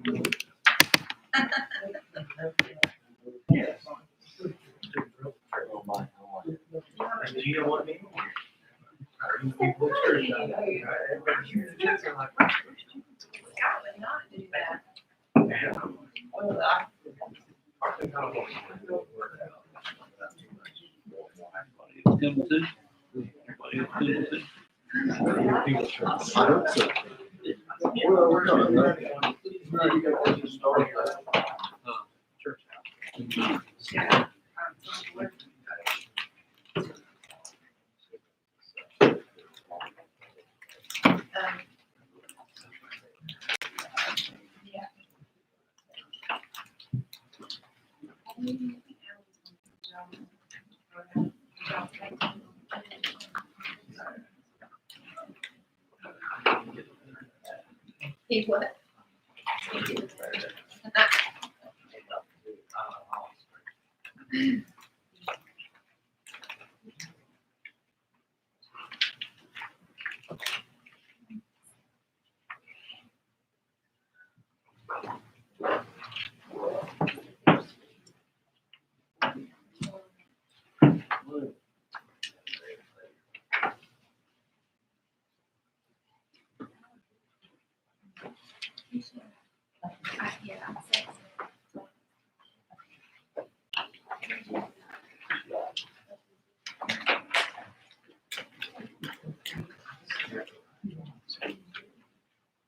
Do you know what I mean? I hope so. Well, we're gonna start church house. He what?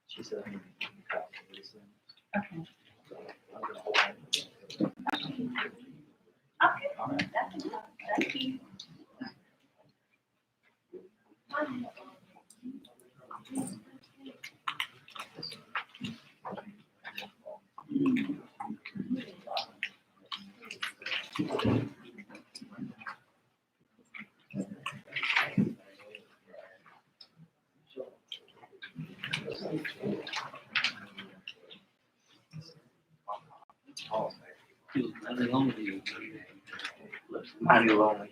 She said, I'm gonna copy these things. Okay. So I'm gonna hold on. Okay. All right. Thank you. I'm lonely.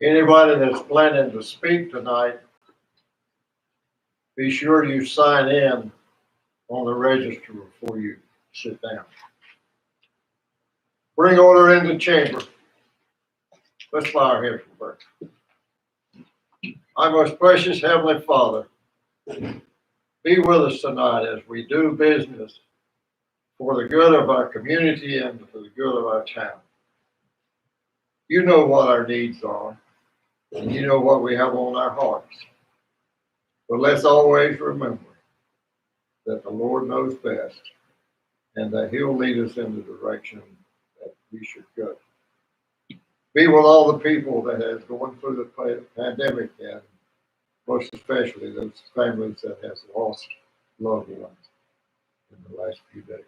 Anybody that's planning to speak tonight, be sure you sign in on the register before you sit down. Bring order in the chamber. Let's bow our heads for prayer. Our most precious Heavenly Father, be with us tonight as we do business for the good of our community and for the good of our town. You know what our needs are, and you know what we have on our hearts. But let's always remember that the Lord knows best and that He'll lead us in the direction that we should go. Be with all the people that have gone through the pandemic, and most especially those families that have lost loved ones in the last few days.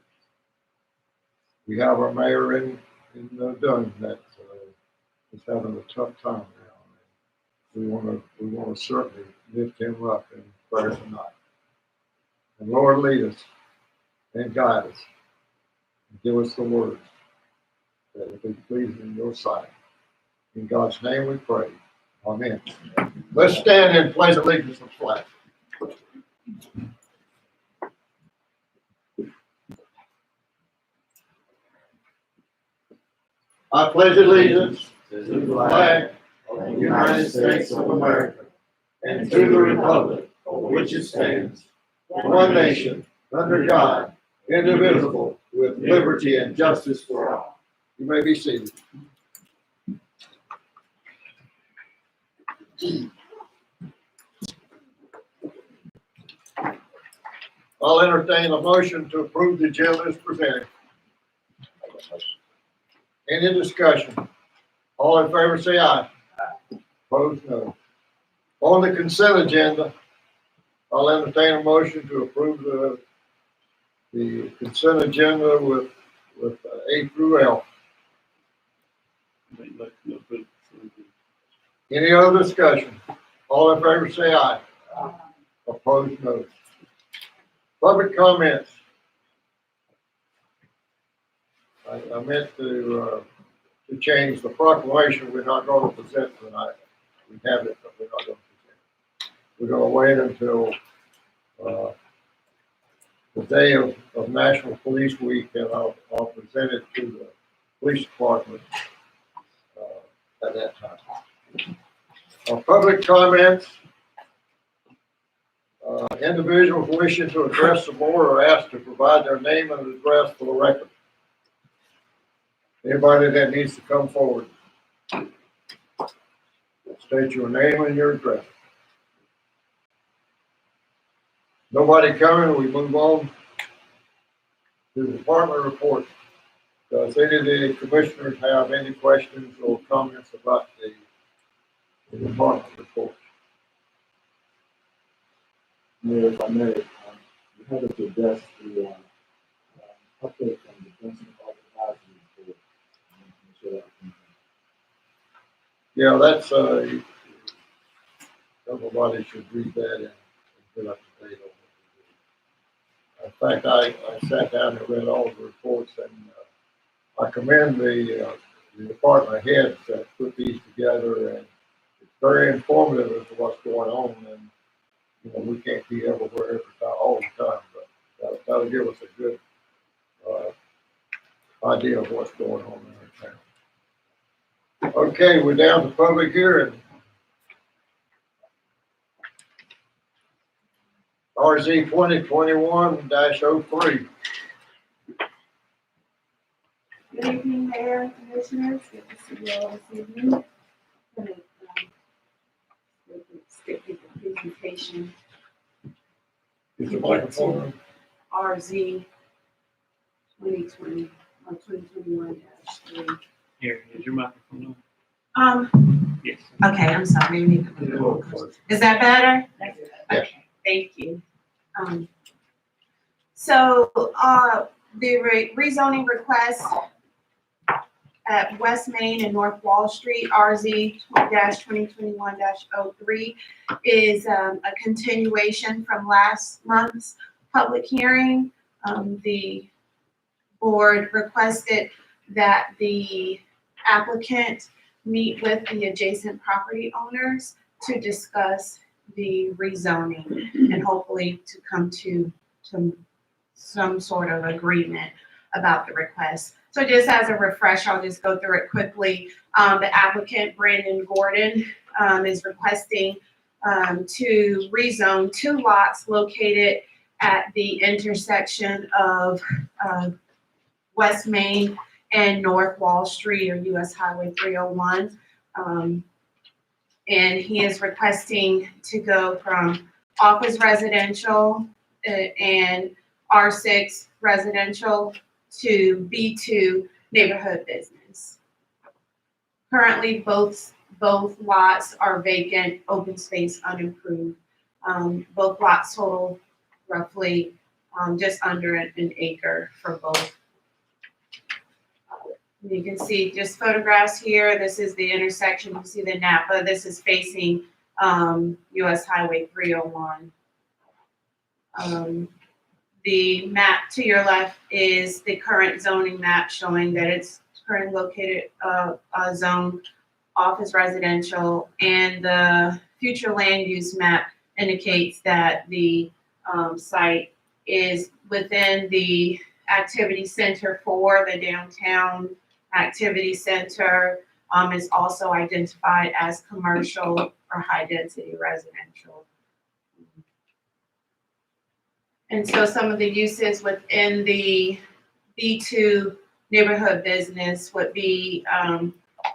We have our mayor in Dunn that is having a tough time now. We want to certainly lift him up in prayer tonight. And Lord, lead us and guide us and give us the words that will be pleasing in your sight. In God's name we pray. Amen. Let's stand and pledge allegiance to the flag. I pledge allegiance to the flag of the United States of America and to the republic for which it stands, one nation, under God, indivisible, with liberty and justice for all. You may be seated. I'll entertain a motion to approve the agenda as presented. Any discussion? All in favor say aye. Opposed, no. On the consent agenda, I'll entertain a motion to approve the consent agenda with A through L. Any other discussion? All in favor say aye. Opposed, no. Public comments. I meant to change the proclamation. We're not going to present tonight. We have it, but we're not going to present. We're going to wait until the day of National Police Week, and I'll present it to the police department at that time. Public comments. Individuals wishing to address the board are asked to provide their name and address for the record. Anybody that needs to come forward, state your name and your address. Nobody coming, we move on to the department report. Does any of the commissioners have any questions or comments about the department report? Mayor, if I may, we had to address the update from the Benson Advisory Board. Yeah, that's everybody should read that and get up to date on it. In fact, I sat down and read all the reports, and I commend the department heads that put these together, and it's very informative as to what's going on. And you know, we can't be everywhere every time, all the time, but that'll give us a good idea of what's going on in our town. Okay, we're down to public hearing. RZ 2021-03. Good evening, Mayor and Commissioners. Good to see you all this evening. I'm gonna stick with the presentation. Is the microphone on? RZ 2020 or 2021-3. Here, is your microphone on? Yes. Okay, I'm sorry. Is that better? Okay, thank you. So the rezoning request at West Main and North Wall Street, RZ 2021-03, is a continuation from last month's public hearing. The board requested that the applicant meet with the adjacent property owners to discuss the rezoning and hopefully to come to some sort of agreement about the request. So just as a refresher, I'll just go through it quickly. The applicant, Brandon Gordon, is requesting to rezone 2 lots located at the intersection of West Main and North Wall Street, or US Highway 301. And he is requesting to go from office residential and R6 residential to B2 neighborhood business. Currently, both lots are vacant, open space, unimproved. Both lots total roughly just under an acre for both. You can see just photographs here. This is the intersection. You see the Napa. This is facing US Highway 301. The map to your left is the current zoning map showing that it's currently located zone office residential, and the future land use map indicates that the site is within the activity center for the downtown activity center. Is also identified as commercial or high density residential. And so some of the uses within the B2 neighborhood business would be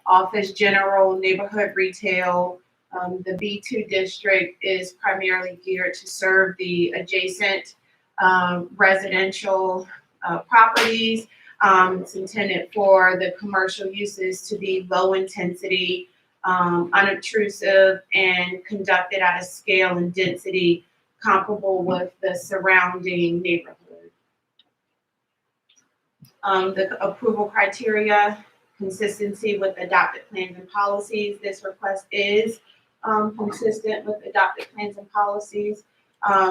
office, general, neighborhood retail. The B2 district is primarily geared to serve the adjacent residential properties. It's intended for the commercial uses to be low intensity, unobtrusive, and conducted at a scale and density comparable with the surrounding neighborhood. The approval criteria, consistency with adopted plans and policies. This request is consistent with adopted plans and policies.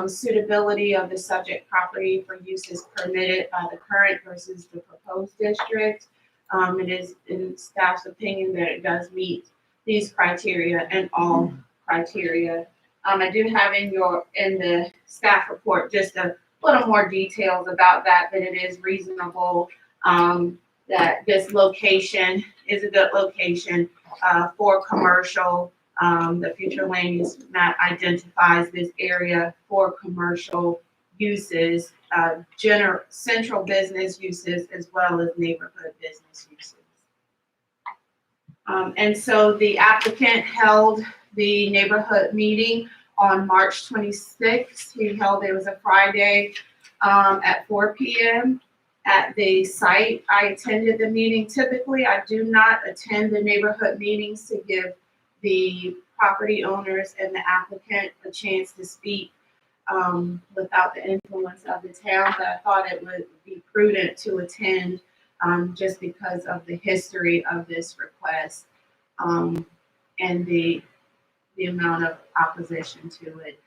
Suitability of the subject property for uses permitted by the current versus the proposed district. It is in staff's opinion that it does meet these criteria and all criteria. I do have in the staff report just a little more details about that, but it is reasonable that this location is a good location for commercial. The future land use map identifies this area for commercial uses, central business uses, as well as neighborhood business uses. And so the applicant held the neighborhood meeting on March 26th. It was a Friday at 4 p.m. at the site. I attended the meeting. Typically, I do not attend the neighborhood meetings to give the property owners and the applicant a chance to speak without the influence of the town, but I thought it would be prudent to attend just because of the history of this request and the amount of opposition to it.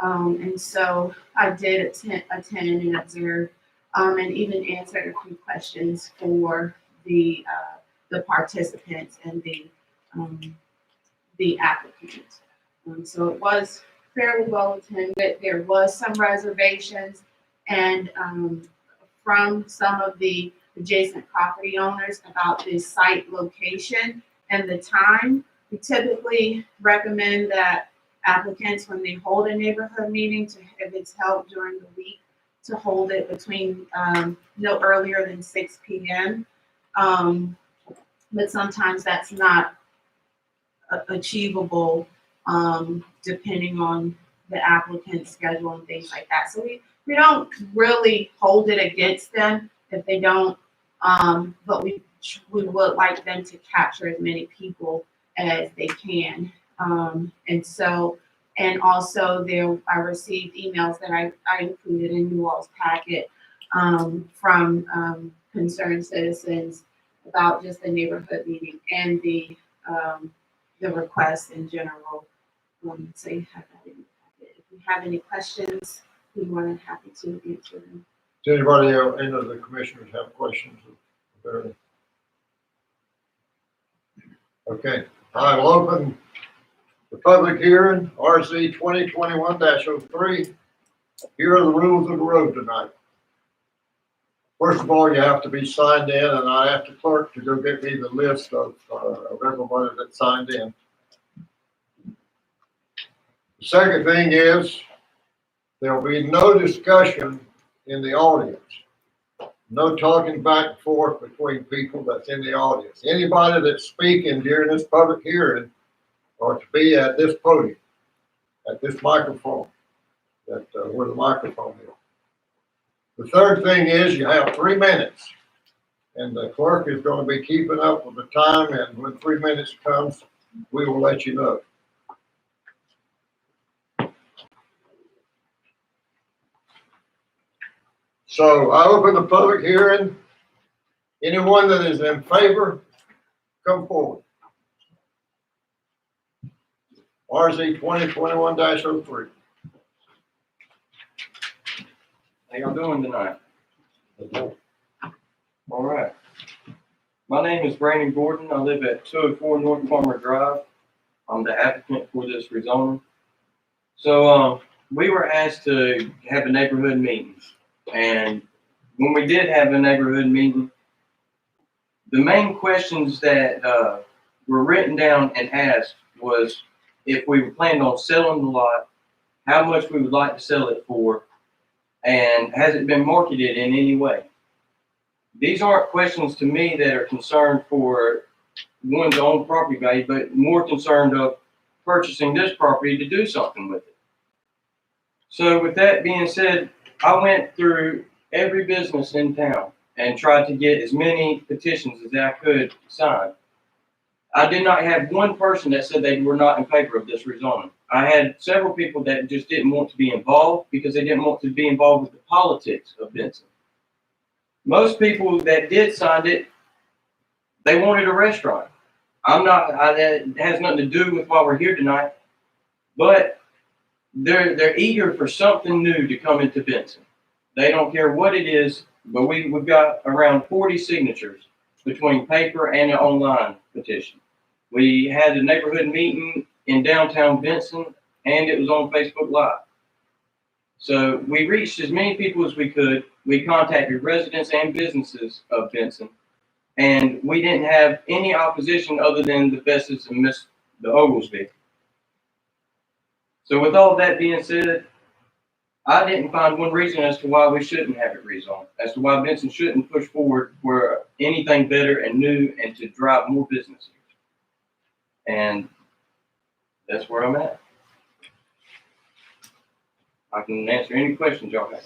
And so I did attend and observe and even answered a few questions for the participants and the applicants. So it was fairly well attended. There was some reservations and from some of the adjacent property owners about the site location and the time. We typically recommend that applicants, when they hold a neighborhood meeting, if it's held during the week, to hold it between no earlier than 6 p.m. But sometimes that's not achievable depending on the applicant's schedule and things like that. So we don't really hold it against them if they don't, but we would like them to capture as many people as they can. And also I received emails that I included in you all's packet from concerned citizens about just the neighborhood meeting and the request in general. So you have that in the packet. If you have any questions, we're more than happy to answer them. Does anybody else, any of the commissioners have questions? Okay, I will open the public hearing, RZ 2021-03. Here are the rules of the road tonight. First of all, you have to be signed in, and I asked the clerk to go get me the list of everybody that signed in. The second thing is there will be no discussion in the audience. No talking back and forth between people that's in the audience. Anybody that's speaking during this public hearing or to be at this podium, at this microphone, where the microphone is. The third thing is you have 3 minutes, and the clerk is going to be keeping up with the time, and when 3 minutes comes, we will let you know. So I open the public hearing. Anyone that is in favor, come forward. RZ 2021-03. How y'all doing tonight? All right. My name is Brandon Gordon. I live at 204 North Farmer Drive. I'm the applicant for this rezoning. So we were asked to have a neighborhood meeting. And when we did have a neighborhood meeting, the main questions that were written down and asked was if we were planning on selling the lot, how much we would like to sell it for, and has it been marketed in any way? These aren't questions to me that are concerned for one's own property value, but more concerned of purchasing this property to do something with it. So with that being said, I went through every business in town and tried to get as many petitions as I could signed. I did not have one person that said they were not in favor of this rezoning. I had several people that just didn't want to be involved because they didn't want to be involved with the politics of Benson. Most people that did sign it, they wanted a restaurant. That has nothing to do with why we're here tonight, but they're eager for something new to come into Benson. They don't care what it is, but we've got around 40 signatures between paper and an online petition. We had a neighborhood meeting in downtown Benson, and it was on Facebook Live. So we reached as many people as we could. We contacted residents and businesses of Benson, and we didn't have any opposition other than the Bessons and the Oglesby. So with all that being said, I didn't find one reason as to why we shouldn't have it rezoned, as to why Benson shouldn't push forward for anything better and new and to drive more business here. And that's where I'm at. I can answer any questions y'all have.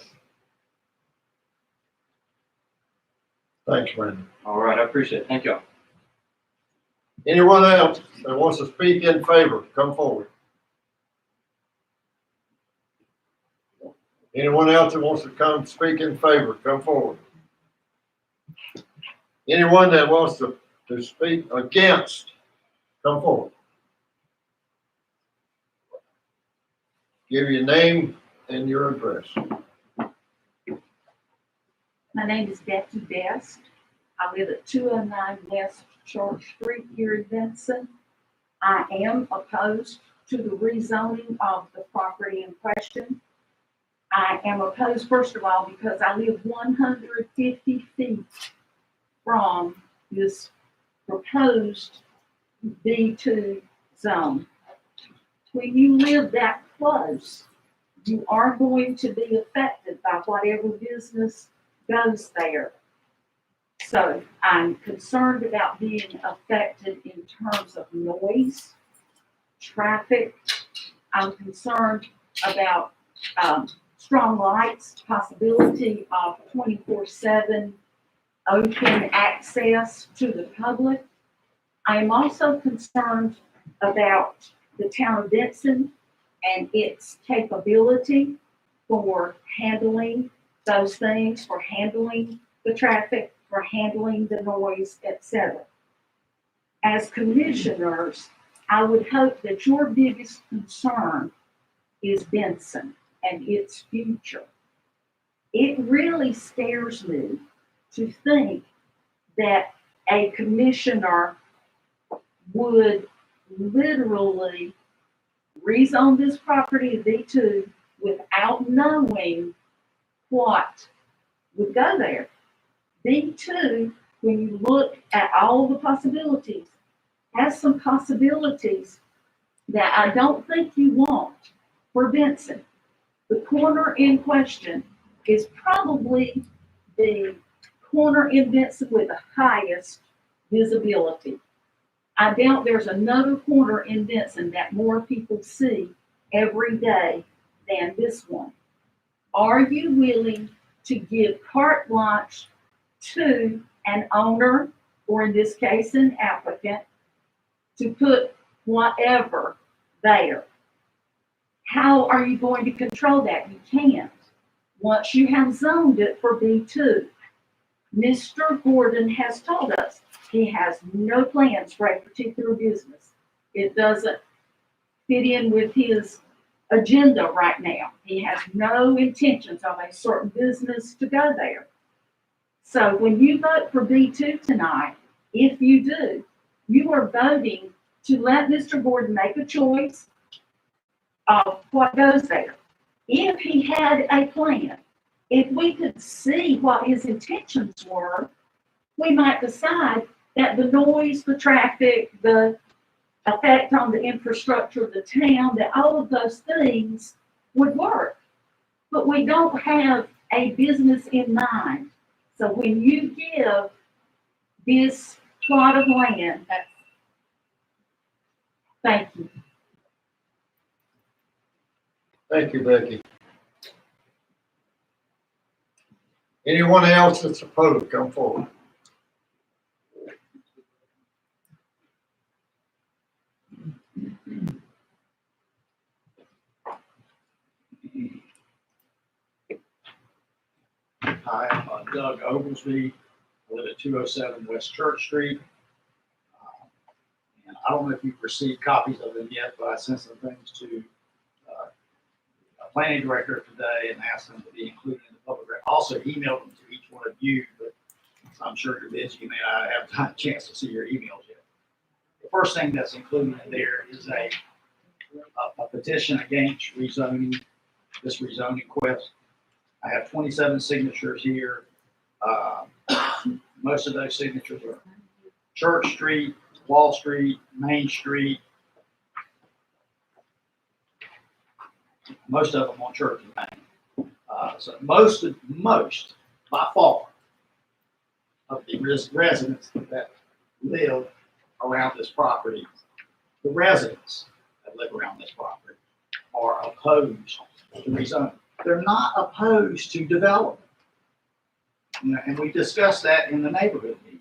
Thanks, Brandon. All right, I appreciate it. Thank y'all. Anyone else that wants to speak in favor, come forward. Anyone else that wants to come speak in favor, come forward. Anyone that wants to speak against, come forward. Give your name and your address. My name is Becky Best. I live at 209 West Church Street here in Benson. I am opposed to the rezoning of the property in question. I am opposed, first of all, because I live 150 feet from this proposed B2 zone. When you live that close, you are going to be affected by whatever business goes there. So I'm concerned about being affected in terms of noise, traffic. I'm concerned about strong lights, possibility of 24/7 open access to the public. I am also concerned about the town of Benson and its capability for handling those things, for handling the traffic, for handling the noise, etc. As commissioners, I would hope that your biggest concern is Benson and its future. It really scares me to think that a commissioner would literally rezone this property to B2 without knowing what would go there. B2, when you look at all the possibilities, has some possibilities that I don't think you want for Benson. The corner in question is probably the corner in Benson with the highest visibility. I doubt there's another corner in Benson that more people see every day than this one. Are you willing to give carte blanche to an owner, or in this case, an applicant, to put whatever there? How are you going to control that? You can't. Once you have zoned it for B2, Mr. Gordon has told us he has no plans for a particular business. It doesn't fit in with his agenda right now. He has no intentions of a certain business to go there. So when you vote for B2 tonight, if you do, you are voting to let Mr. Gordon make a choice of what goes there. If he had a plan, if we could see what his intentions were, we might decide that the noise, the traffic, the effect on the infrastructure of the town, that all of those things would work. But we don't have a business in mind. So when you give this plot of land, thank you. Thank you, Becky. Anyone else that's opposed, come forward. I am Doug Oglesby. I live at 207 West Church Street. And I don't know if you've received copies of them yet, but I sent some things to a planning director today and asked them to be included in the public record. Also emailed them to each one of you, but I'm sure you're busy. You may not have a chance to see your emails yet. The first thing that's included in there is a petition against rezoning, this rezoning quest. I have 27 signatures here. Most of those signatures are Church Street, Wall Street, Main Street. Most of them on Church and Main. So most by far of the residents that live around this property, the residents that live around this property are opposed to rezoning. They're not opposed to development. You know, and we discussed that in the neighborhood meeting.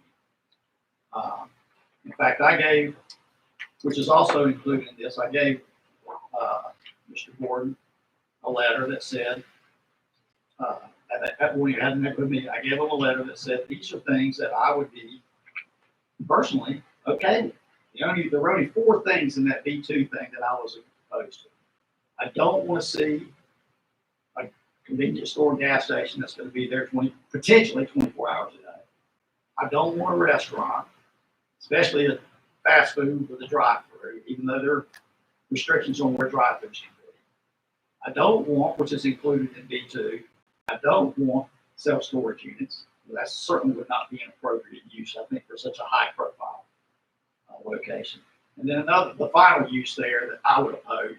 In fact, I gave, which is also included in this, I gave Mr. Gordon a letter that said, when you had a neighborhood meeting, I gave him a letter that said these are things that I would be personally okay with. There were only 4 things in that B2 thing that I was opposed to. I don't want to see a convenience store gas station that's going to be there potentially 24 hours a day. I don't want a restaurant, especially a fast food with a drive-through, even though there are restrictions on where drive-throughs can be. I don't want, which is included in B2, I don't want self-storage units. That certainly would not be an appropriate use, I think, for such a high-profile location. And then the final use there that I would oppose,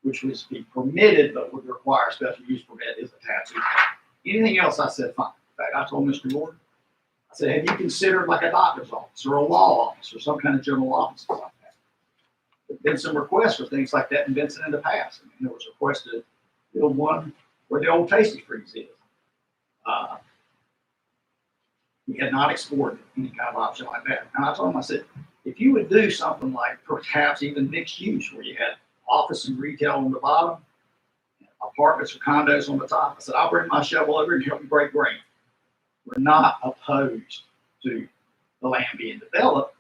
which would be permitted but would require a special use permit, is a tattoo. Anything else, I said fine. In fact, I told Mr. Gordon, I said, have you considered like a doctor's office or a law office or some kind of general office like that? There's been some requests for things like that in Benson in the past. I mean, there was a request to build one where the old Tasty Freeze is. We had not explored any kind of option like that. And I told him, I said, if you would do something like perhaps even mixed use, where you had office and retail on the bottom, apartments or condos on the top, I said, I'll bring my shovel over and help you break ground. We're not opposed to the land being developed.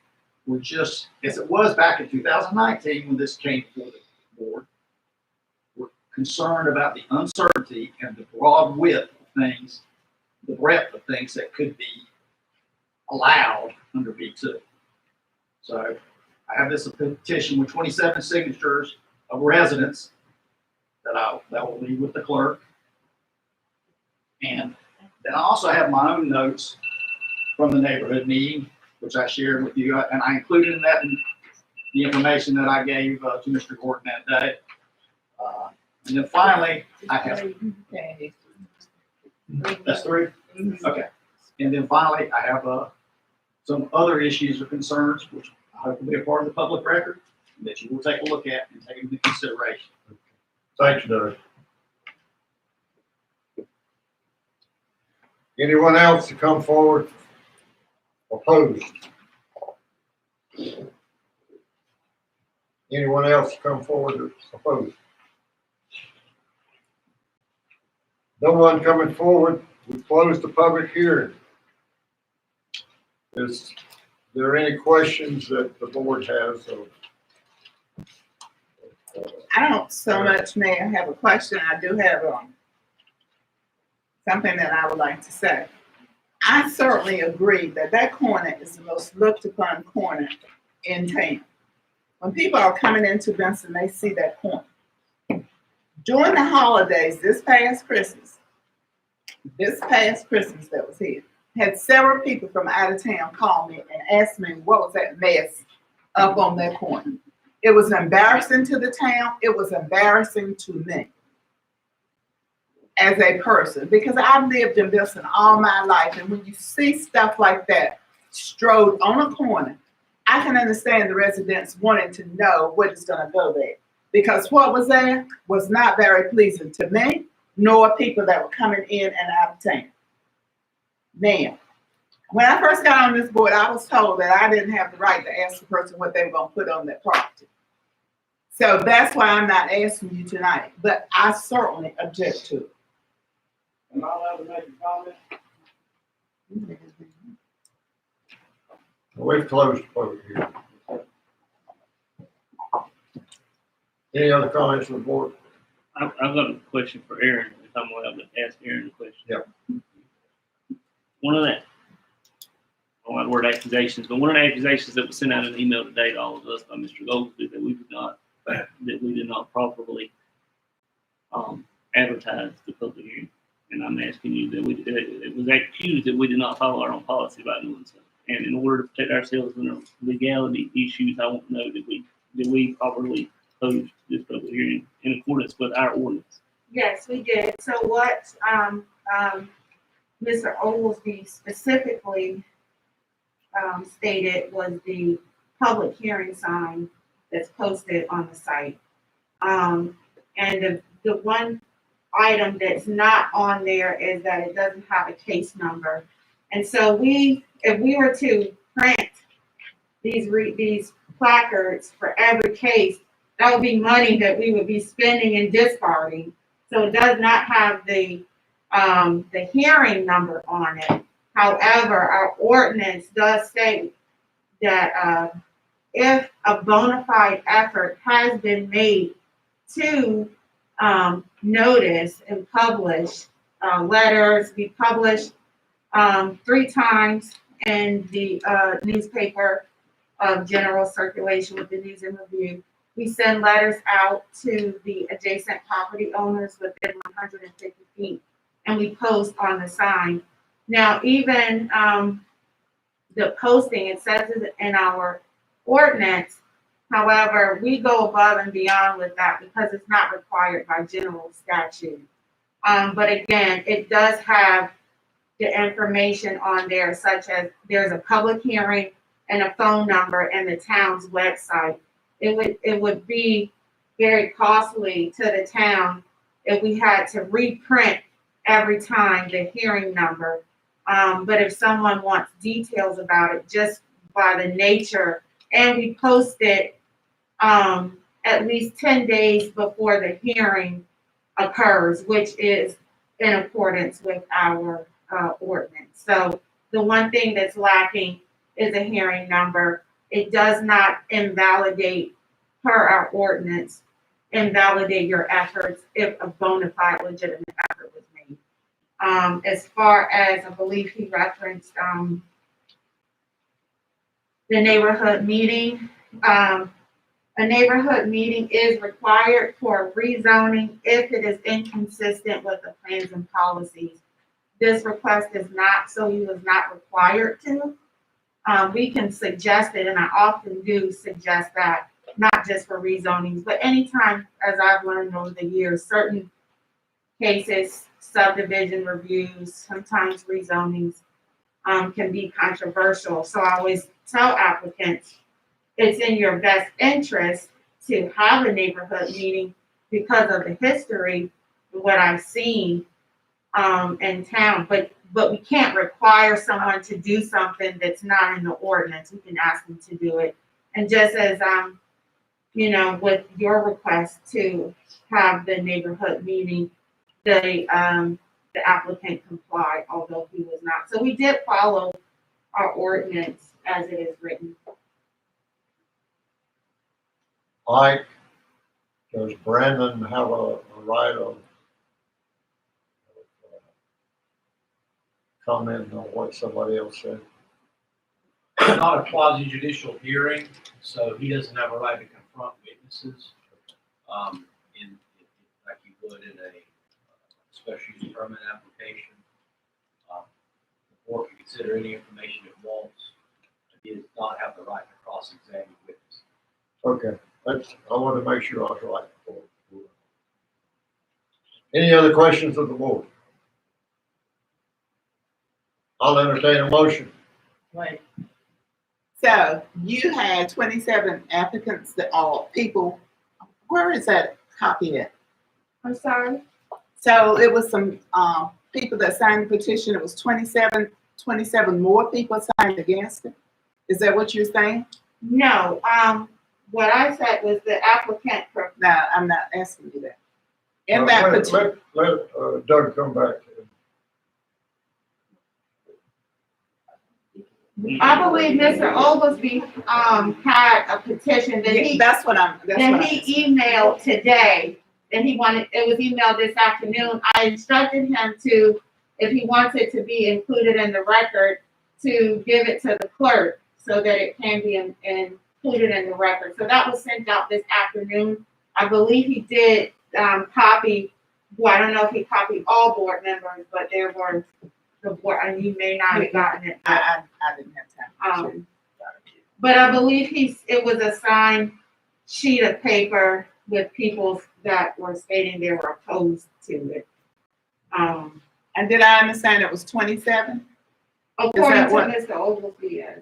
We're just, as it was back in 2019 when this came before the board, we're concerned about the uncertainty and the broad width of things, the breadth of things that could be allowed under B2. So I have this petition with 27 signatures of residents that will leave with the clerk. And then I also have my own notes from the neighborhood meeting, which I shared with you, and I included in that the information that I gave to Mr. Gordon that day. And then finally, I have, that's 3? Okay. And then finally, I have some other issues or concerns, which I hope will be a part of the public record, that you will take a look at and take into consideration. Thanks, Doug. Anyone else to come forward opposed? Anyone else to come forward opposed? No one coming forward. We close the public hearing. Is there any questions that the board has of? I don't so much, Mayor, have a question. I do have something that I would like to say. I certainly agree that that corner is the most looked upon corner in town. When people are coming into Benson, they see that corner. During the holidays, this past Christmas that was here, had several people from out of town call me and ask me what was that mess up on that corner. It was embarrassing to the town. It was embarrassing to me as a person, because I've lived in Benson all my life. And when you see stuff like that strode on a corner, I can understand the residents wanting to know what is going to go there, because what was there was not very pleasing to me, nor people that were coming in and out of town. Now, when I first got on this board, I was told that I didn't have the right to ask the person what they were going to put on their property. So that's why I'm not asking you tonight, but I certainly object to it. Am I allowed to make a comment? We've closed the public hearing. Any other comments from the board? I've got a question for Aaron, if I'm allowed to ask Aaron a question. Yeah. One of that, I don't like the word accusations, but one of the accusations that was sent out in an email today to all of us by Mr. Goldsby that we did not properly advertise the public hearing. And I'm asking you that it was accused that we did not follow our own policy by doing so. And in order to protect ourselves from the legality issues, I want to know that we properly posed this public hearing in accordance with our ordinance. Yes, we did. So what, Mr. Oglesby specifically, stated was the public hearing sign that's posted on the site. And the one item that's not on there is that it doesn't have a case number. And so if we were to print these placards for every case, that would be money that we would be spending and discarding. So it does not have the hearing number on it. However, our ordinance does say that if a bona fide effort has been made to notice and publish letters, we published 3 times in the newspaper of general circulation with the News and Review. We send letters out to the adjacent property owners within 150 feet, and we post on the sign. Now, even the posting, it says it in our ordinance. However, we go above and beyond with that because it's not required by general statute. But again, it does have the information on there, such as there's a public hearing and a phone number and the town's website. It would be very costly to the town if we had to reprint every time the hearing number. But if someone wants details about it, just by the nature, and we post it at least 10 days before the hearing occurs, which is in accordance with our ordinance. So the one thing that's lacking is a hearing number. It does not invalidate, per our ordinance, invalidate your efforts if a bona fide legitimate effort was made. As far as, I believe he referenced the neighborhood meeting. A neighborhood meeting is required for rezoning if it is inconsistent with the plans and policies. This request is not, so he was not required to. We can suggest it, and I often do suggest that, not just for rezonings, but anytime, as I've learned over the years, certain cases, subdivision reviews, sometimes rezonings can be controversial. So I always tell applicants, it's in your best interest to have a neighborhood meeting because of the history and what I've seen in town. But we can't require someone to do something that's not in the ordinance. We can ask them to do it. And just as with your request to have the neighborhood meeting, the applicant complied, although he was not. So we did follow our ordinance as it is written. Mike, does Brandon have a right of comment on what somebody else said? It's not a quasi judicial hearing, so he doesn't have a right to confront witnesses, like you would in a special use permit application. The board can consider any information it wants. He does not have the right to cross-examine witnesses. Okay, I want to make sure I was right. Any other questions of the board? I'll entertain a motion. Right. So you had 27 applicants that all people, where is that copy at? I'm sorry? So it was some people that signed the petition. It was 27 more people signed against it. Is that what you're saying? No, what I said was the applicant. No, I'm not asking you that. In that petition. Let Doug come back to it. I believe Mr. Oglesby, had a petition that he, That's what I'm. he emailed today. And he wanted, it was emailed this afternoon. I instructed him to, if he wants it to be included in the record, to give it to the clerk so that it can be included in the record. So that was sent out this afternoon. I believe he did, copy, well, I don't know if he copied all board members, but there were the board, and you may not have gotten it. I didn't have time. But I believe it was a signed sheet of paper with people that were stating they were opposed to it. And did I understand it was 27? According to what- Mr. Oglesby, yes.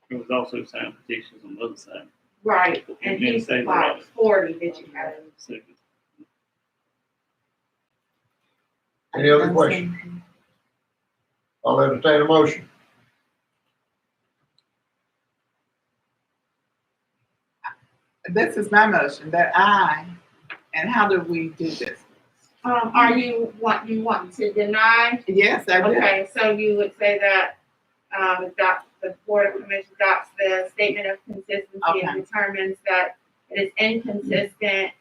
There was also signed petitions on the other side. Right, and Yeah, he's say about that. 40 that you have. Second. Any other questions? I'll entertain a motion. This is my motion that and how do we do this? Are you want to deny? Yes, I do. Okay, so you would say that, the Board of Commissioners adopts the statement of consistency and Okay. determines that it is inconsistent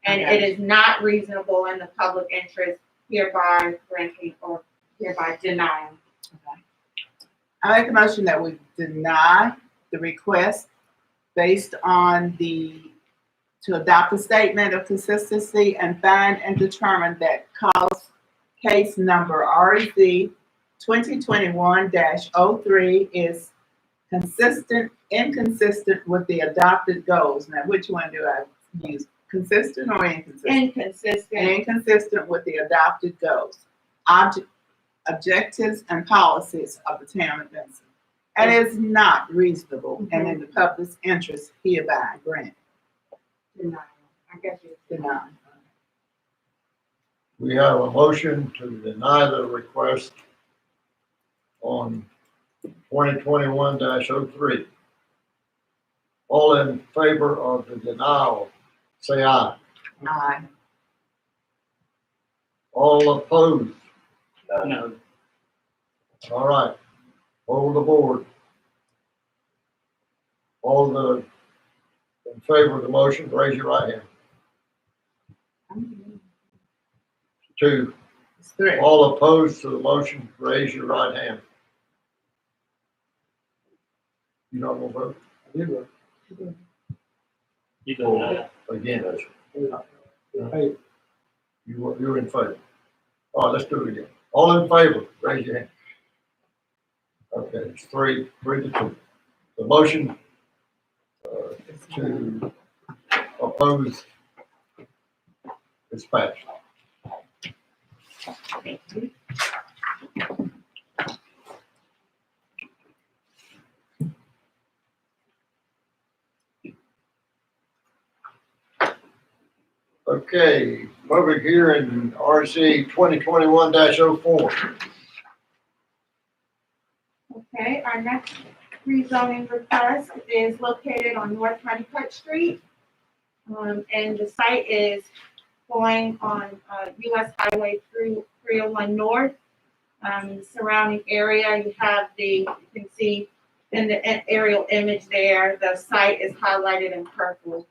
and Okay. it is not reasonable in the public interest, hereby granting or hereby denying. I make a motion that we deny the request based on to adopt a statement of consistency and find and determine that case number RZ 2021-03 is inconsistent with the adopted goals. Now, which one do I use? Consistent or inconsistent? Inconsistent. Inconsistent with the adopted goals, objectives, and policies of the town of Benson, and is not reasonable and in the public's interest hereby granted. Deny. I guess you Denied. We have a motion to deny the request on 2021-03. All in favor of the denial, say aye. Aye. All opposed? No. All right. Hold the board. All in favor of the motion, raise your right hand. 2. It's 3. All opposed to the motion, raise your right hand. You not gonna vote? You don't know. Again, you're in favor. All right, let's do it again. All in favor, raise your hand. Okay, it's 3-2. The motion to oppose is passed. Okay, public hearing, RC 2021-04. Okay, our next rezoning request is located on North Honeycutt Street. And the site is going on, US Highway 301 North. Surrounding area, you can see in the aerial image there, the site is highlighted in purple.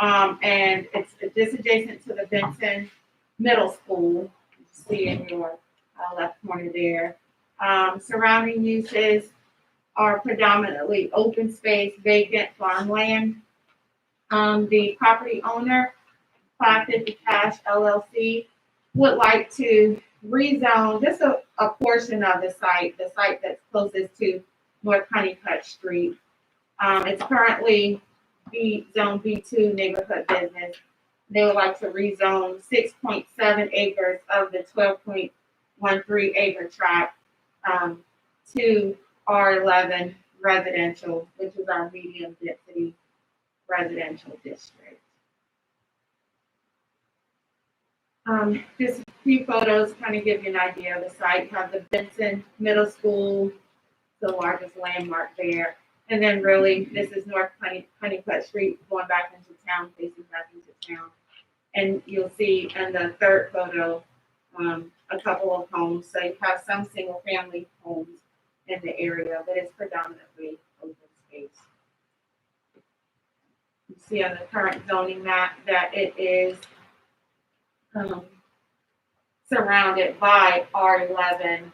And it's adjacent to the Benson Middle School, you see in your left corner there. Surrounding uses are predominantly open space, vacant farmland. The property owner, 550 Cash LLC, would like to rezone just a portion of the site that's closest to North Honeycutt Street. It's currently zone B2 neighborhood business. They would like to rezone 6.7 acres of the 12.13 acre tract to R11 residential, which is our medium density residential district. Just a few photos kind of give you an idea of the site. You have the Benson Middle School, the largest landmark there. And then really, this is North Honeycutt Street going back into town, facing back into town. And you'll see in the third photo, a couple of homes. So you have some single family homes in the area, but it's predominantly open space. You see on the current zoning map that it is surrounded by R11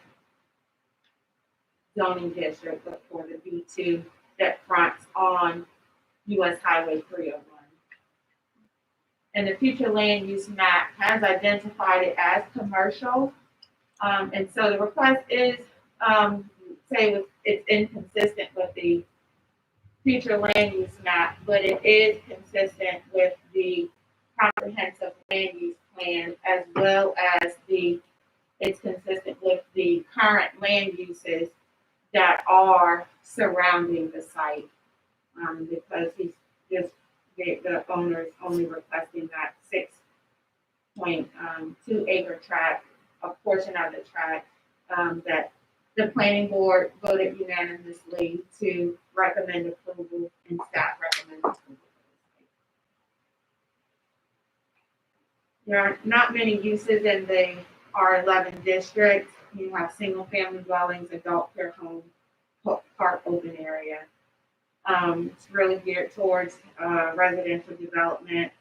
zoning district, but for the B2 that fronts on US Highway 301. And the future land use map has identified it as commercial. And so the request is, it's inconsistent with the future land use map, but it is consistent with the comprehensive land use plan, as well as it's consistent with the current land uses that are surrounding the site. Because the owner is only requesting that 6.2 acre tract, a portion of the tract, that the planning board voted unanimously to recommend approval, and staff recommends approval. There are not many uses in the R11 district. You have single family dwellings, adult care home, park open area. It's really geared towards residential development,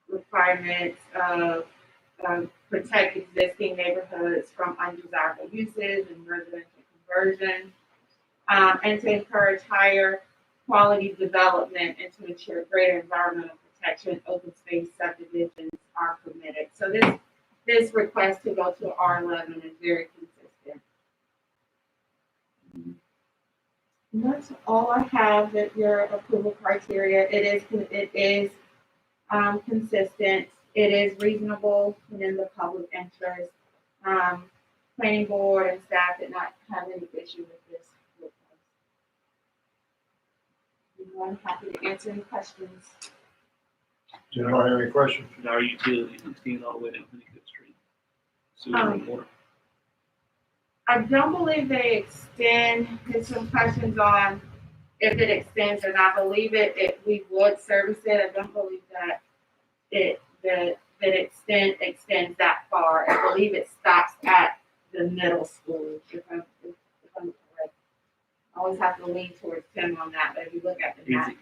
requirements of protect existing neighborhoods from undesirable uses and residential conversion, and to encourage higher quality development and to ensure greater environmental protection. Open space subdivisions are permitted. So this request to go to R11 is very consistent. And that's all I have with your approval criteria. It is consistent. It is reasonable and in the public interest. Planning board and staff did not have any issue with this request. I'm happy to answer any questions. Do you have any questions? And our utilities extend all the way down Honeycutt Street. Sewer and water. I don't believe they extend. There's some questions on if it extends, and I believe we would service it. I don't believe that extends that far. I believe it stops at the middle school, if I'm correct. I always have to lean towards Tim on that, but if you look at the map.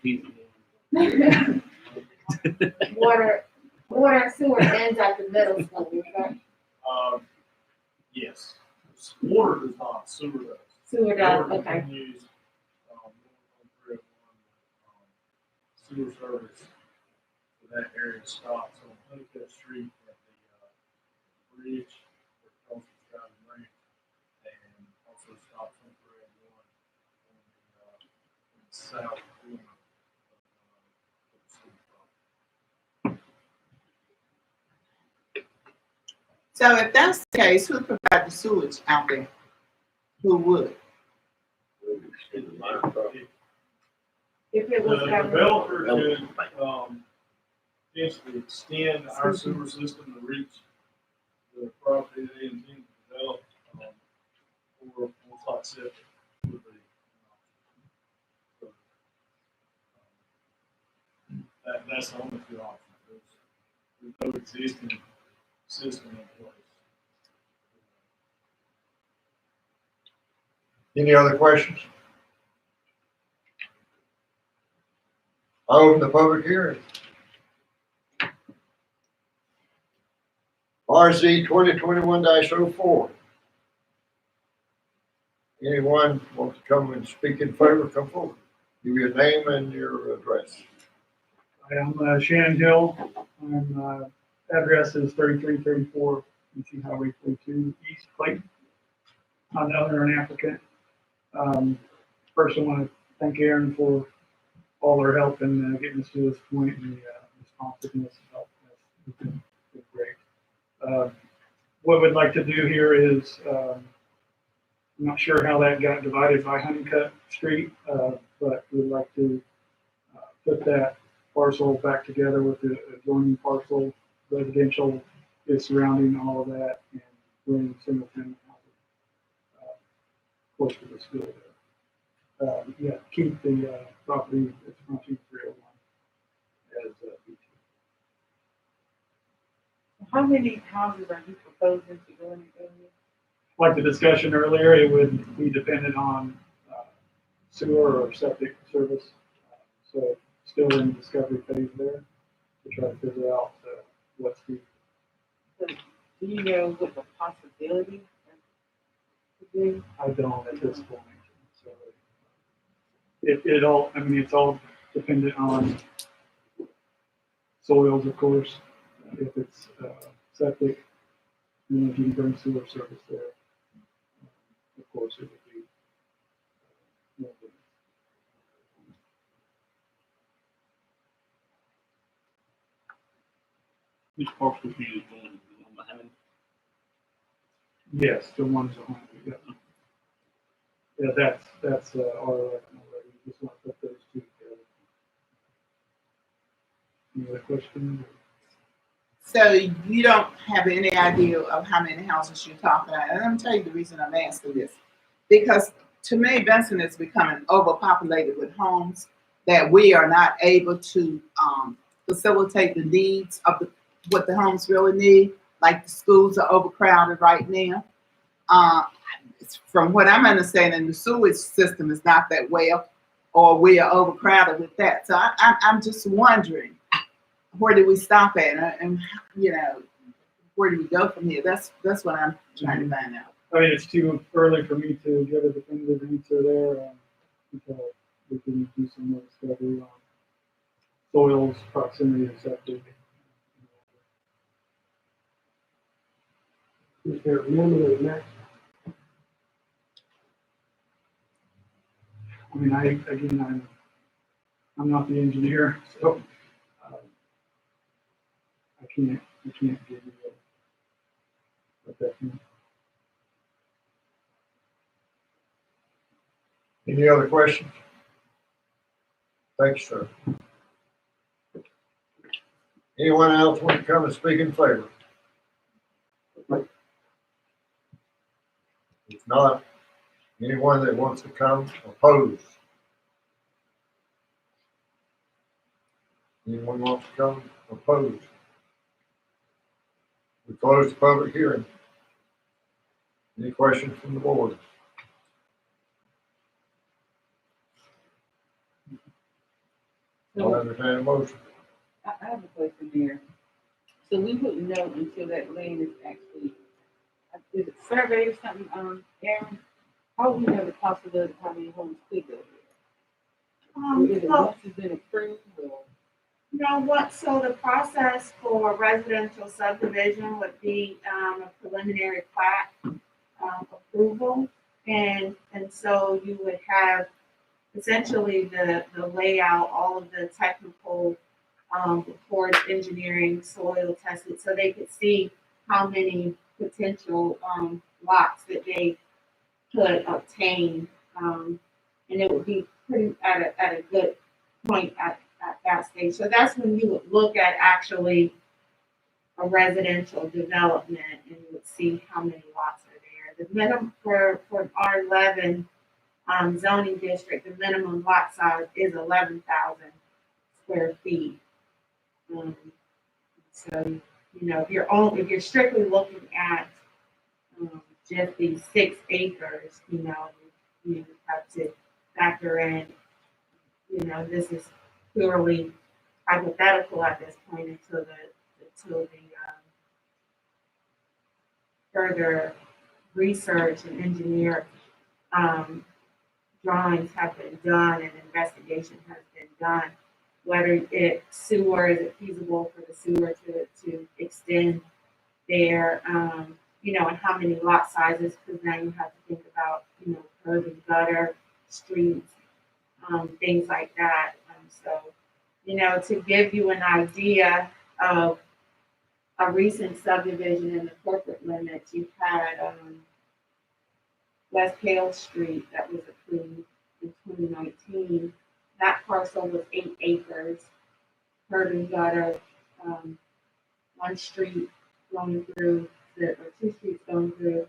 Water and sewer ends at the middle school, right? Yes. Water does not, sewer does. Sewer does, Water okay. continues, on 301, sewer service for that area stops on Honeycutt Street at the, bridge, where it crosses Driving Ranch, and also stops on 301 on the south corner of the sewer property. So if that's the case, who provides the sewage out there? Who would? If it was The government. developer could, potentially extend our sewer system to reach the property they intend to develop, or on-site septic would be. That's the only two options. There's no existing system in place. Any other questions? I open the public hearing. RZ 2021-04. Anyone wants to come and speak in favor, come forward. Give your name and your address. I'm Shannon Hill. Address is 3334 UC Highway 42 East Clayton. I'm the owner and applicant. First, I want to thank Aaron for all their help in getting us to this point, and the responsiveness and help. It's been great. What we'd like to do here is, I'm not sure how that got divided by Honeycutt Street, but we'd like to put that parcel back together with the adjoining parcel. Residential is surrounding all of that, and bring single family houses close to the school there. Keep the property that's fronting 301 as B2. How many houses are you proposing to go in the area? like the discussion earlier, it would be dependent on sewer or septic service. So still in the discovery phase there to try to figure out what's the. Do you know what the possibility could be? I don't at this point. So it all, I mean, it's all dependent on soils, of course. If it's septic, if you can bring sewer service there, of course it would be. Which parcel do you want, the one behind? Yes, the ones behind it, yeah. Yeah, that's our election already, just want to put those two together. Any other questions? So you don't have any idea of how many houses you're talking about. And let me tell you the reason I'm asking this. Because to me, Benson is becoming overpopulated with homes that we are not able to facilitate the needs of what the homes really need. Like the schools are overcrowded right now. From what I'm understanding, the sewage system is not that well, or we are overcrowded with that. So I'm just wondering, where do we stop at, and where do we go from here? That's what I'm trying to find out. I mean, it's too early for me to get a definitive answer there until we can do some more discovery on soils, proximity, and septic. Is there a minimum or max? I mean, I'm not the engineer, so I can't give you a definite. Any other questions? Thanks, sir. Anyone else want to come and speak in favor? If not, anyone that wants to come oppose? Anyone wants to come oppose? We close the public hearing. Any questions from the board? I'll entertain a motion. I have a question here. So we wouldn't know until that land is actually, is it surveyed or something, Aaron? How would we know the possibility of how many homes could go there? Is it Well, once it's been approved or? so the process for residential subdivision would be a preliminary plat approval. And so you would have essentially the layout, all of the technical reports, engineering, soil tested, so they could see how many potential lots that they could obtain. And it would be pretty at a good point at that stage. So that's when you would look at actually a residential development and you would see how many lots are there. The minimum for R11 zoning district, the minimum lot size is 11,000 square feet. So if you're strictly looking at just these 6 acres, you have to factor in, this is purely hypothetical at this point until the further research and engineer drawings have been done and investigation has been done. Whether sewer, is it feasible for the sewer to extend there, and how many lot sizes, because now you have to think about, curb and gutter, streets, things like that. To give you an idea of a recent subdivision in the corporate limits, you had West Hale Street that was approved in 2019. That parcel was 8 acres, curb and gutter, one street going through, or 2 streets going through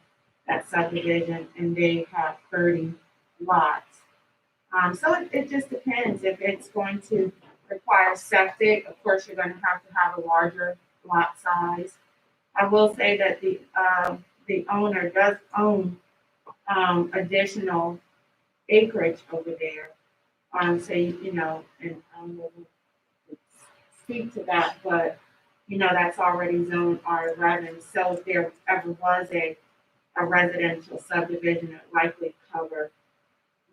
that subdivision, and they have 30 lots. So it just depends. If it's going to require septic, of course, you're going to have a larger lot size. I will say that the the owner does own, additional acreage over there. So, you know, and, we'll speak to that, but, you know, that's already zone R11. So if there ever was a residential subdivision, it likely cover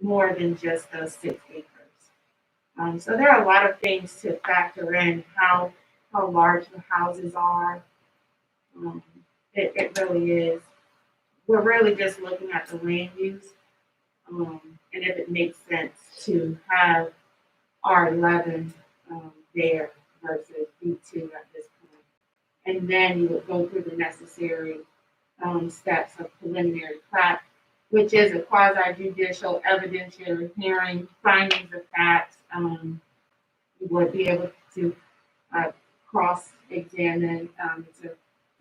more than just those 6 acres. So there are a lot of things to factor in, how large the houses are. It really is. We're really just looking at the land use, and if it makes sense to have R11 there versus B2 at this point. And then you would go through the necessary steps of preliminary plat, which is a quasi-judicial evidentiary hearing, findings of facts. You would be able to cross-examine to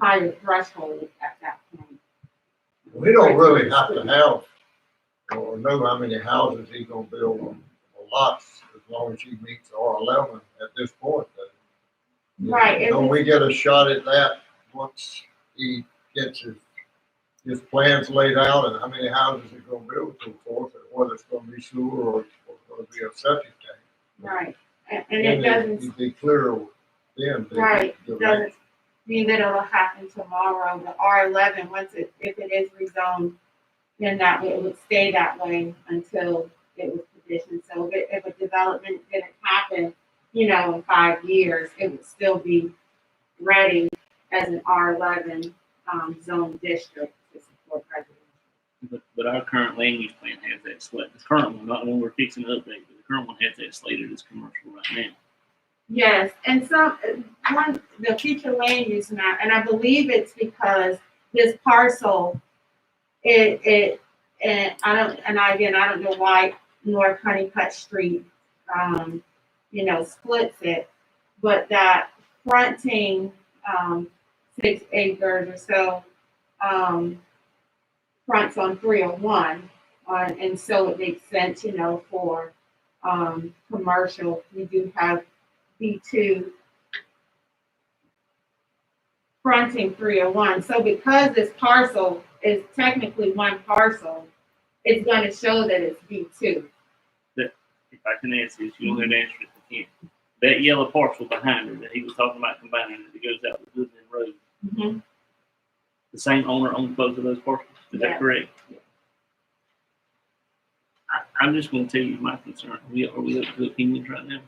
higher threshold at that point. We don't really have to have or know how many houses he's gonna build on lots as long as he meets R11 at this point. Right. Don't we get a shot at that once he gets his plans laid out and how many houses he's gonna build so forth, and whether it's gonna be sewer or gonna be a septic tank? Right. And it doesn't. You'd be clear then. Right. It doesn't mean that it'll happen tomorrow. The R11, if it is rezoned, then it would stay that way until it was petitioned. So if a development didn't happen, you know, in 5 years, it would still be ready as an R11 zone district to support residential. But our current land use plan has that slated. The current one, not the one we're fixing to update, but the current one has that slated as commercial right now. Yes, and the future land use map, and I believe it's because this parcel, I don't know why North Honeycutt Street, you know, splits it, but that fronting, 6 acres or so, fronts on 301, and so it makes sense, you know, for, commercial. We do have B2 fronting 301. So because this parcel is technically one parcel, it's going to show that it's B2. If I can answer this, you don't have to answer it again. That yellow parcel behind her that he was talking about combining it, that goes out to Woodland Road. Mm-hmm. The same owner owns both of those parcels. Is that correct? I'm just going to tell you my concern. Are we up to opinions right now?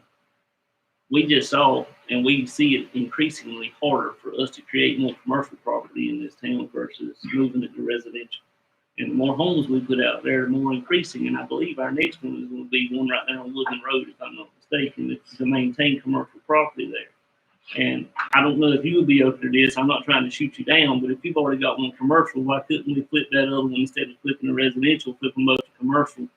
We just saw, and we see it increasingly harder for us to create more commercial property in this town versus moving it to residential. And the more homes we put out there, the more increasing. And I believe our next one is going to be one right there on Woodland Road, if I'm not mistaken, to maintain commercial property there. And I don't know if you would be open to this. I'm not trying to shoot you down, but if you've already got one commercial, why couldn't we flip that other one instead of flipping a residential, flip them both to commercial,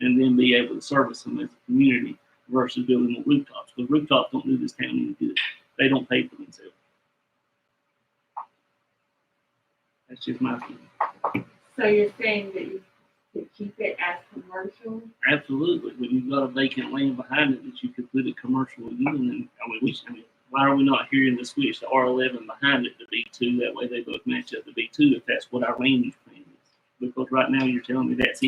and then be able to service them as a community versus building with rooftops? Because rooftops don't do this town any good. They don't pay for themselves. That's just my opinion. So you're saying that you could keep it as commercial? Absolutely. When you've got a vacant land behind it that you could put it commercial again, and why are we not hearing the switch to R11 behind it to B2? That way they both match up to B2 if that's what our land use plan is. Because right now you're telling me that's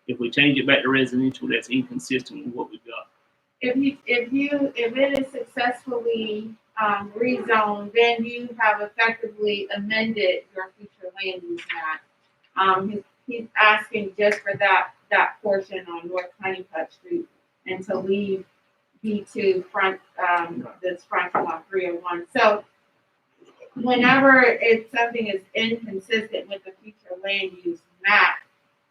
if we change it back to residential, that's inconsistent with what we've got. If it is successfully rezoned, then you have effectively amended your future land use map. He's asking just for that portion on North Honeycutt Street and to leave B2 front, that's fronting on 301. So whenever something is inconsistent with the future land use map,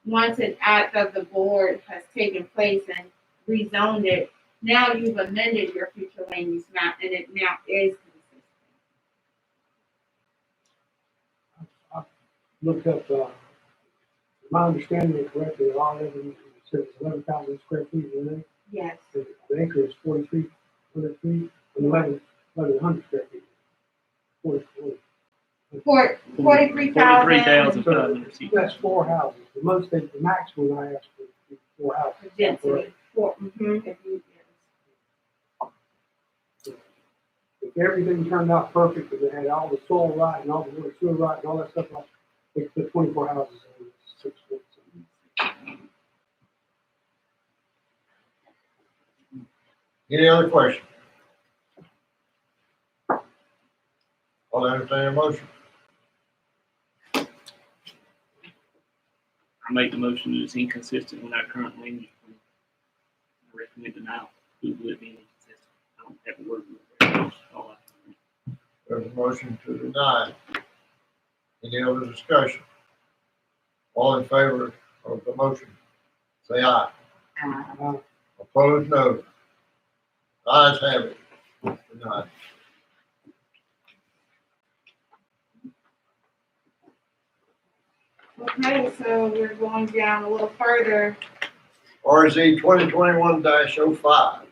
once an act of the board has taken place and rezoned it, now you've amended your future land use map and it now is consistent. I looked up, my understanding is correctly, all of them, says 11,000 square feet, isn't it? Yes. The acre is 4,300 feet, and 1,100 square feet. 43,000 That's 4 houses. The maximum I asked for is 4 houses. density. If everything turned out perfect, and they had all the soil right and all the sewer right and all that stuff, like They put 24 houses in 6 weeks. Any other questions? I'll entertain a motion. I make the motion that it's inconsistent with our current land use plan. I recommend denial. Who would be inconsistent? I don't have a word with it. All I- There's a motion to deny. Any other discussion? All in favor of the motion, say aye. Opposed, no. Ayes have it. Denied. Okay, so we're going down a little further. RZ 2021-05.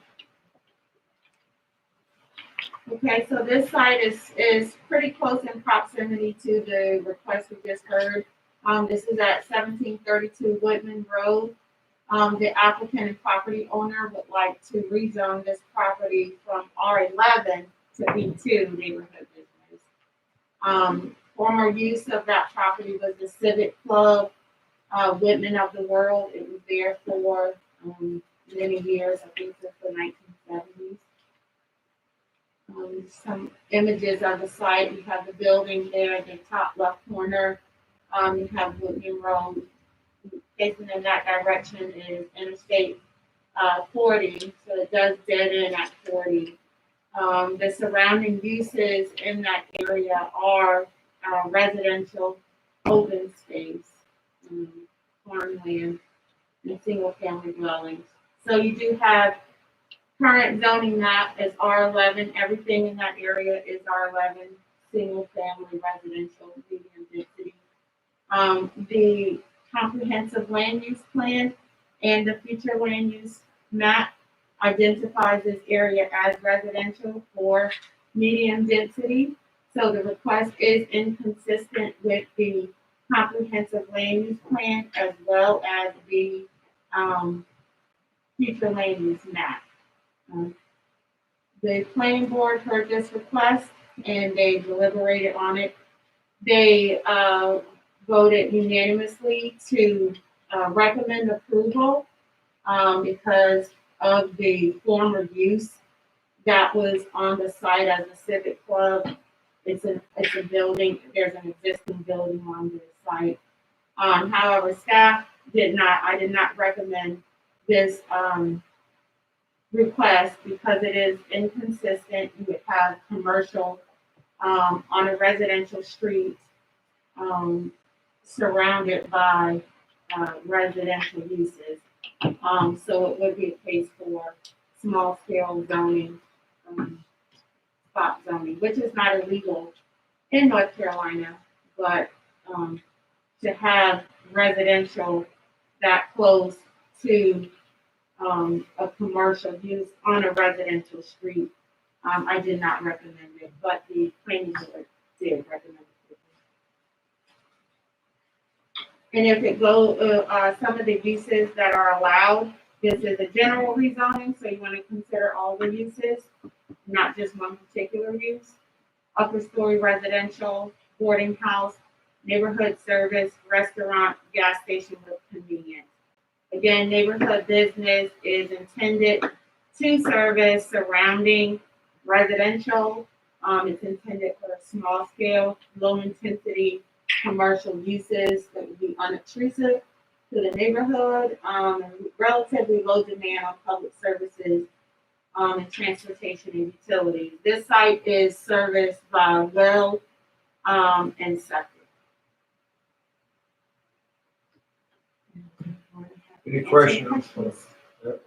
Okay, so this site is pretty close in proximity to the request we just heard. This is at 1732 Woodman Road. The applicant and property owner would like to rezone this property from R11 to B2 neighborhood business. Former use of that property was the Civic Club, Whitman of the World. It was there for many years, I think since the 1970s. Some images of the site. You have the building there in the top left corner. You have Whitman Road. Facing in that direction is Interstate 40, so it does dead end at 40. The surrounding uses in that area are residential, open space, farmland, and single-family dwellings. So you do have current zoning map is R11. Everything in that area is R11, single-family residential, medium density. The comprehensive land use plan and the future land use map identifies this area as residential for medium density. So the request is inconsistent with the comprehensive land use plan as well as the future land use map. The planning board heard this request and they deliberated on it. They voted unanimously to recommend approval because of the former use that was on the site as a civic club. It's a building, there's an existing building on the site. However, I did not recommend this request because it is inconsistent. You would have commercial on a residential street surrounded by residential uses. So it would be a case for small scale zoning, spot zoning, which is not illegal in North Carolina, but to have residential that close to a commercial use on a residential street, I did not recommend it, but the planning board did recommend it. And if it goes, some of the uses that are allowed, this is a general rezoning, so you want to consider all the uses, not just one particular use. Upper story residential, boarding house, neighborhood service, restaurant, gas station with convenience. Again, neighborhood business is intended to service surrounding residential. It's intended for a small scale, low intensity commercial uses that would be unobtrusive to the neighborhood, relatively low demand on public services, and transportation and utilities. This site is serviced by well, and septic. Any questions? Yep.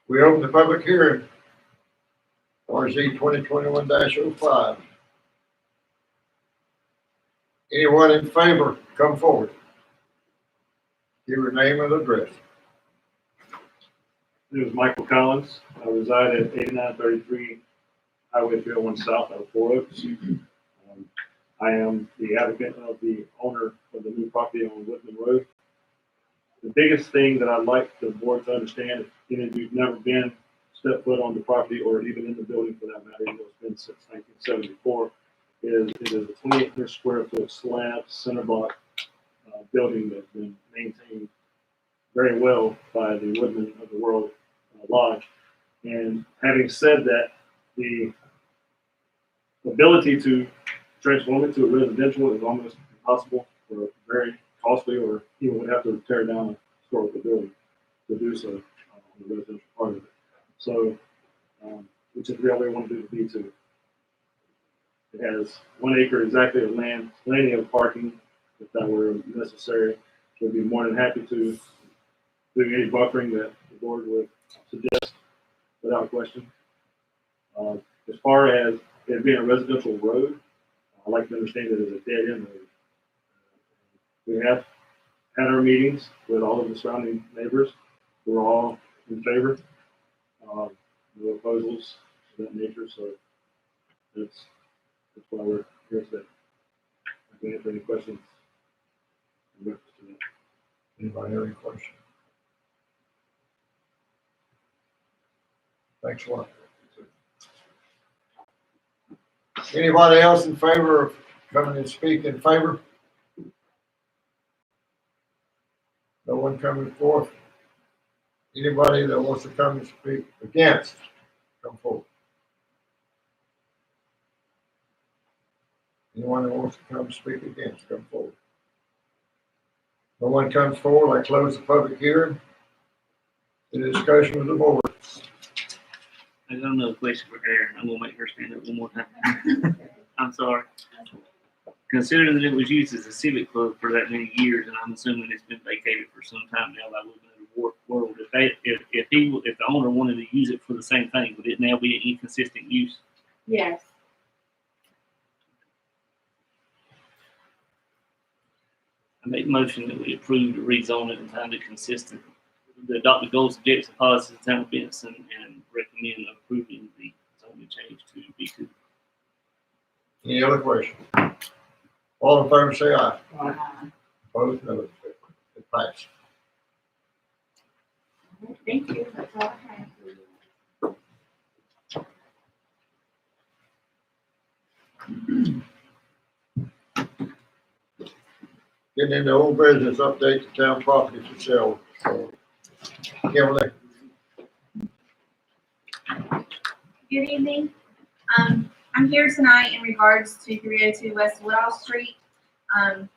We open the public hearing. RZ 2021-05. Anyone in favor, come forward. Give your name and address. My name is Michael Collins. I reside at 8933 Highway 301 South out of Four Oaks. I am the advocate of the owner of the new property on Whitman Road. The biggest thing that I'd like the board to understand, if any of you've never been step foot on the property or even in the building for that matter, even though it's been since 1974, is it is a 2,800 square foot slab center block building that's been maintained very well by the Woodmen of the World Lodge. And having said that, the ability to transform it to a residential is almost impossible or very costly, or even would have to tear down a historical building to do so on the residential part of it. So, which is really want to do the B2. It has 1 acre exactly of land, plenty of parking if that were necessary. We'd be more than happy to do any buffering that the board would suggest without question. As far as it being a residential road, I like to understand it as a dead end road. We have had our meetings with all of the surrounding neighbors. We're all in favor. No proposals of that nature, so that's why we're here today. I can answer any questions in reference to that. Anybody have any questions? Thanks a lot. Anybody else in favor of coming and speak in favor? No one coming forth? Anybody that wants to come and speak against, come forward. Anyone that wants to come and speak against, come forward. No one comes forward, I close the public hearing. The discussion with the board. I got another question for Aaron. I'm gonna make her stand up one more time. I'm sorry. Considering that it was used as a civic club for that many years, and I'm assuming it's been vacated for some time now by living in the world, if the owner wanted to use it for the same thing, would it now be an inconsistent use? Yes. I make a motion that we approve to rezone it and find it consistent. The adopt the goals, objectives, and policies of the town of Benson and recommend approving the zoning change to B2. Any other questions? All in favor say aye. Aye. Opposed, no. It passed. Thank you. That's all I have. Getting into old business, update the town property for sale. So, Kimberly, Good evening. I'm here tonight in regards to 302 West Woodall Street. On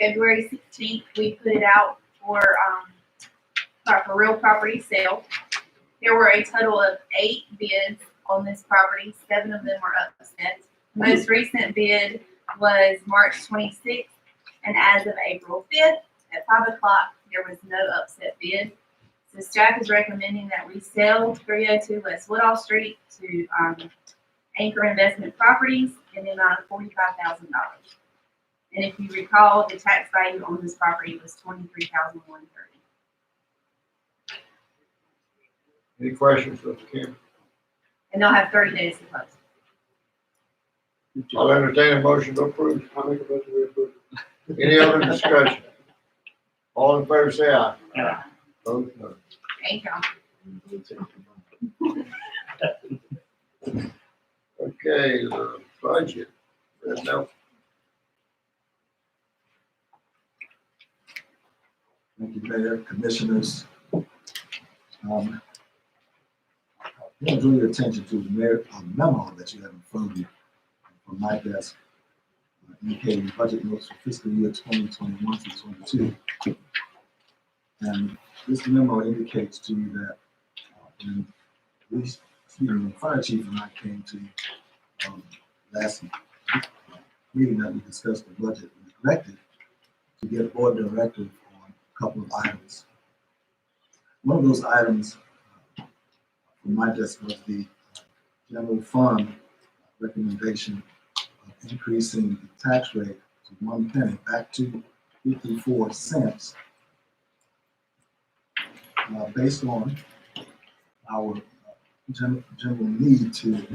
February 16th, we put it out for real property sale. There were a total of 8 bids on this property. 7 of them were upset. The most recent bid was March 26th, and as of April 5th at 5 o'clock, there was no upset bid. So staff is recommending that we sell 302 West Woodall Street to Anchor Investment Properties in the amount of $45,000. And if you recall, the tax value on this property was $23,130. any questions for Kim? And they'll have 30 days to close. I'll entertain a motion to approve. I'll make a motion to approve. Any other discussion? All in favor say aye. Aye. Opposed, no. Thank y'all. Okay, the budget. Red Nelson. Thank you, Mayor, Commissioners. I want to draw your attention to the memo that you have in front of you from my desk, indicating budget notes for fiscal year 2021 through 22. And this memo indicates to you that when the fire chief and I came to last meeting that we discussed the budget, we directed to get a board directive on a couple of items. One of those items from my desk was the general fund recommendation of increasing the tax rate to 1 penny back to 54 cents based on our general need to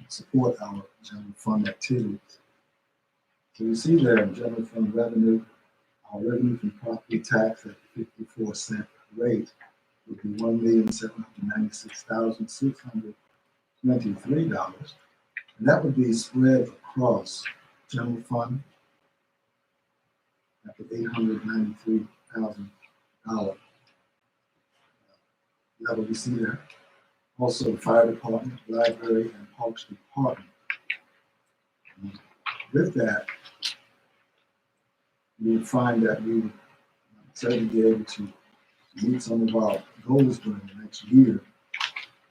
support our general fund activities. So you see there, general fund revenue, our revenue from property tax at the 54 cent rate would be $1,790,000. $196,623. And that would be spread across general fund at the $893,000 level we see there. Also, the fire department, library, and parks department. With that, you would find that we would certainly be able to meet some of our goals during the next year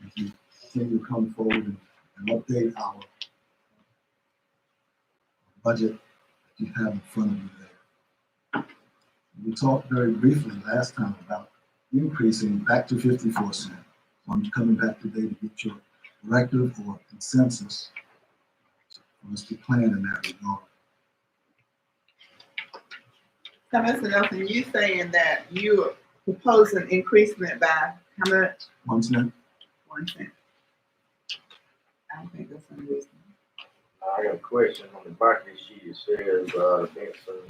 as we continue to come forward and update our budget that you have in front of you there. We talked very briefly last time about increasing back to 54 cents. I'm coming back today to get your directive or consensus for us to plan in that regard. So, Mr. Nelson, you saying that you're proposing increasing it by how much? 1 cent. 1 cent. I don't think that's unreasonable. I got a question on the back of the sheet. It says, Benson,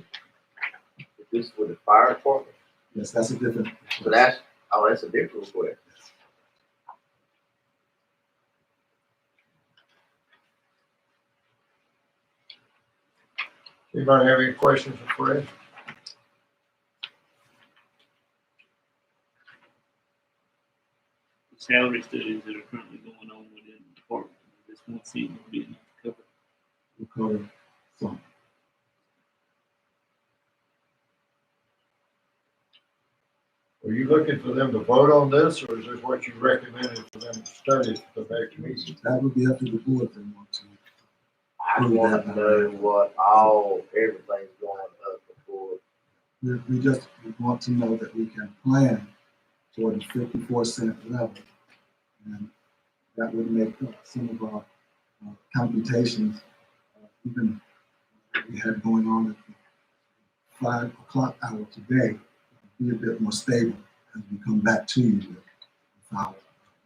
is this with the fire department? Yes, that's a different. So that's a different request. Anybody have any questions for Fred? Salary studies that are currently going on within the department, this 1 cent will be enough to cover. We'll cover some. Are you looking for them to vote on this, or is this what you recommended for them to study for the next meeting? That would be up to the board if they want to. I want to know what everything's going up before. We just want to know that we can plan toward the 54 cent level. And that would make some of our computations, even we had going on at the 5 o'clock hour today, be a bit more stable as we come back to you with our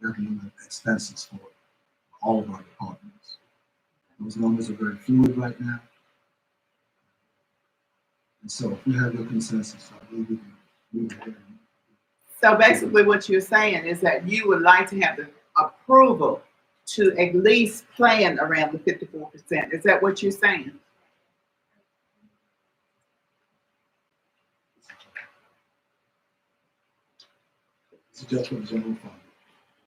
revenue and expenses for all of our departments. Those numbers are very fluid right now. And so if we have your consensus, I believe we can move ahead. So basically what you're saying is that you would like to have the approval to at least plan around the 54%. Is that what you're saying? It's just for the general fund.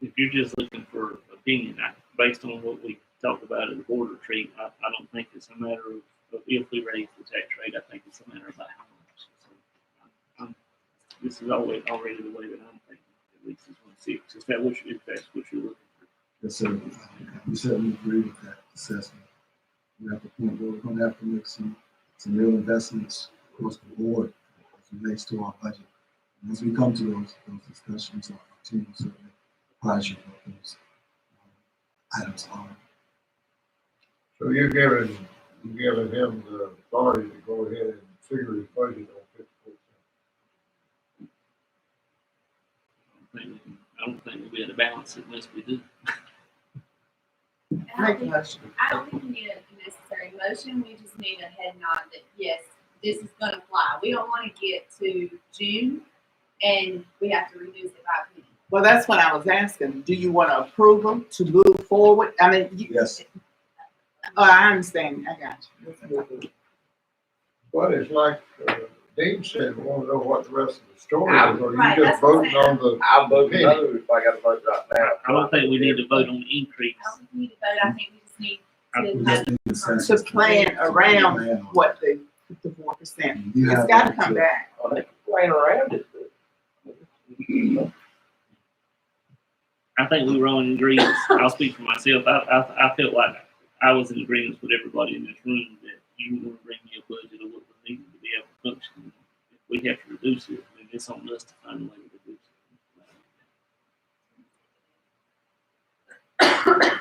If you're just looking for opinion, based on what we talked about at the board retreat, I don't think it's a matter of if we raise the tax rate. I think it's a matter about how much. So, this is already the way that I'm thinking. At least it's 1 6. Is that what if that's what you're looking for? Yes, sir. We certainly agree with that assessment. We're at the point where we're going to have to make some real investments across the board as it relates to our budget. And as we come to those discussions, our team will certainly apprise you what those items are. So you're giving him the authority to go ahead and figure his budget on 54 cents. I don't think we'll be able to balance it unless we do. Make a motion. I don't think we need a necessary motion, we just need a head nod that, yes, this is gonna fly. We don't wanna get to June and we have to reduce it by a penny. Well, that's what I was asking. Do you want to approve them to move forward? I mean, Yes. Oh, I understand. I got you. But it's like Dean said, we want to know what the rest of the story I'm- is, or you Right, just that's what I'm voting on the. I'll vote no if I got to vote right now. I don't think we need to vote on the increase. I don't think we need to vote, I think we just need I- We to just have, need consensus To plan around plan on what the 54%. it. You It's have got to come back. Well, they can plan around it. I think we were all in agreement. I'll speak for myself. I felt like I was in agreement with everybody in this room that you were going to bring me a budget of what we needed to be able to function. If we have to reduce it, then it's on us to find a way to reduce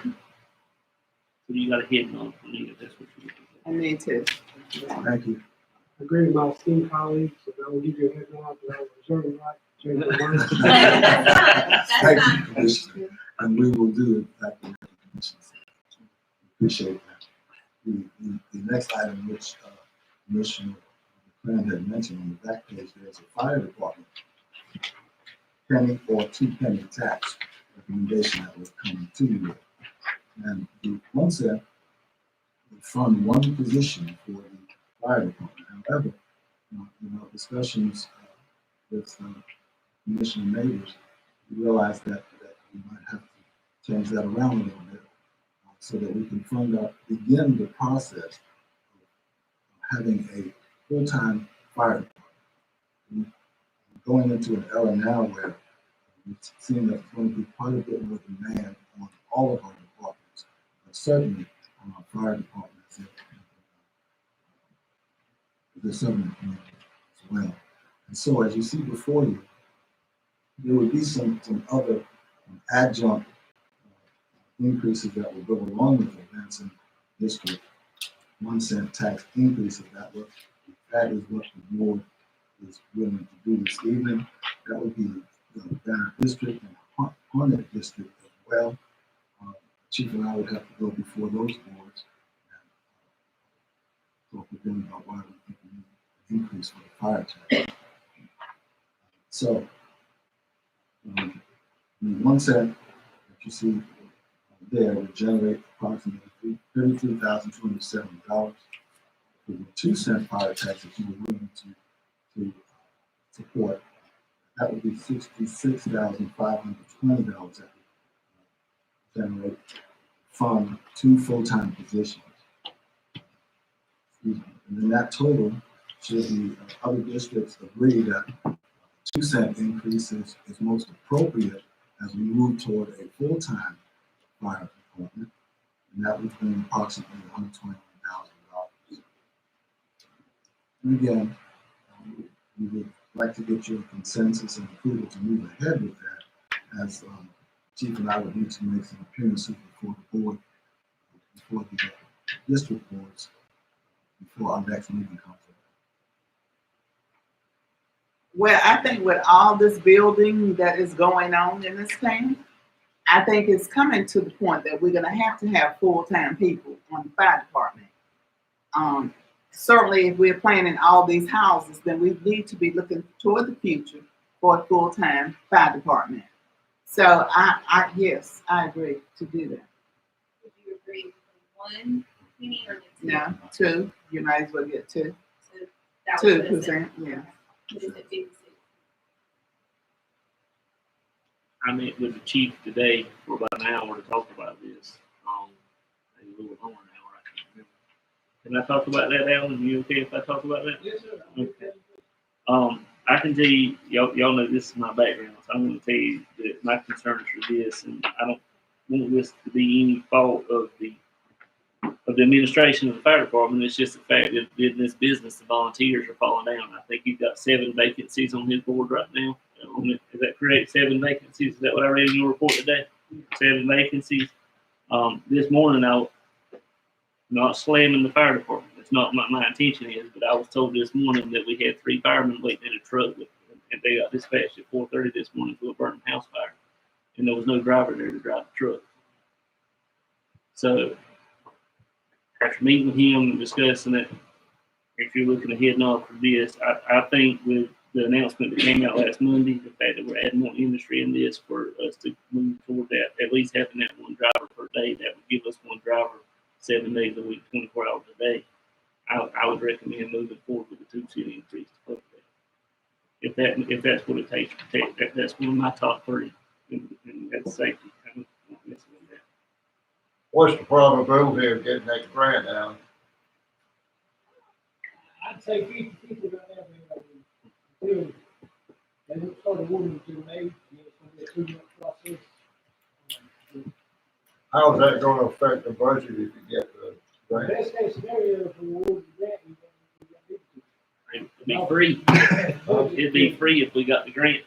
it. So you got a hit on for me if that's what you're looking for. I need to. Thank you. I agree with my esteemed colleagues, and I will give you a head nod that I will reserve the right to change my mind. Thank you, Commissioner. And we will do exactly what the Commissioner said. Appreciate that. The next item, which Commissioner Plan had mentioned on the back page, there's a fire department penny or 2 penny tax. recommendation that was coming to you with. And the one cent would fund one position for the fire department. However, discussions with Commissioner Neighbors, we realized that we might have to change that around a little bit so that we can begin the process of having a full-time fire department. We're going into an era now where we've seen that there's going to be quite a bit more demand on all of our departments, but certainly on our fire departments and the southern community as well. And so, as you see before you, there would be some other adjunct increases that will go along with the Benson District 1 cent tax increases. That is what the board is willing to do this evening. That would be the Banner District and Hornet District as well. Chief and I would have to go before those boards and talk with them about why we think we need an increase for the fire tax. So, the 1 cent that you see there would generate approximately $33,270. For the 2 cent fire tax that you were willing to support, that would be $66,520 that would generate from 2 full-time positions. And then that total, should the other districts agree that 2 cent increase is most appropriate as we move toward a full-time fire department, and that would bring approximately $121,000. And again, we would like to get your consensus and approval to move ahead with that, as Chief and I would need to make some appearances before the board, before the district boards, before our next meeting comes up. Well, I think with all this building that is going on in this town, I think it's coming to the point that we're gonna have to have full-time people on the fire department. Certainly if we're planning all these houses, then we need to be looking toward the future for a full-time fire department. So yes, I agree to do that. Would you agree with one penny or the two? No, 2, you might as well get 2. So that would put us 2%, at- yeah. put us at 56. I met with the chief today for about an hour to talk about this. Maybe a little over an hour, I can't remember. Can I talk about that, Alan? You okay if I talk about that? Yes, sir. Okay. I can tell you, y'all know this is my background, so I'm going to tell you that my concerns are this, and I don't want this to be any fault of the administration of the fire department. It's just the fact that in this business, the volunteers are falling down. I think you've got 7 vacancies on his board right now. Is that correct? 7 vacancies? Is that what I read in your report today? 7 vacancies. This morning, I was not slamming the fire department. It's not my intention is, but I was told this morning that we had 3 firemen waiting in a truck, and they got dispatched at 4:30 this morning to a burning house fire, and there was no driver there to drive the truck. So after meeting with him and discussing it, if you're looking ahead and off for this, I think with the announcement that came out last Monday, the fact that we're adding more industry in this for us to move toward that, at least having that 1 driver per day, that would give us 1 driver 7 days a week, 24 hours a day. I would recommend moving forward with the 2 cent increase to cover that. If that's what it takes to protect that, that's one of my top 3, and that's safety. I don't mess with that. What's the probability of getting that grant out? I'd say 50-50 right now. Until they don't start awarding until May, it's gonna be a 2-month process. How's that gonna affect the budget if you get the grant? Best case scenario, if we award the grant, It'd be free. It'd be free if we got the grant.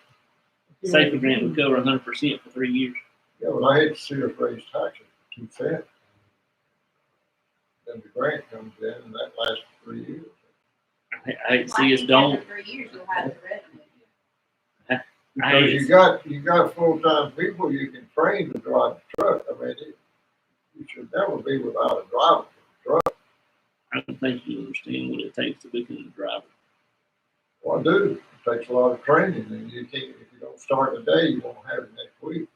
Safety grant would cover 100% for 3 years. Yeah, well, I hate to see us raise taxes for 2 cents. Then the grant comes in and that lasts 3 years. I hate to see us don't. After 3 years, you'll have the revenue. Because you got full-time people you can train to drive the truck. I mean, you should never be without a driver for the truck. I don't think you understand what it takes to become a driver. Well, I do. It takes a lot of training, and you can't, if you don't start today, you won't have it next week.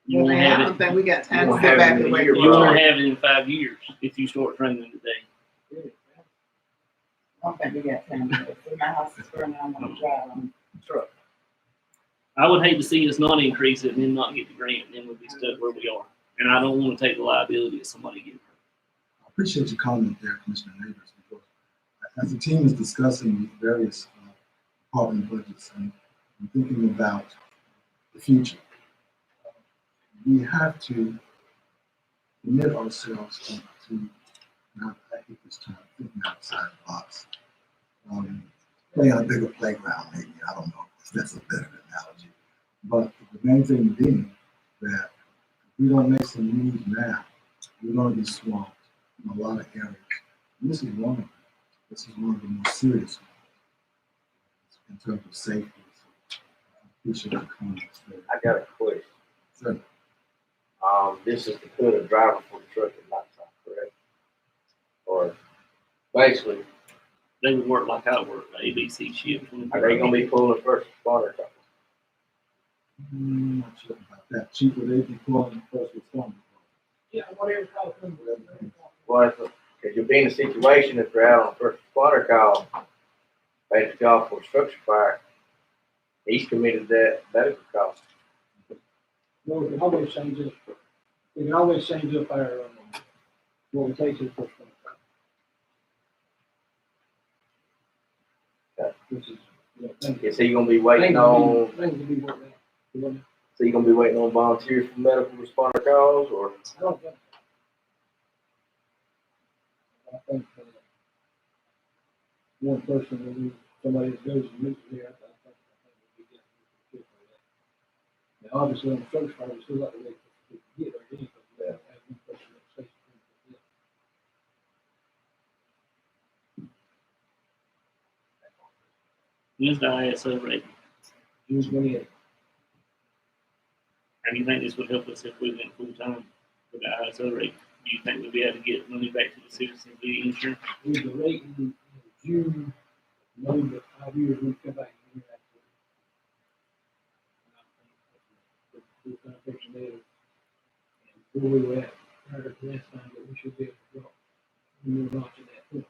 You won't I have don't it, think we got time to won't sit have back it in and a wait. year, you won't Right. have it in 5 years if you start training today. I don't think we got time to wait. If my house is burning, I'm gonna drive on truck. I would hate to see us not increase it and then not get the grant, and then we'll be stuck where we are. And I don't want to take the liability of somebody getting hurt. I appreciate your comment there, Commissioner Neighbors, because as the team is discussing these various department budgets and thinking about the future, we have to commit ourselves to not, I hate this term, thinking outside the box. Play on a bigger playground, maybe, I don't know if that's a better analogy. But the main thing being that if we don't make some moves now, we're gonna be swamped in a lot of areas. And this is one of them. This is one of the most serious ones in terms of safety. So I appreciate your comments there. I got a question. Sir, This is to put a driver for the truck at night time, correct? Or basically, They would work like I work, the ABC shift. are they gonna be pulling first responder trucks? not sure about that. Chief, would they be calling first responders? Yeah, whatever call comes. Well, if you'll be in a situation if they're out on first responder call, they have to call for a structure fire, he's committed that medical cost. No, we can always change it. We can always change up our, what we take to the first one. Which is, you know, things. Is he gonna be waiting on, Things to be worked out. is he gonna be waiting on volunteers for medical responder calls, or? I don't think. I think, one person will need somebody that goes and meets here, I think would be good for that. Now, obviously, on the first part, we still have to wait for people to get there, anyway, but have one person that says. When's the ISO rate? June 28th. How do you think this would help us if we went full time with the ISO rate? Do you think we'll be able to get money back to the citizens via insurance? With the rate in June, knowing that 5 years, we come back and hear that. We're kind of fixing there. And where we were at, prior to last time, that we should be able to drop. We're not to that point.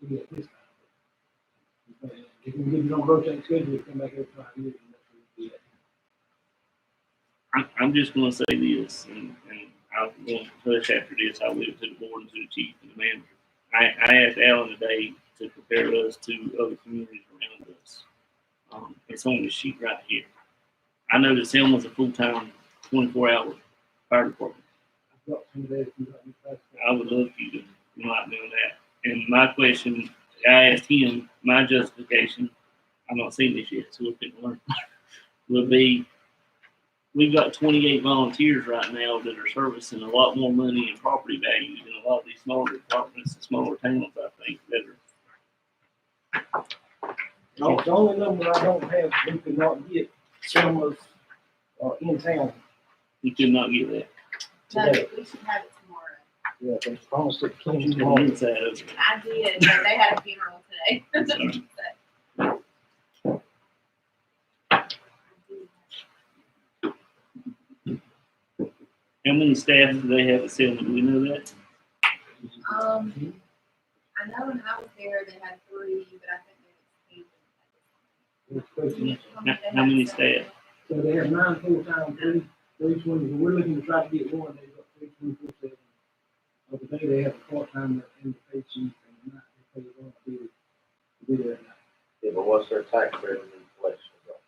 We get this time. If we get it on rotating schedule, we come back every 5 years. And that's what we do. I'm just gonna say this, and I'm going to push after this, I'll leave it to the board and to the chief and the manager. I asked Alan today to compare us to other communities around us. It's on the sheet right here. I know that Selma's a full-time, 24-hour fire department. I've got some of that, if you got any questions. I would love for you to not know that. And my question, I asked him, my justification, I'm not seeing this yet, so we'll pick one, would be, we've got 28 volunteers right now that are servicing a lot more money and property values in a lot of these smaller departments and smaller towns, I think, that are. The only number I don't have, we could not get Selma's, in town You could not get that. No, today. we should have it tomorrow. Yeah, they promised it came It's tomorrow. inside of it. I did, but they had a funeral today. Sorry. How many staff do they have at Selma? Do we know that? I know when I was there, they had 3, but I think We're supposed to- How many staff? So they have 9 full-time, 3 20, we're looking to try to get one, they've got 3 24/7. But today they have a part-timer in the pay chief, and not, they pay one to be there at night. Yeah, but what's their tax revenue inflation?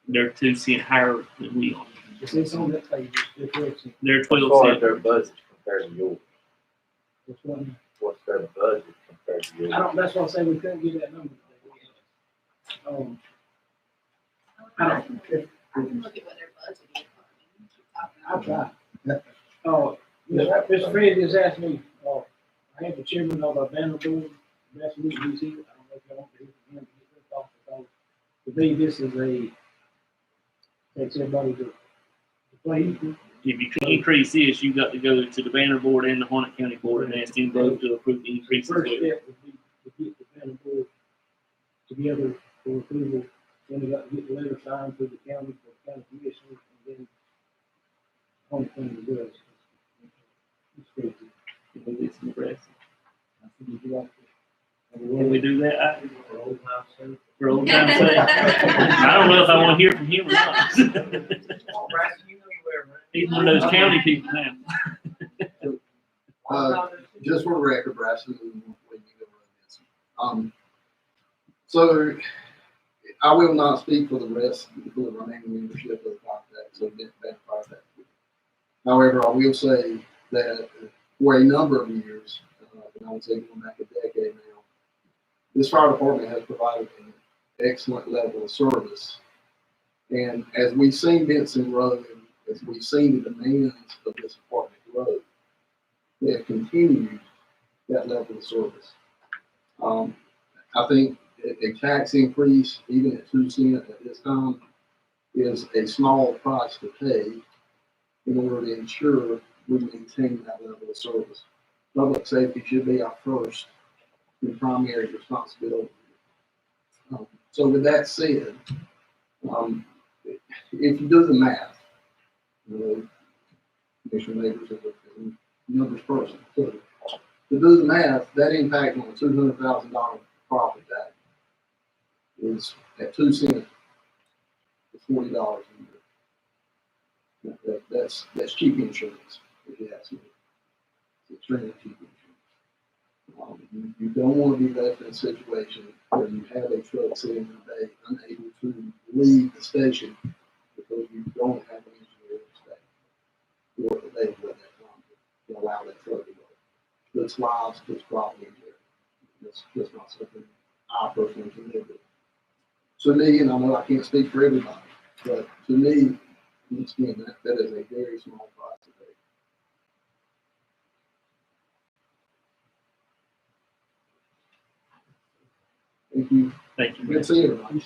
They're 2 cents higher than we are. It's on that page, it's 12 cents. They're As 12 far as cents. their budget compared to yours, That's what, what's their budget compared to yours? I don't, that's why I say we couldn't get that number today. I don't, if, I can look at what their budget is. I'll try. Mr. Fred just asked me, I had the chairman of our banner board, last week, he's here, I don't know if y'all want to hear from him, to get their thoughts, because to me, this is takes everybody to play equal. If you can increase this, you got to go to the Banner Board and the Harnett County Board and ask them both to approve the increase as First well. step would be to get the banner board together for approval, then we got to get the letter signed to the county, for the county commissioners, and then that, For old time's sake. for old time's sake. I don't know if I want to hear from him or not. Oh, Braxton, you know you wear, man. He's one of those county people now. Just for the record, Braxton, so I will not speak for the rest, for the remaining membership of the contact, so that contact. However, I will say that for a number of years, and I would say going back a decade now, this fire department has provided an excellent level of service. And as we've seen Benson grow, and as we've seen the demands of this department grow, they have continued that level of service. I think a tax increase, even at 2 cents at this time, is a small price to pay in order to ensure we maintain that level of service. Public safety should be our first and primary responsibility. So with that said, if you do the math, Commissioner Neighbors is a numbers person, so to do the math, that impact on a $200,000 profit tax is at 2 cents, it's $40 a year. That's cheap insurance, if you ask me. It's extremely cheap insurance. You don't want to be left in a situation where you have a truck sitting in the bay unable to leave the station because you don't have an engineer to stay. Or they let that come to allow that truck to go. Puts lives, puts property in there. That's not something I personally can live with. To me, and I know I can't speak for everybody, but to me, once again, that is a very small price to pay. Thank you. Thank you. Good to see everybody.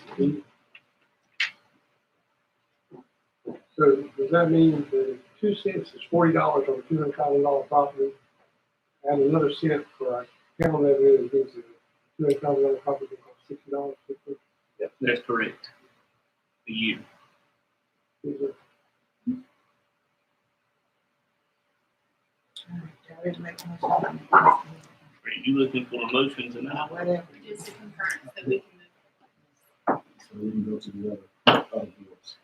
So does that mean the 2 cents is $40 on a $200,000 property? And another cent for a camera revenue that gives a $200,000 property cost $60? Yep, that's correct. A year. Are you looking for a motion tonight? Whatever, just to confirm that we can move. So we can go to the other boards.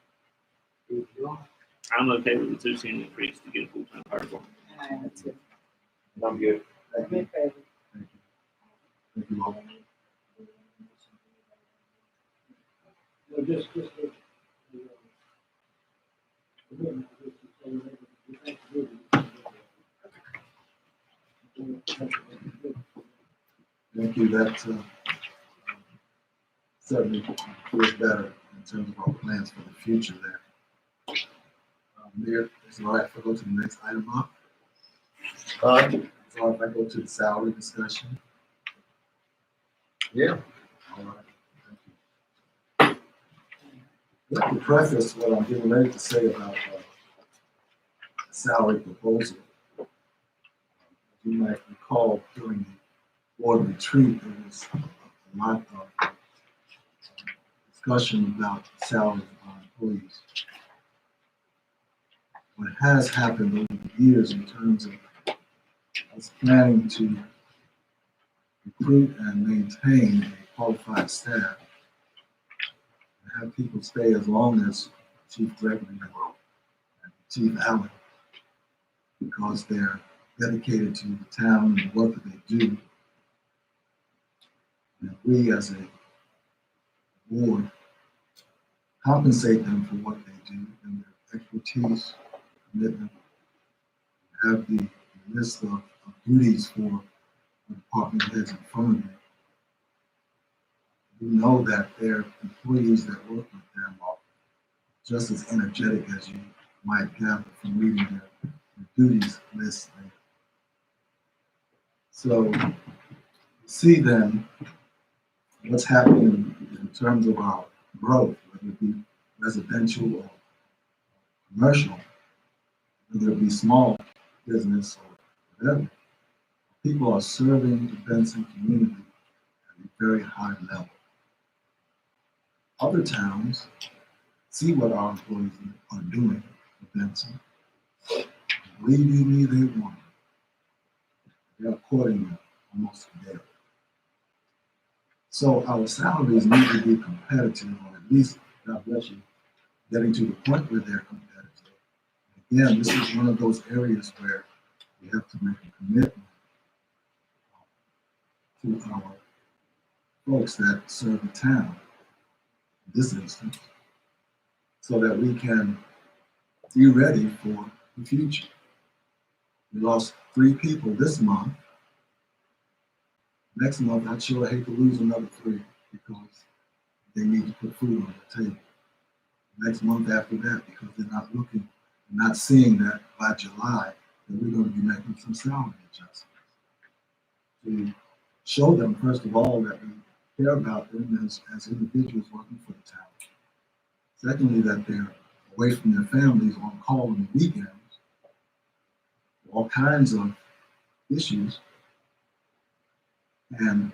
I'm okay with the 2 cent increase to get a full-time fire department. I'm good. Thank you. Thank you. Thank you all. Well, just. Thank you. That certainly feels better in terms of our plans for the future there. Mayor, is it all right if I go to the next item up? Is it all right if I go to the salary discussion? Yeah. All right. Thank you. I'd like to preface what I'm getting ready to say about the salary proposal. You might recall during the board retreat, there was a lot of discussion about salaries of our employees. What has happened over the years in terms of us planning to recruit and maintain a qualified staff and have people stay as long as Chief Gregory and Chief Allen, because they're dedicated to the town and the work that they do. And we as a board compensate them for what they do and their expertise, commitment, have the list of duties for the department heads in front of you. You know that their employees that work with them are just as energetic as you might gather from reading their duties list. So see then what's happening in terms of our growth, whether it be residential or commercial, whether it be small business or whatever. People are serving the Benson community at a very high level. Other towns see what our employees are doing for Benson. Believe you me, they want it. They're courting them almost daily. So our salaries need to be competitive, or at least, God bless you, getting to the point where they're competitive. Again, this is one of those areas where we have to make a commitment to our folks that serve the town, in this instance, so that we can be ready for the future. We lost 3 people this month. Next month, I'd sure hate to lose another 3 because they need to put food on the table. Next month after that, because they're not seeing that by July, that we're going to be making some salary adjustments. To show them, first of all, that we care about them as individuals working for the town. Secondly, that they're away from their families on call on the weekends, all kinds of issues. And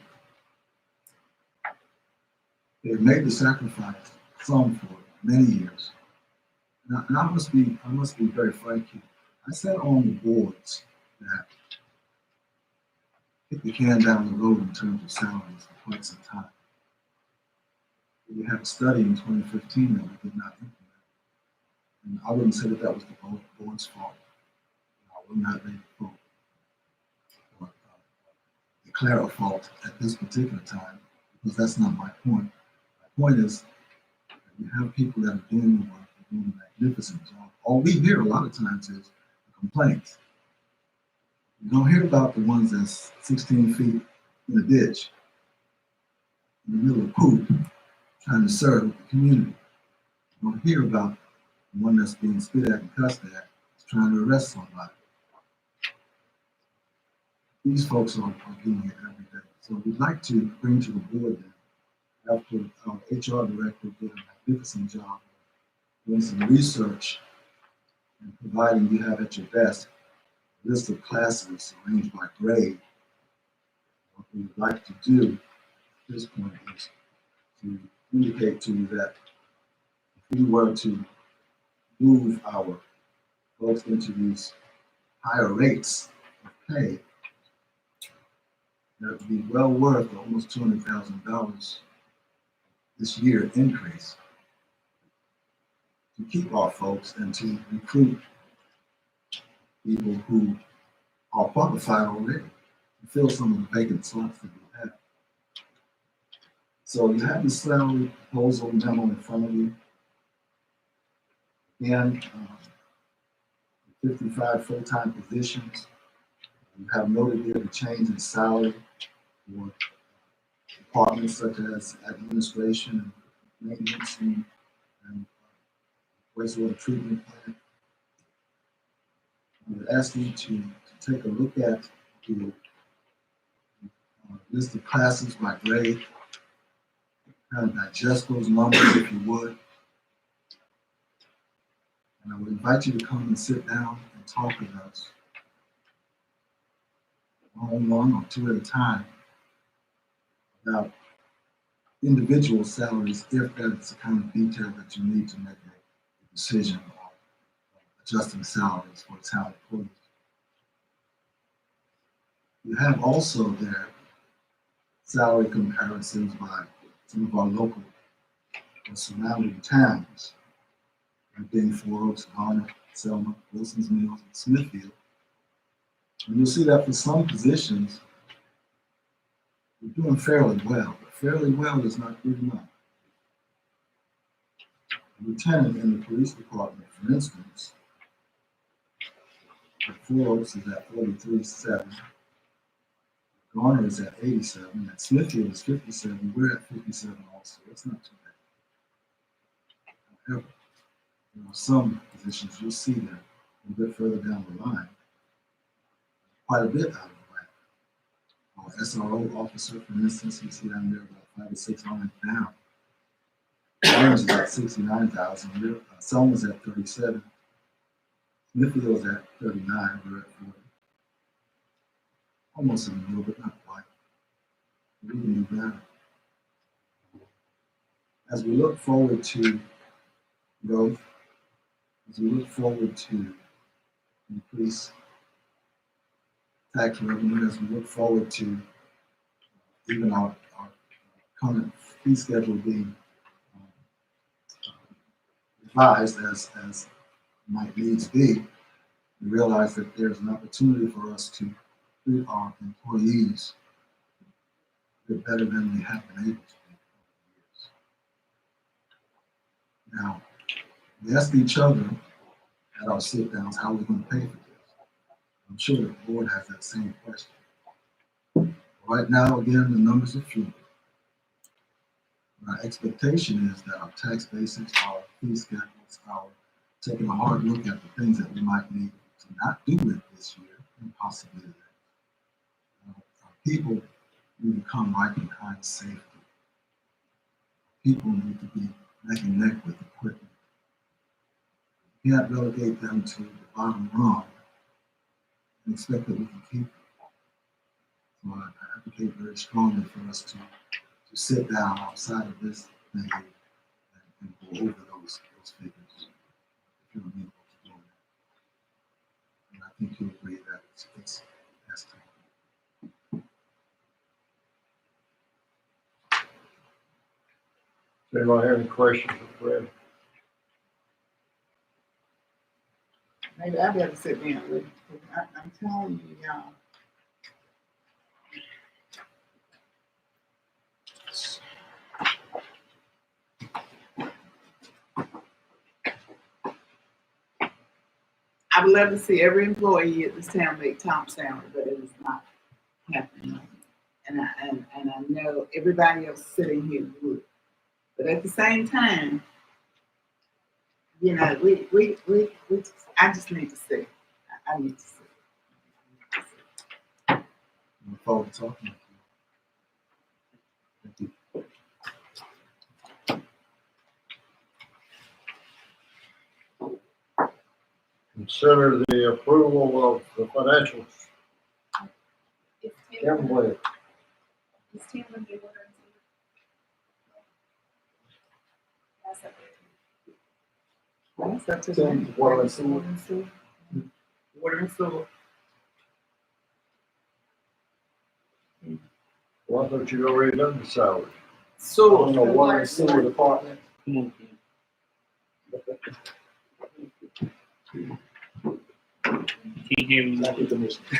they've made the sacrifice, some for many years. Now, I must be very frank here. I sat on the boards that kick the can down the road in terms of salaries for quite some time. We had a study in 2015 that we did not implement. And I wouldn't say that was the board's fault. I would not make a fault or declare a fault at this particular time, because that's not my point. My point is that you have people that are doing the work, they're doing a magnificent job. All we hear a lot of times is the complaints. You don't hear about the ones that's 16 feet in a ditch, in the middle of poop, trying to serve the community. You don't hear about the one that's being spit at and cussed at, trying to arrest somebody. These folks are doing it every day. So we'd like to bring to the board that after our HR director did a magnificent job doing some research and providing you have at your desk a list of classes arranged by grade. What we would like to do at this point is to indicate to you that if we were to move our folks into these higher rates of pay, that would be well worth almost $200,000 this year increase to keep our folks and to recruit people who are qualified already to fill some of the vacant slots that we have. So you have the salary proposal memo in front of you. Again, 55 full-time positions. You have noted here the change in salary for departments such as administration, maintenance, and wastewater treatment plant. I would ask you to take a look at the list of classes by grade, kind of digest those numbers if you would. And I would invite you to come and sit down and talk with us one or two at a time about individual salaries, if that's the kind of detail that you need to make a decision on adjusting salaries for town employees. You have also there salary comparisons by some of our local or surrounding towns, like being Four Oaks, Garner, Selma, Wilson's Mills, and Smithfield. And you'll see that for some positions, we're doing fairly well, but fairly well is not good enough. A lieutenant in the police department, for instance, at Four Oaks is at 43.7. Garner is at 87, at Smithfield is 57, we're at 57 also. That's not too bad. However, there are some positions you'll see that a bit further down the line, quite a bit out of whack. Our SRO officer, for instance, you see down there about 5 or 6 on it down. Orange is at 69,000, Selma's at 37, Smithfield's at 39, we're at 40. Almost in the middle, but not quite. We can do better. As we look forward to growth, as we look forward to increase tax revenue, as we look forward to even our current fee schedule being revised as might needs be, we realize that there's an opportunity for us to treat our employees a bit better than we have been able to do over the years. Now, we ask each other at our sit downs how we're going to pay for this. I'm sure the board has that same question. Right now, again, the numbers are few. Our expectation is that our tax basis, our fee schedules, our taking a hard look at the things that we might need to not do it this year and possibly that. Our people need to come right behind safety. People need to be neck and neck with equipment. You can't relegate them to the bottom rung and expect that we can keep them. So I advocate very strongly for us to sit down outside of this thing and go over those figures. If you're amenable to doing that. And I think you'll agree that it's time. Does anybody have any questions for Fred? Maybe I better sit down with you. I'm telling you, y'all. I would love to see every employee at this town make top salary, but it is not happening. And I know everybody else sitting here would. But at the same time, you know, I just need to see. I need to see. I look forward to talking with you. Thank you. Consider the approval of the financials. Kevin Blair. Is Tim gonna be ordering some? That's up to them. Water and sewer. Water and sewer. Well, I thought you'd already done the salary. Sewer. On the water and sewer department. Come on, can't hear me. Thank you, Commissioner.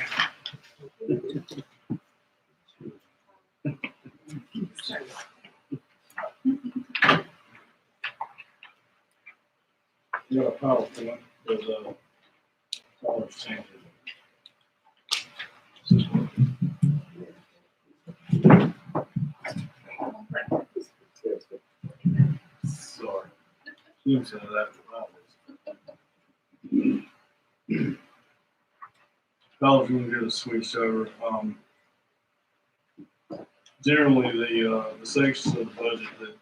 You got a PowerPoint, there's a dollar change. Sorry. You said that I was going to do a switch over. Generally, the sections of the budget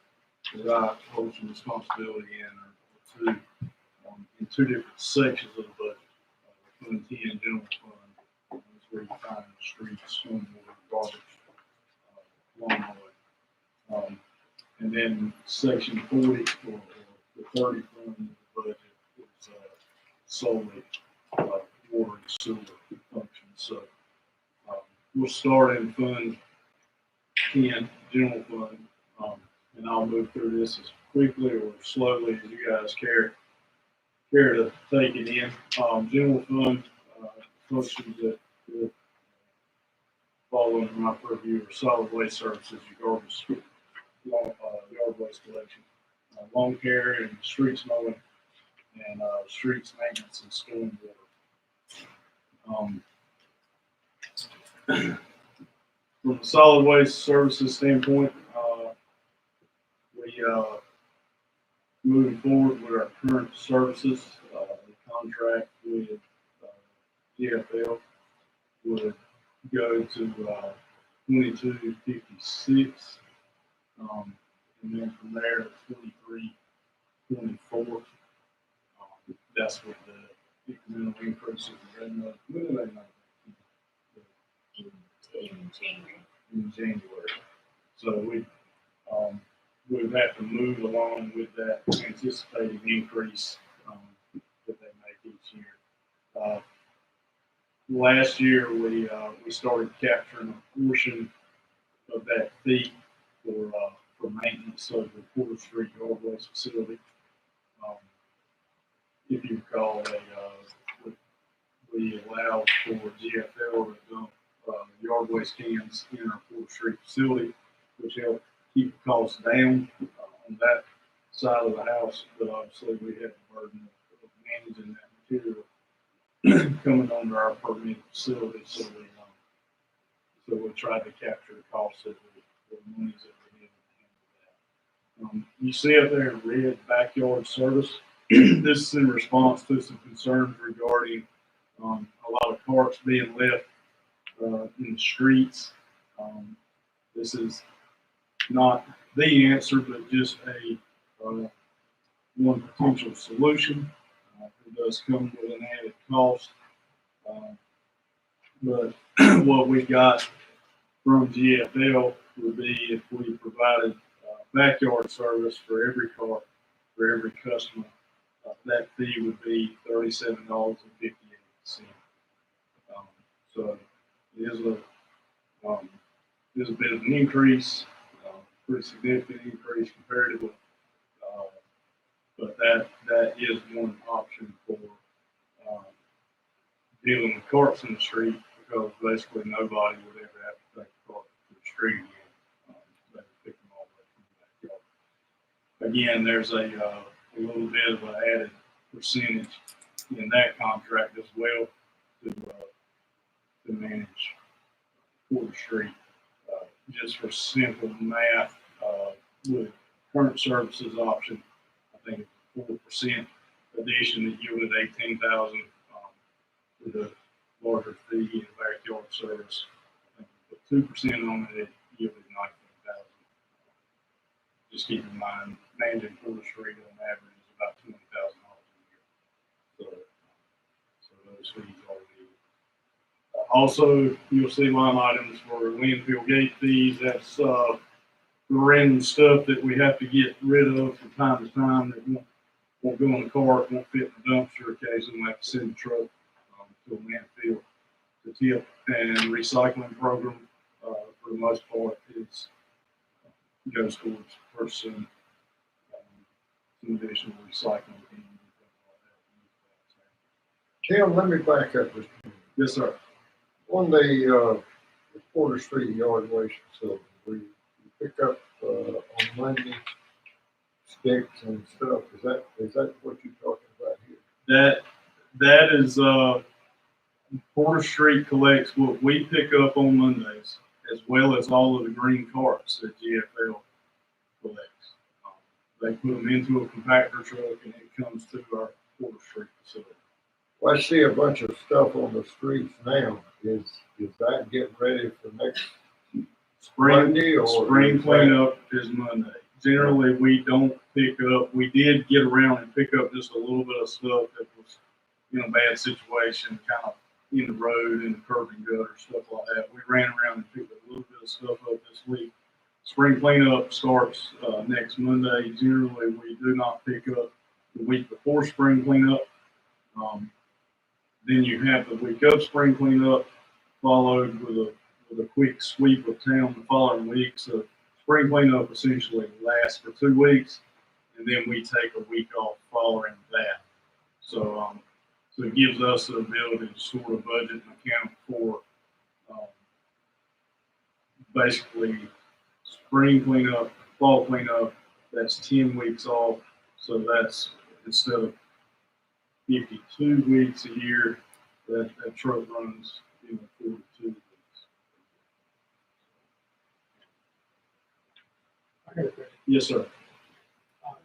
that I hold some responsibility in are in two different sections of the budget. Fund 10, general fund, is where you find the streets, stormwater, garbage, lawnmower. And then section 40, or the 30 fund of the budget, is solely water and sewer functions. So we'll start in fund 10, general fund, and I'll move through this as quickly or slowly as you guys care to take it in. General fund functions that will fall under my purview are solid waste services, your garbage, yard waste collection, lawn care and streets mowing, and streets maintenance and stormwater. From a solid waste services standpoint, we moving forward with our current services, the contract with GFL would go to 2256, and then from there to 2324. That's with the incremental increases in January. So we've had to move along with that anticipated increase that they make each year. Last year, we started capturing a portion of that fee for maintenance of the Porter Street Yard Waste Facility. Um, If you recall, we allowed for GFL to dump yard waste cans in our Porter Street facility, which helped keep the costs down on that side of the house. But obviously, we had the burden of managing that material coming under our permitted facility. So we tried to capture the costs of the monies that we did. You see up there in red, backyard service. This is in response to some concerns regarding a lot of carts being left in the streets. This is not the answer, but just a one potential solution. It does come with an added cost, but what we got from GFL would be if we provided backyard service for every car, for every customer, that fee would be $37.58. So it is a bit of an increase, pretty significant increase comparatively, but that is one option for dealing with carts in the street, because basically nobody would ever have to take a cart to the street again. They would pick them all up from the backyard. Again, there's a little bit of an added percentage in that contract as well to manage Porter Street. Just for simple math, with current services option, I think it's a 4% addition that yielded 18,000. With a larger fee in backyard service, I think put 2% on it, it yielded 19,000. Just keep in mind, managing Porter Street on average is about $20,000 a year. So those fees are needed. Also, you'll see line items for landfill gate fees. That's the random stuff that we have to get rid of from time to time that won't go in the cart, won't fit in the dumpster. Occasionally, we have to send the truck to a landfill. The tip and recycling program, for the most part, goes towards purchasing some additional recycling. Tim, let me back up this. Yes, sir. On the Porter Street Yard Waste Facility, we pick up on Monday sticks and stuff. Is that what you're talking about here? That is Porter Street collects what we pick up on Mondays, as well as all of the green carts that GFL collects. They put them into a compactor truck and it comes to our Porter Street facility. Well, I see a bunch of stuff on the streets now. Is that getting ready for next Monday, or spring cleanup is Monday? Generally, we don't pick up. We did get around and pick up just a little bit of stuff that was in a bad situation, kind of in the road, in the curb and gutter, stuff like that. We ran around and picked a little bit of stuff up this week. Spring cleanup starts next Monday. Generally, we do not pick up the week before spring cleanup. Then you have the week of spring cleanup, followed with a quick sweep of town the following week. So spring cleanup essentially lasts for 2 weeks, and then we take a week off following that. So it gives us the ability to sort of budget and account for basically spring cleanup, fall cleanup. That's 10 weeks off. So that's, instead of 52 weeks a year, that truck runs 42 weeks. I got a question. Yes, sir.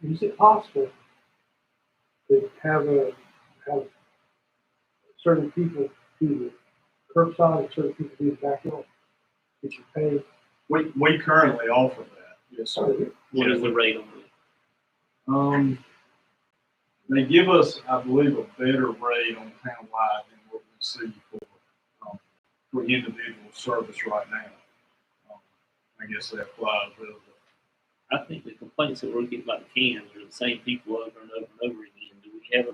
Is it possible to have certain people do the curbside and certain people do the backyard? Did you pay? We currently offer that. Yes, sir. What is the rate on it? They give us, I believe, a better rate on townwide than what we see for individual service right now. I guess they apply a little bit. I think the complaints that we're getting about the cans are the same people over and over and over again. Do we have a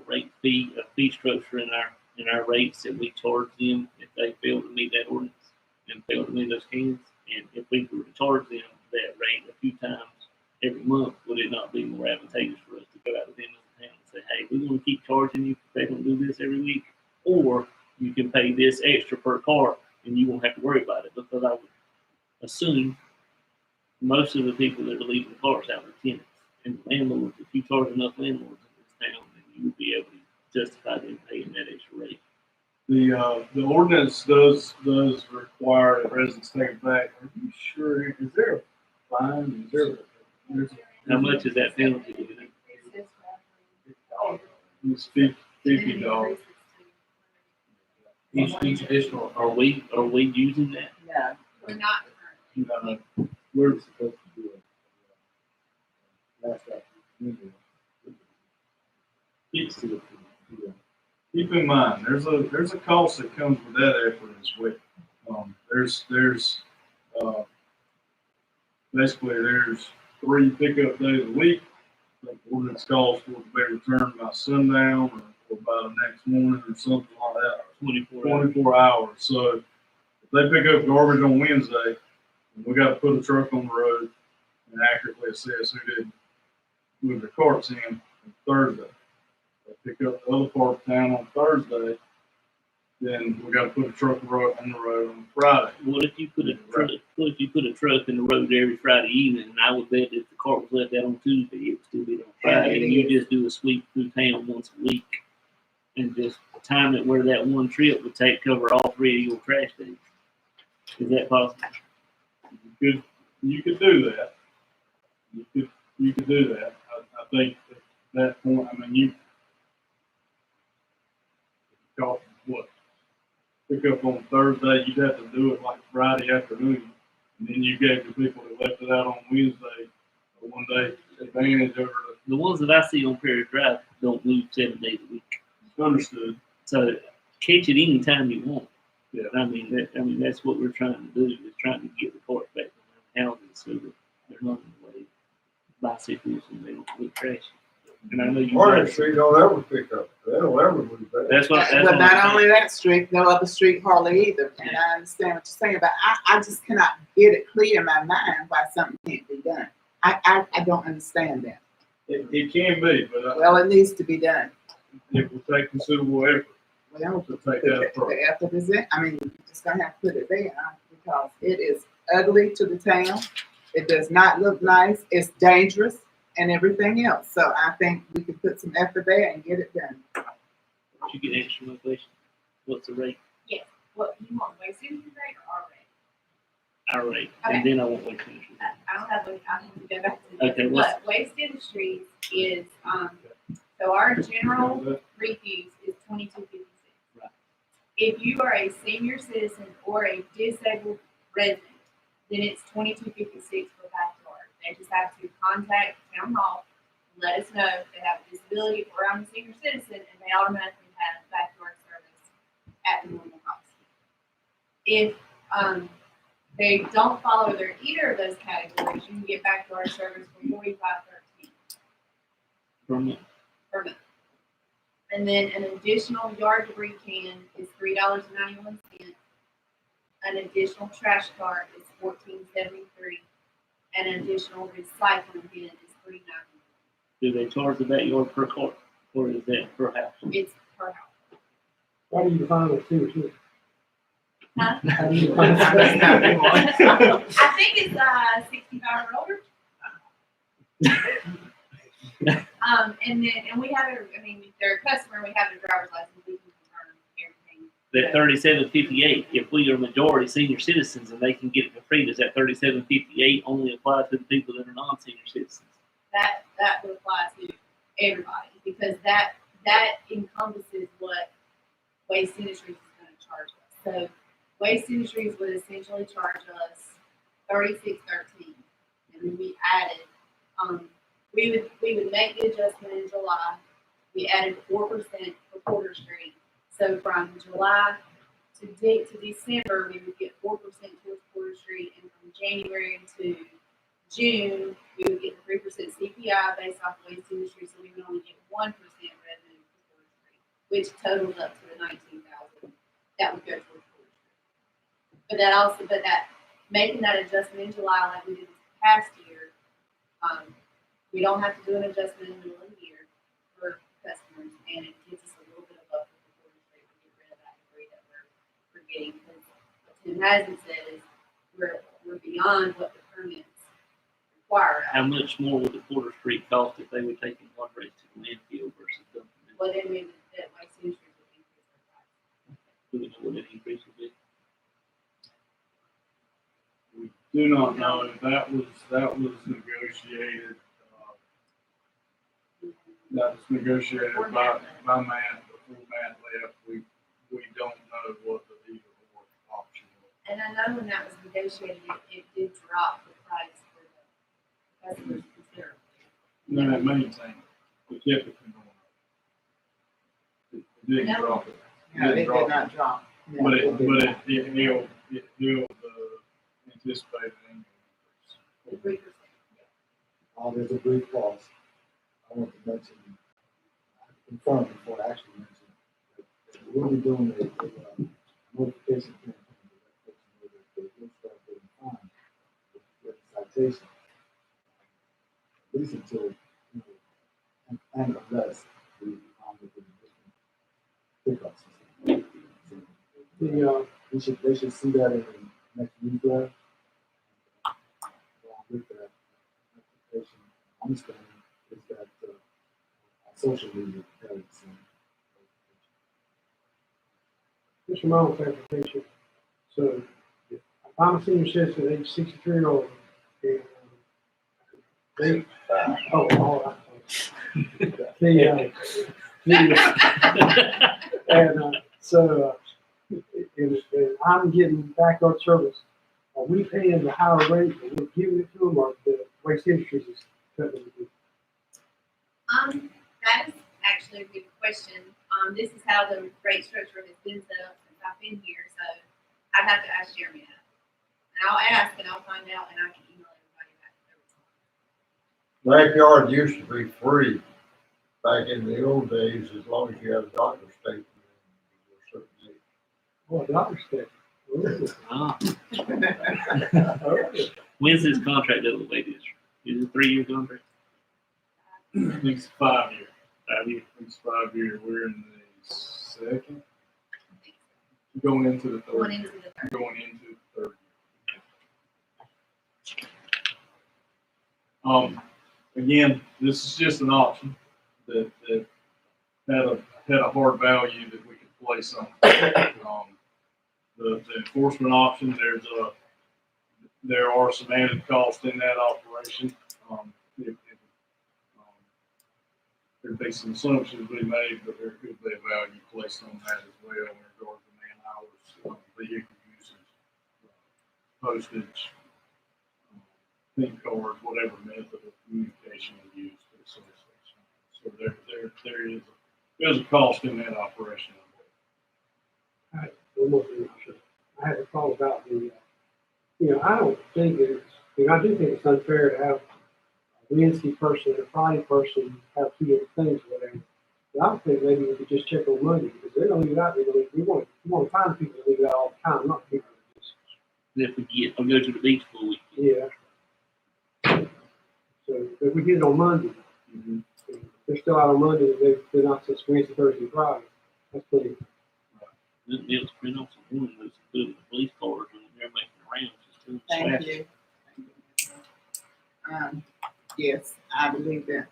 fee structure in our rates that we charge them if they fail to meet that ordinance and fail to meet those cans? And if we were to charge them that rate a few times every month, would it not be more advantageous for us to go out to them in the town and say, hey, we want to keep charging you if they don't do this every week, or you can pay this extra per car and you won't have to worry about it? Because I would assume most of the people that are leaving cars out are tenants. And landlords, if you charge enough landlords in this town, then you would be able to justify them paying that extra rate. The ordinance does require that residents take it back. Are you sure, is there a fine, How much is that penalty? It's $50. Each additional, Are we using that? No. We're not. We're supposed to do it. Last option. Keep in mind, there's a cost that comes with that effort as well. Basically there's 3 pickup days a week. The ordinance calls for it to be returned by sundown or by the next morning or something like that. 24 hours. So if they pick up garbage on Wednesday, we got to put a truck on the road and accurately assess who didn't move their carts in on Thursday. They pick up the other part of town on Thursday, then we got to put a truck on the road on Friday. What if you put a truck in the road every Friday evening, and I would bet if the cart was left out on Tuesday, it would still be on Friday, and you just do a sweep through town once a week, and just time it where that one trip would cover all 3 of your trash days. Is that possible? You could do that. You could do that. I think at that point, I mean, you cost what? Pick up on Thursday, you'd have to do it like Friday afternoon, and then you gave the people that left it out on Wednesday a 1 day advantage over The ones that I see on Prairie Drive don't move 7 days a week. Understood. So catch it anytime you want. Yeah. I mean that's what we're trying to do, is trying to get the cars back on houses so that they're not in the way bicycles and they don't look trashy. And I know you Martin Street don't ever pick up. They don't ever move that. But not only that street, no other street hardly either. And I understand what you're saying, but I just cannot get it clear in my mind why something can't be done. I don't understand that. It can be, but Well, it needs to be done. it will take considerable effort Well, to take that approach. the effort is it. I mean, you're just gonna have to put it there because it is ugly to the town. It does not look nice. It's dangerous and everything else. So I think we can put some effort there and get it done. You get extra motivation. What's the rate? Yes. What you want, waste industry rate or our rate? Our rate. Okay. And then I want waste industry. I don't have, I need to go back to this. Okay, But waste industries is, so our general refuse is $22.56. Right. If you are a senior citizen or a disabled resident, then it's $22.56 for backyard. They just have to contact town hall, let us know if they have a disability or I'm a senior citizen, and they automatically have backyard service at the normal cost. If they don't follow either of those categories, you can get backyard service for $45.13 Per month. per month. And then an additional yard debris can is $3.91. An additional trash cart is $14.73. And an additional recycling bin is $3.91. Do they charge the backyard per cart, or is that per house? It's per house. Why do you define it senior citizen? Huh? How do you define it? I think it's 65 or older. And we have if they're a customer, we have their driver's license, we can confirm everything. That 3758, if we are majority senior citizens and they can get it for free, does that 3758 only apply to the people that are non-senior citizens? That would apply to everybody because that encompasses what Waste Industries is going to charge us. So Waste Industries would essentially charge us $36.13, and then we added we would make the adjustment in July. We added 4% for Porter Street. So from July to December, we would get 4% towards Porter Street, and from January to June, we would get 3% CPI based off of Waste Industry, so we would only get 1% revenue for Porter Street, which totals up to the $19,000 that would go towards Porter Street. But that making that adjustment in July, like we did past year, we don't have to do an adjustment in the middle of the year for customers, and it gives us a little bit of buffer before we get rid of that debris that we're getting. Because what Tim hasn't said is we're beyond what the permits require. How much more would the Porter Street cost if they were taking water rates to the landfill versus dumping it? Well, then maybe that waste industry would increase their price. Do we know what that increase would be? We do not know. That was negotiated, that was negotiated by Matt, before Matt left. We don't know what the either or option was. And I know when that was negotiated, it did drop the price for the customers considerably. No, that main thing, we kept it from going up. It didn't drop it. No, it did not drop. No. But it held the anticipated increase. There's a brief pause. I want to mention, confirm before I actually mention, that we'll be doing a notification campaign that they will start getting fined with citation. At least until, and unless we find that there's different pickups. So, they should see that in the next newsletter. Along with that notification, understanding is that our social media carries some. Mr. Mullins, clarification. So, if I'm a senior citizen, age 63 and older, and they, all right. So, if I'm getting backup service, are we paying the higher rate and we're giving it to them, or the waste industry is cutting it? That is actually a good question. This is how the rate structure has been set up since I've been here, so I'd have to ask Jeremy that. And I'll ask and I'll find out and I can email everybody back. Backyard used to be free back in the old days, as long as you had a doctor's statement. Oh, a doctor's statement. Ah. When's this contract up with Waste Industry? Is it a 3-year contract? I think it's 5 year. I think it's 5 year. We're in the second. Going into the third. Going into the third. Again, this is just an option that had a hard value that we could place on. The enforcement option, there are some added costs in that operation. There'd be some assumptions we made, but there could be a value placed on that as well in regard to man hours, vehicle usage, postage, PIN cards, whatever method of communication we use to the service station. So there's a cost in that operation. All right, one more thing I had a call about the, I don't think it's, I do think it's unfair to have a Wednesday person and a Friday person have two different things or whatever. But I don't think maybe we could just check on Monday, because they're gonna leave it out, we want to find people to leave it out all the time, not people that just. If we go to the beach for a week. Yeah. So if we get it on Monday, they're still out on Monday, they're not since Wednesday, Thursday, Friday. That's pretty. They'll print off some women with some good police cars when they're making rounds. Thank you. Yes, I believe that.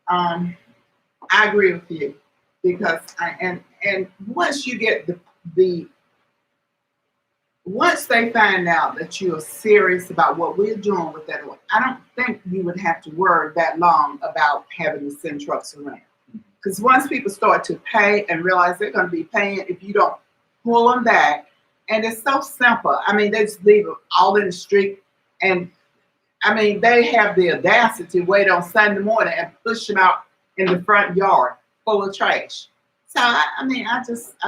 I agree with you, because and once you get once they find out that you are serious about what we're doing with that, I don't think you would have to worry that long about having to send trucks around. Because once people start to pay and realize they're going to be paying if you don't pull them back, and it's so simple. I mean, they just leave them all in the street, and I mean, they have the audacity to wait on Sunday morning and push them out in the front yard full of trash. So, I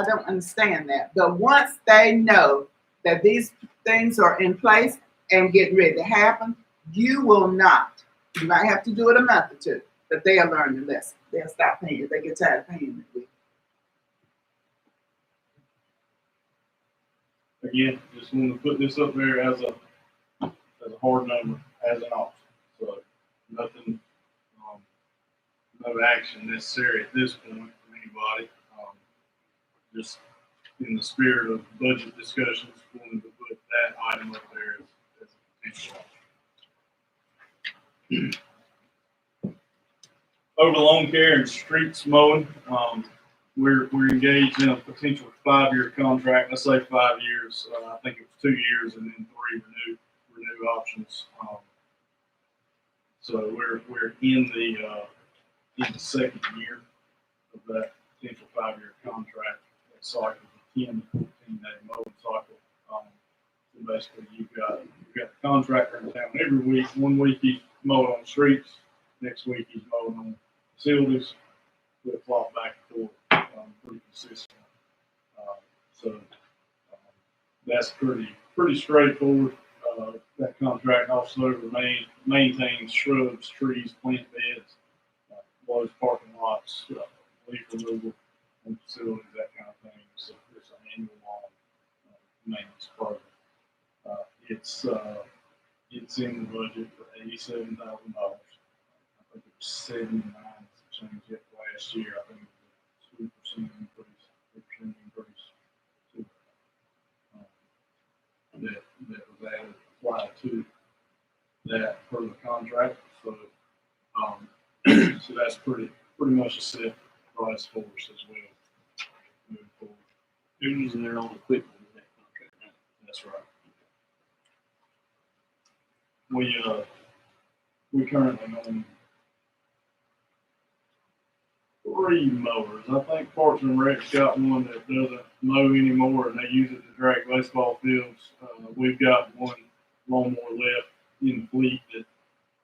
don't understand that. But once they know that these things are in place and getting ready to happen, you will not. You might have to do it a month or two, but they'll learn the lesson. They'll stop paying. They get tired of paying it. Again, just want to put this up there as a hard number. as an option. So nothing, no action necessary at this point from anybody. Just in the spirit of budget discussions, wanted to put that item up there as a potential option. Over the lawn care and streets mowing, we're engaged in a potential 5-year contract. I say 5 years. I think it was 2 years and then 3 renew options. So we're in the second year of that potential 5-year contract. That cycle is a 10 to 14-day mowing cycle. So basically, you've got the contractor in town every week. 1 week he's mowing on streets. Next week he's mowing on facilities. We'll flop back and forth pretty consistently. That's pretty straightforward. That contract also maintains shrubs, trees, plant beds, blows parking lots, leaf removal on facilities, that kind of thing. So it's an annual maintenance program. It's in the budget for $87,000. I think it was 79 to change it last year. I think it was a 2% increase, 3% increase to that was added, applied to that per the contract. So so that's pretty much a set price for us as well moving forward. They're using their own equipment in that contract now. That's right. We currently own 3 mowers. I think Parks and Rec's got one that doesn't mow anymore, and they use it to drag baseball fields. We've got one lawnmower left in the fleet that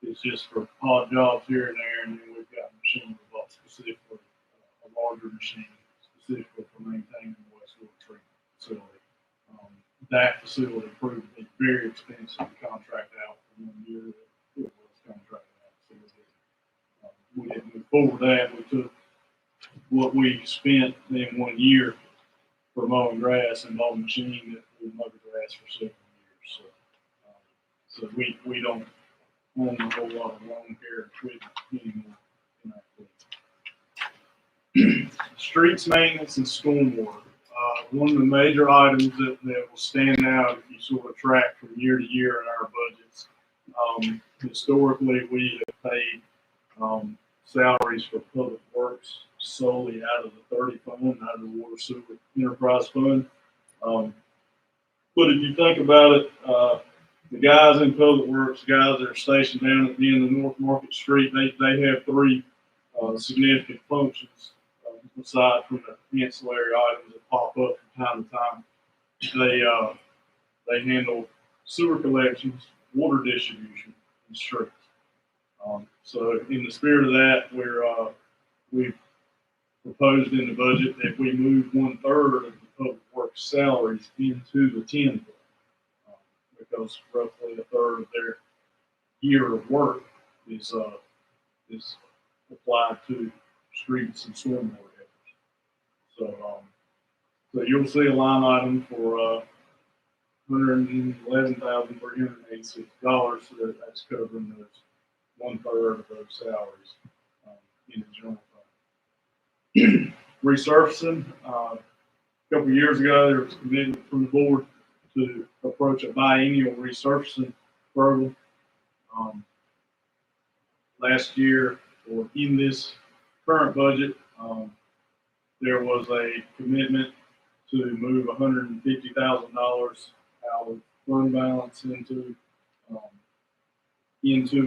is just for odd jobs here and there, and then we've got a machine we bought specifically, a larger machine specifically for maintaining the wastewater treatment facility. That facility proved to be very expensive to contract out for 1 year. It was contracted out, so we didn't move forward with that. We took what we spent in 1 year for mowing grass and bought a machine that will mow the grass for several years. So we don't own a whole lot of lawn care equipment anymore in our fleet. Streets maintenance and stormwater. One of the major items that will stand out if you sort of track from year to year in our budgets. Historically, we have paid salaries for public works solely out of the 30 fund, out of the water sewer enterprise fund. But if you think about it, the guys in public works, guys that are stationed down at the end of North Market Street, they have 3 significant functions aside from the ancillary items that pop up from time to time. They handle sewer collections, water distribution, and streets. So in the spirit of that, we've proposed in the budget that we move 1/3 of the public works salaries into the 10 fund, because roughly 1/3 of their year of work is applied to streets and stormwater efforts. So you'll see a line item for $111,386. So that's covering those 1/3 of those salaries in the general fund. Resurfacing. A couple of years ago, there was a commitment from the board to approach a biennial resurfacing program. Last year, or in this current budget, there was a commitment to move $150,000 out of fund balance into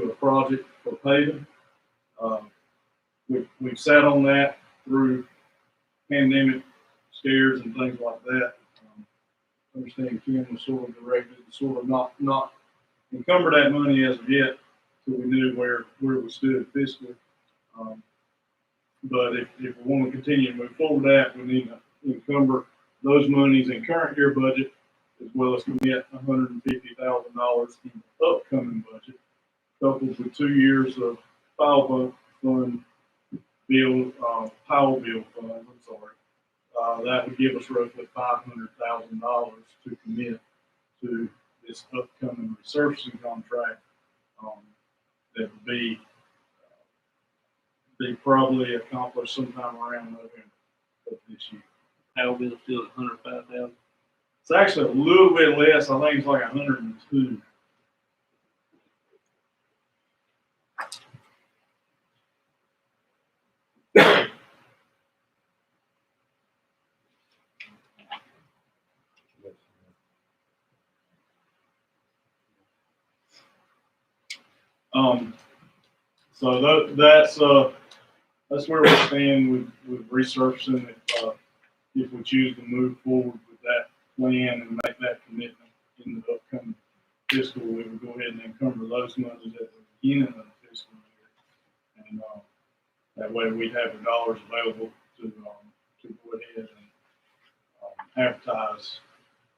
a project for paving. We've sat on that through pandemic scares and things like that. I understand Kim was sort of directed to sort of not encumber that money as of yet, so we knew where we stood fiscally. But if we want to continue to move forward with that, we need to encumber those monies in current year budget, as well as commit $150,000 in the upcoming budget, coupled with 2 years of Powell bill funds. That would give us roughly $500,000 to commit to this upcoming resurfacing contract that would be probably accomplished sometime around November of this year. Power bill still at 105,000. It's actually a little bit less. I think it's like 102. So that's where we stand with researching. If we choose to move forward with that plan and make that commitment in the upcoming fiscal, we would go ahead and encumber those monies at the beginning of the fiscal year, and that way we'd have the dollars available to go ahead and advertise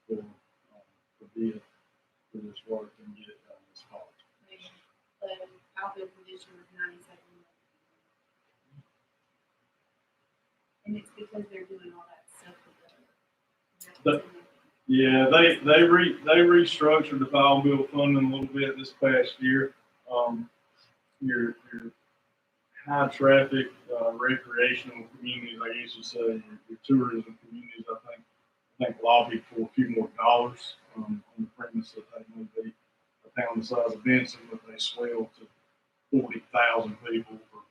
for bid for this work and get it done this fall. The power bill condition was 97 million. And it's because they're doing all that stuff with Yeah, they restructured the power bill funding a little bit this past year. Your high traffic recreational communities, I guess you say, your tourism communities, I think lobbied for a few more dollars on the premise that they may be a town the size of Benson, but they swell to 40,000 people for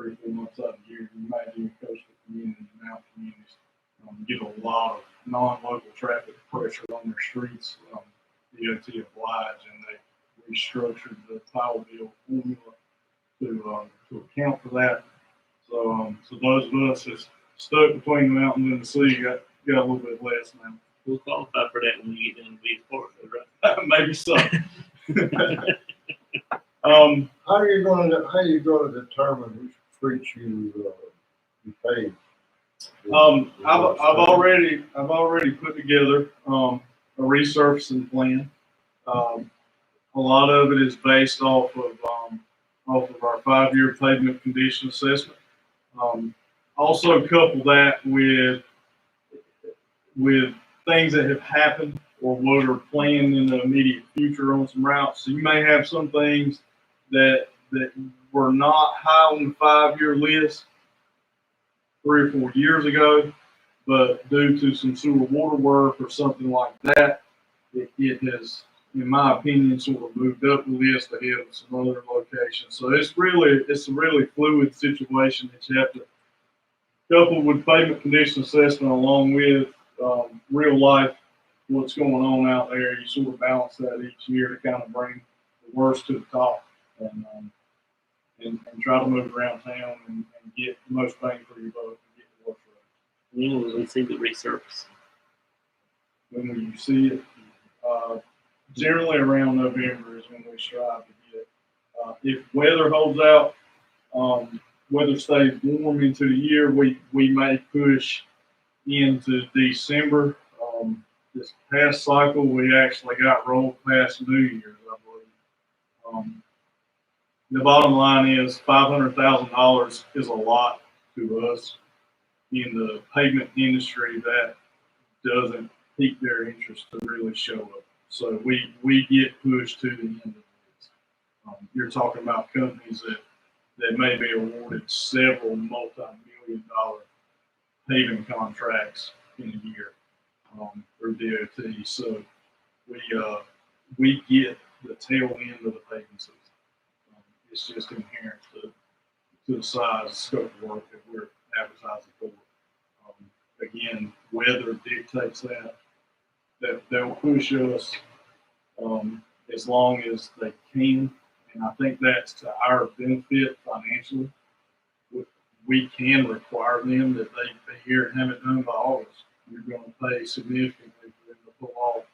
3 or 4 months out of the year. You imagine coastal communities, mountain communities, get a lot of non-local traffic pressure on their streets. DOT obliged, and they restructured the power bill formula to account for that. So those of us that's stuck between the mountain and the sea got a little bit less now. We'll qualify for that when you get done with these parts, right? Maybe so. How are you gonna determine which streets you pave? I've already put together a resurfacing plan. A lot of it is based off of our 5-year pavement condition assessment. Also couple that with things that have happened or what are planned in the immediate future on some routes. So you may have some things that were not high on the 5-year list 3 or 4 years ago, but due to some sewer water work or something like that, it has, in my opinion, sort of moved up the list ahead of some other locations. So it's a really fluid situation that you have to couple with pavement condition assessment along with real life, what's going on out there. You sort of balance that each year to kind of bring the worst to the top and try to move around town and get the most bang for your buck and get the worst right. When will we see the resurface? When will you see it? Generally around November is when we strive to get it. If weather holds out, weather stays warm into the year, we may push into December. This past cycle, we actually got rolled past New Year's, I believe. The bottom line is $500,000 is a lot to us in the pavement industry that doesn't pique their interest to really show up. So we get pushed to the end of this. You're talking about companies that may be awarded several multi-million-dollar paving contracts in a year through DOT. So we get the tail end of the paving season. It's just inherent to the size, scope of work that we're advertising for. Again, weather dictates that they'll push us as long as they can, and I think that's to our benefit financially. We can require them that they be here and have it done by August. You're going to pay significantly for them to pull off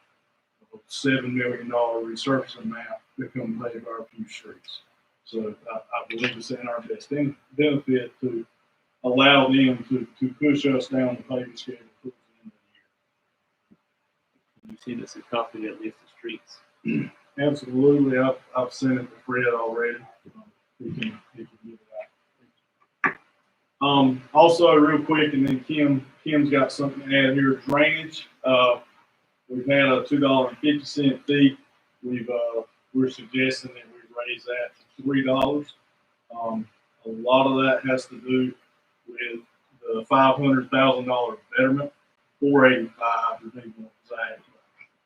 a $7 million resurfacing map to come pave our few streets. So I believe it's in our best benefit to allow them to push us down the paving schedule towards the end of the year. You see this a copy of that list of streets? Absolutely. I've sent it to Fred already. He can give it out. Also, real quick, and then Kim's got something to add here. Drainage. We've had a $2.50 fee. We're suggesting that we raise that to $3. A lot of that has to do with the $500,000 betterment, 485 to be more exact.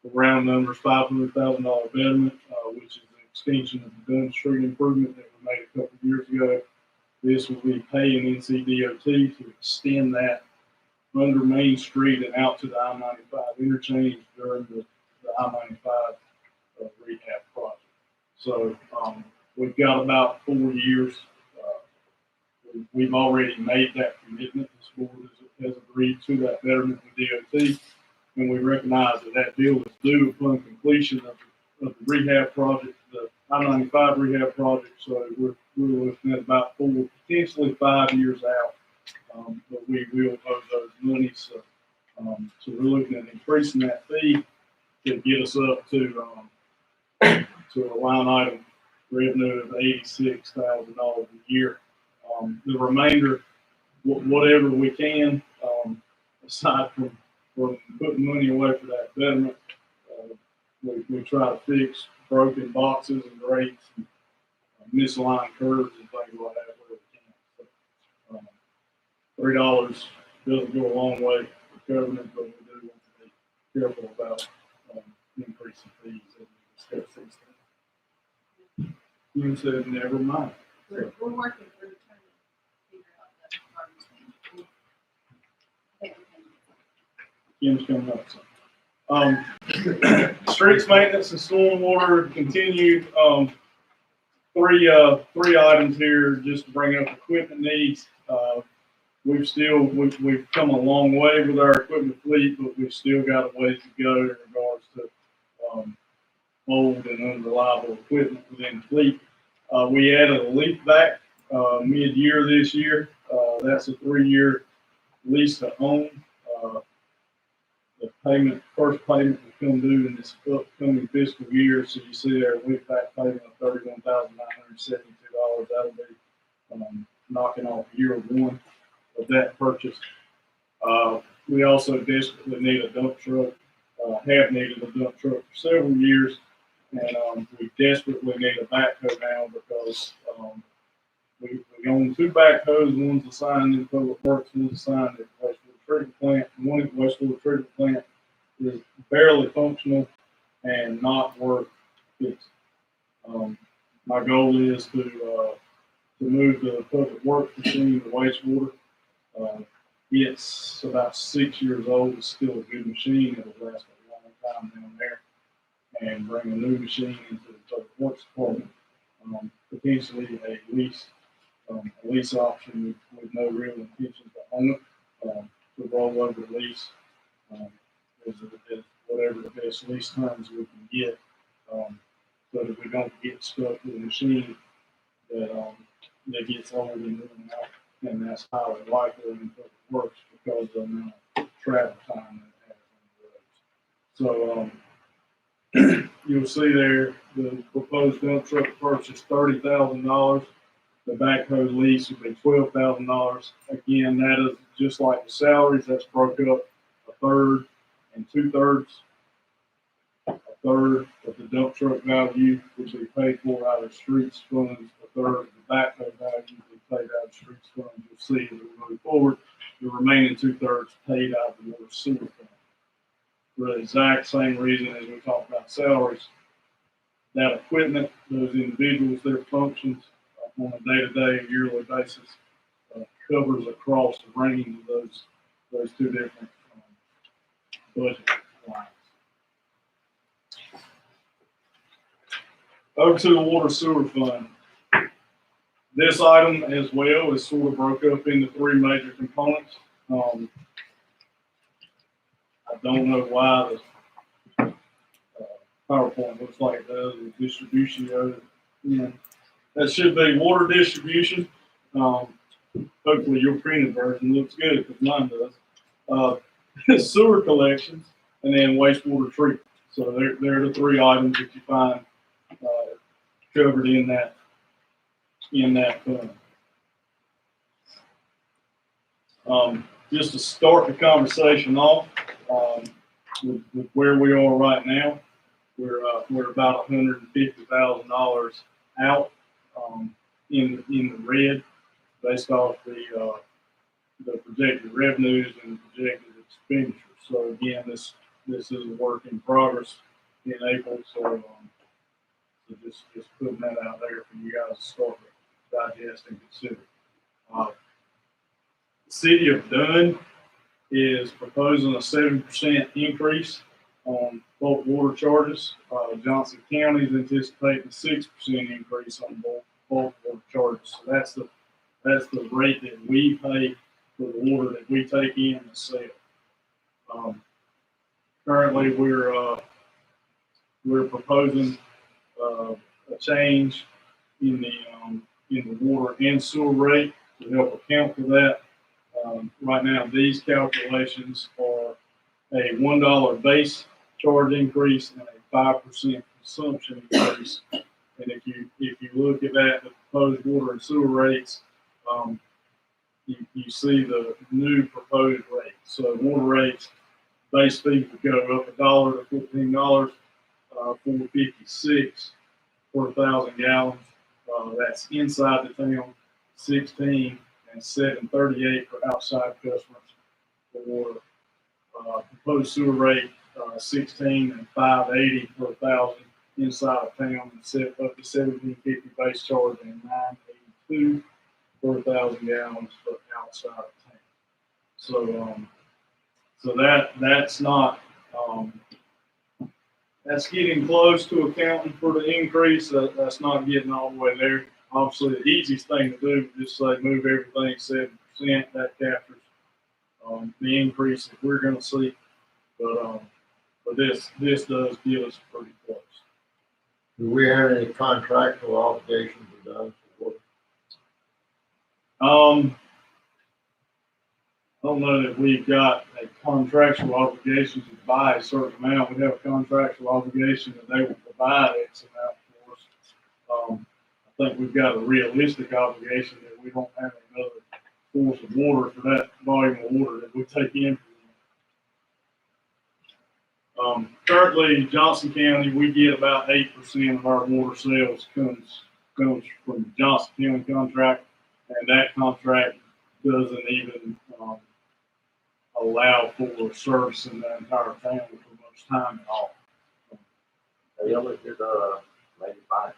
The round number is $500,000 betterment, which is an extension of the Dunn Street improvement that we made a couple of years ago. This will be paying NCDOT to extend that under Main Street and out to the I-95 interchange during the I-95 rehab project. So we've got about 4 years. We've already made that commitment. This board has agreed to that betterment with DOT, and we recognize that that deal is due upon completion of the rehab project, the I-95 rehab project. So we're looking at about 4, potentially 5 years out, but we will owe those monies. So we're looking at increasing that fee to get us up to a line item revenue of $86,000 a year. The remainder, whatever we can, aside from putting money away for that betterment, we try to fix broken boxes and grates and misaligned curves and things like that where we can. So, $3 doesn't go a long way for covenant, but we do want to be careful about increasing fees as we discuss these things. You said never mind. We're working through trying to figure out that Kim's coming up. So. Streets maintenance and stormwater continued. Three items here just to bring up equipment needs. We've come a long way with our equipment fleet, but we've still got a ways to go in regards to old and unreliable equipment within the fleet. We added a leaf back mid-year this year. That's a 3-year lease to own. The first payment will come due in this upcoming fiscal year. So you see there, leaf back payment of $31,972. That'll be knocking off year 1 of that purchase. We also desperately need a dump truck. Have needed a dump truck for several years. And we desperately need a backhoe now because we own 2 backhoes. One's assigned in Public Works, one's assigned at wastewater treatment plant. One at wastewater treatment plant is barely functional and not worth fixing. My goal is to move the Public Works machine to wastewater. It's about 6 years old. It's still a good machine. It'll last a long time down there. And bring a new machine into the Public Works Department. Potentially a lease option with no real intention to own it. To roll over the lease is whatever the best lease terms we can get, so that we don't get stuck with a machine that gets old and running out, and that's highly likely in Public Works because of the amount of travel time that it has on the roads. So you'll see there the proposed dump truck purchase $30,000. The backhoe lease would be $12,000. Again, that is just like the salaries. That's broke up 1/3 and 2/3. 1/3 of the dump truck value, which we paid for out of streets funds. 1/3 of the backhoe value we paid out of streets funds. You'll see as we move forward, the remaining 2/3 paid out of the water sewer fund. For the exact same reason as we talked about salaries, that equipment, those individuals, their functions on a day-to-day, yearly basis, covers across the range of those 2 different budget lines. Over to the water sewer fund. This item as well is sort of broke up into 3 major components. I don't know why the PowerPoint looks like it does with distribution of it. Yeah. That should be water distribution. Hopefully your printed version looks good because mine does. Sewer collections and then wastewater treatment. So they're the 3 items that you find covered in that fund. Just to start the conversation off with where we are right now, we're about $150,000 out, in the red based off the projected revenues and projected expenditures. So again, this is a work in progress in April, so just putting that out there for you guys to start to digest and consider. The city of Dunn is proposing a 7% increase on bulk water charges. Johnson County is anticipating a 6% increase on bulk water charges. So that's the rate that we pay for the water that we take in and sell. Currently, we're proposing a change in the water and sewer rate to help account for that. Right now, these calculations are a $1 base charge increase and a 5% consumption increase. And if you look at that, the proposed water and sewer rates, you see the new proposed rate. So water rates, base fee would go up $1 to $14, $4.56 per 1,000 gallons. That's inside the town, 16 and $7.38 for outside customers for water. Proposed sewer rate, 16 and $5.80 per 1,000 inside of town, and set up to $17.50 base charge and $9.82 per 1,000 gallons for outside of town. So that's not, that's getting close to accounting for the increase. That's not getting all the way there. Obviously, the easiest thing to do is just say move everything 7%. That captures the increase that we're going to see. But this does get us pretty close. Do we have any contractual obligations with Dunn for water? I don't know that we've got a contractual obligation to buy a certain amount. We have a contractual obligation that they will provide X amount for us. I think we've got a realistic obligation that we don't have another source of water for that volume of water that we take in from them. Currently, Johnson County, we get about 8% of our water sales comes from the Johnson County contract, and that contract doesn't even allow for service in the entire town for much time at all. Have you ever did maybe buy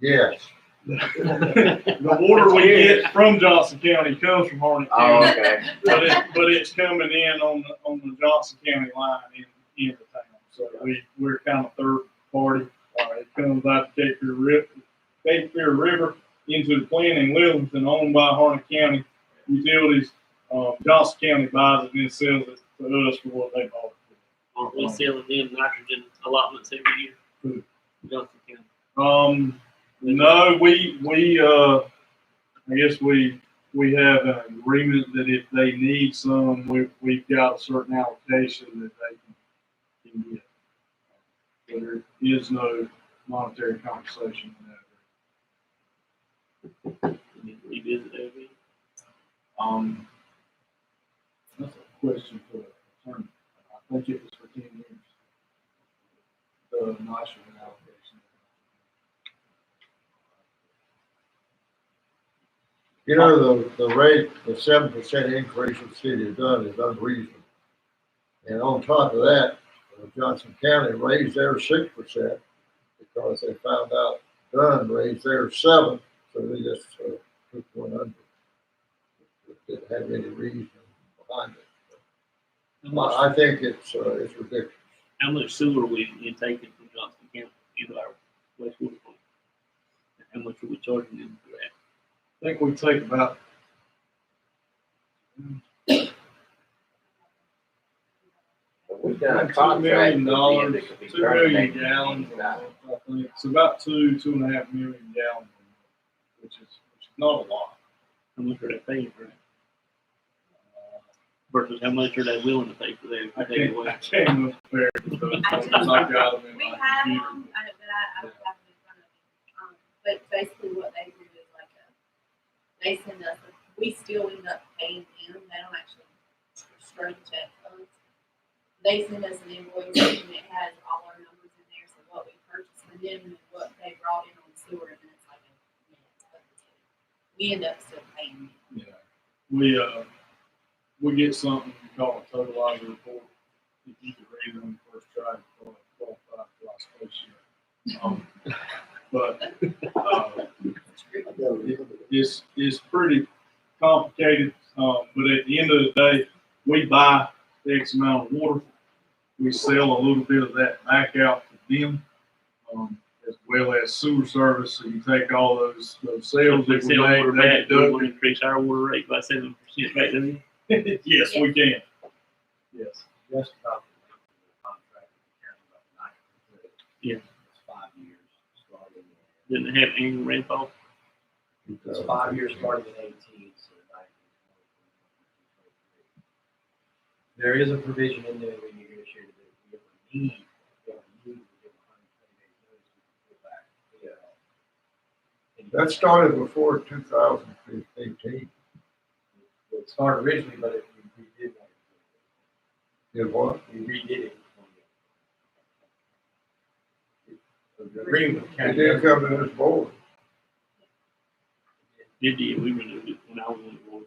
Yes. The water we get from Johnson County comes from Harnett County. Oh, okay. But it's coming in on the Johnson County line in the town. So we're kind of third party. It comes out the Cape Fear River into the plant in Littleton, owned by Harnett County Utilities. Johnson County buys it and then sells it to us for what they bought it for. Aren't we selling them nitrogen allotments every year? Who? Johnson County. No, I guess we have an agreement that if they need some, we've got a certain allocation that they can get. So there is no monetary compensation in that. Revisit that again. That's a question for the attorney. I think it was for 10 years. The nitrogen allocation. You know, the rate, the 7% increase in the city of Dunn is unreasonable. And on top of that, Johnson County raised their 6% because they found out Dunn raised their 7%, so they just took one under. Didn't have any reason behind it. I think it's ridiculous. How much sewer are we taking from Johnson County into our wastewater plant? How much are we charging them for that? I think we take about We've done a $2 contract million, that could be 2 million terminated. gallons. I think it's about 2.5 million gallons, which is not a lot. How much are they paying for that? Versus how much are they willing to pay for that? I can't look fair because I've got them in We my have computer. them, but I don't have them in front of me. But basically what they do is they send us, we still end up paying them. They don't actually straight check us. They send us an invoice and it has all our numbers in there. So what we purchase from them what they brought in on sewer, and it's like a minute, but we end up still paying them. Yeah, we get something called a totalizer report. If you could read it on the first try, before I qualify for our spaceship. But it's pretty complicated. But at the end of the day, we buy X amount of water. We sell a little bit of that back out to them, as well as sewer service. So you take all those sales that we sell make, water they back, we deduct will increase our water rate by 7% back then. Yes, we can. Yes. Just about the contract, about 9%. Yeah. It's 5 years, starting Didn't have annual rainfall. it's 5 years starting in 18, so 19. There is a provision in there we negotiated that if we ever need, we give 120 days notice, we can go back. That started before 2018. It started originally, but we redid that. Did what? We redid it. The agreement with the It county. didn't come to this board. It did, we renewed it when I was on the board.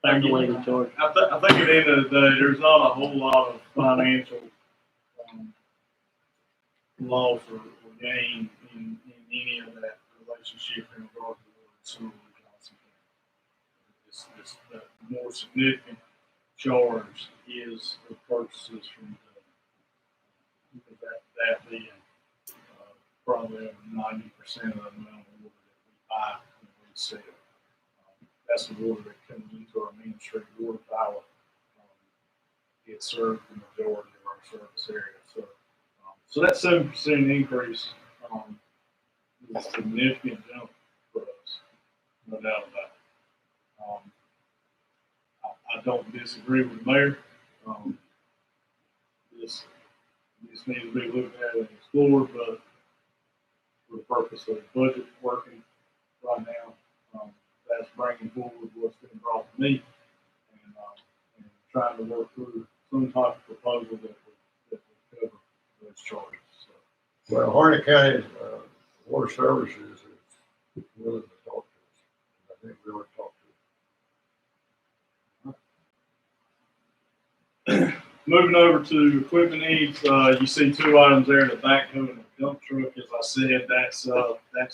Thank you, lady in charge. I think at the end of the day, there's not a whole lot of financial loss or gain in any of that relationship in regard to the sewer Johnson County. The more significant charge is the purchases from that being probably over 90% of the amount of water that we buy and we sell. That's the water that comes into our Main Street water tower. It serves the majority of our service area. So that 7% increase is a significant jump for us, no doubt about it. I don't disagree with the mayor. This needs to be looked at and explored, but for the purpose of budget working right now, that's bringing forward what's been brought to me and trying to work through some type of proposal that would cover those charges. So. Well, Harnett County Water Services is willing to talk to us. I think we ought to talk to Moving over to equipment needs, you see two items there, the backhoe and the dump truck. As I said, that's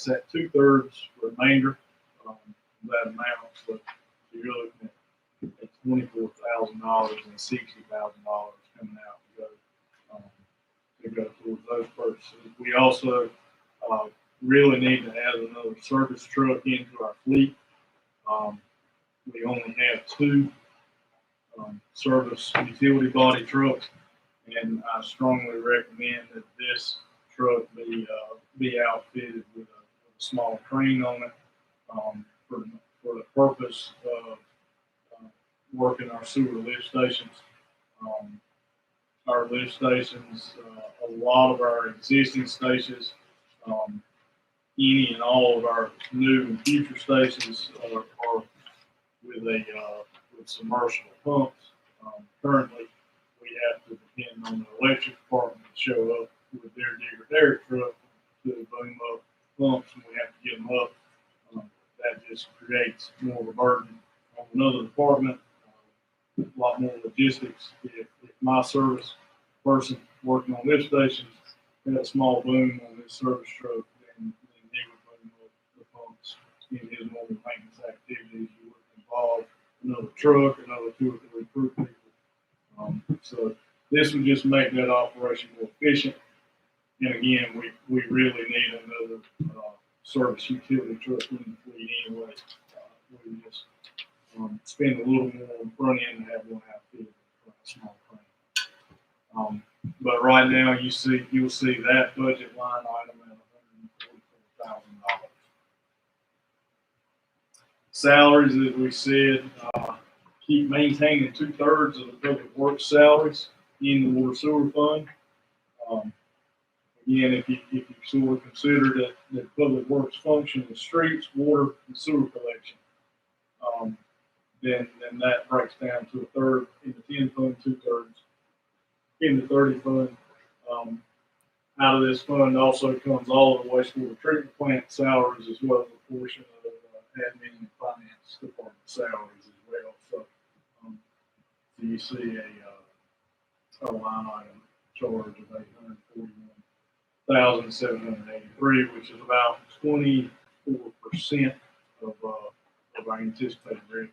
at 2/3 remainder that amount. So you're looking at $24,000 and $60,000 coming out to go towards those purchases. We also really need to add another service truck into our fleet. We only have two service utility body trucks, and I strongly recommend that this truck be outfitted with a small crane on it for the purpose of working our sewer lift stations. Our lift stations, a lot of our existing stations, any and all of our new and future stations are with submersible pumps. Currently, we have to depend on the electric department to show up with their digger derrick truck to boom up pumps, and we have to get them up. That just creates more of a burden on another department, a lot more logistics. If my service person working on lift stations had a small boom on his service truck, then he would boom up the pumps in his normal maintenance activities. You would involve another truck, another 2 or 3 crew people. So this would just make that operation more efficient. And again, we really need another service utility truck in the fleet anyway. We just spend a little more on the front end and have one outfitted with a small crane. But right now, you'll see that budget line item at $144,000. Salaries, as we said, keep maintaining 2/3 of the public works salaries in the water sewer fund. Again, if you sort of consider that public works function the streets, water, and sewer collection, then that breaks down to 1/3 in the 10 fund, 2/3 in the 30 fund. Out of this fund also comes all of the wastewater treatment plant salaries as well as a portion of admin and finance department salaries as well. So you see a line item charge of $841,783, which is about 24% of our anticipated revenue.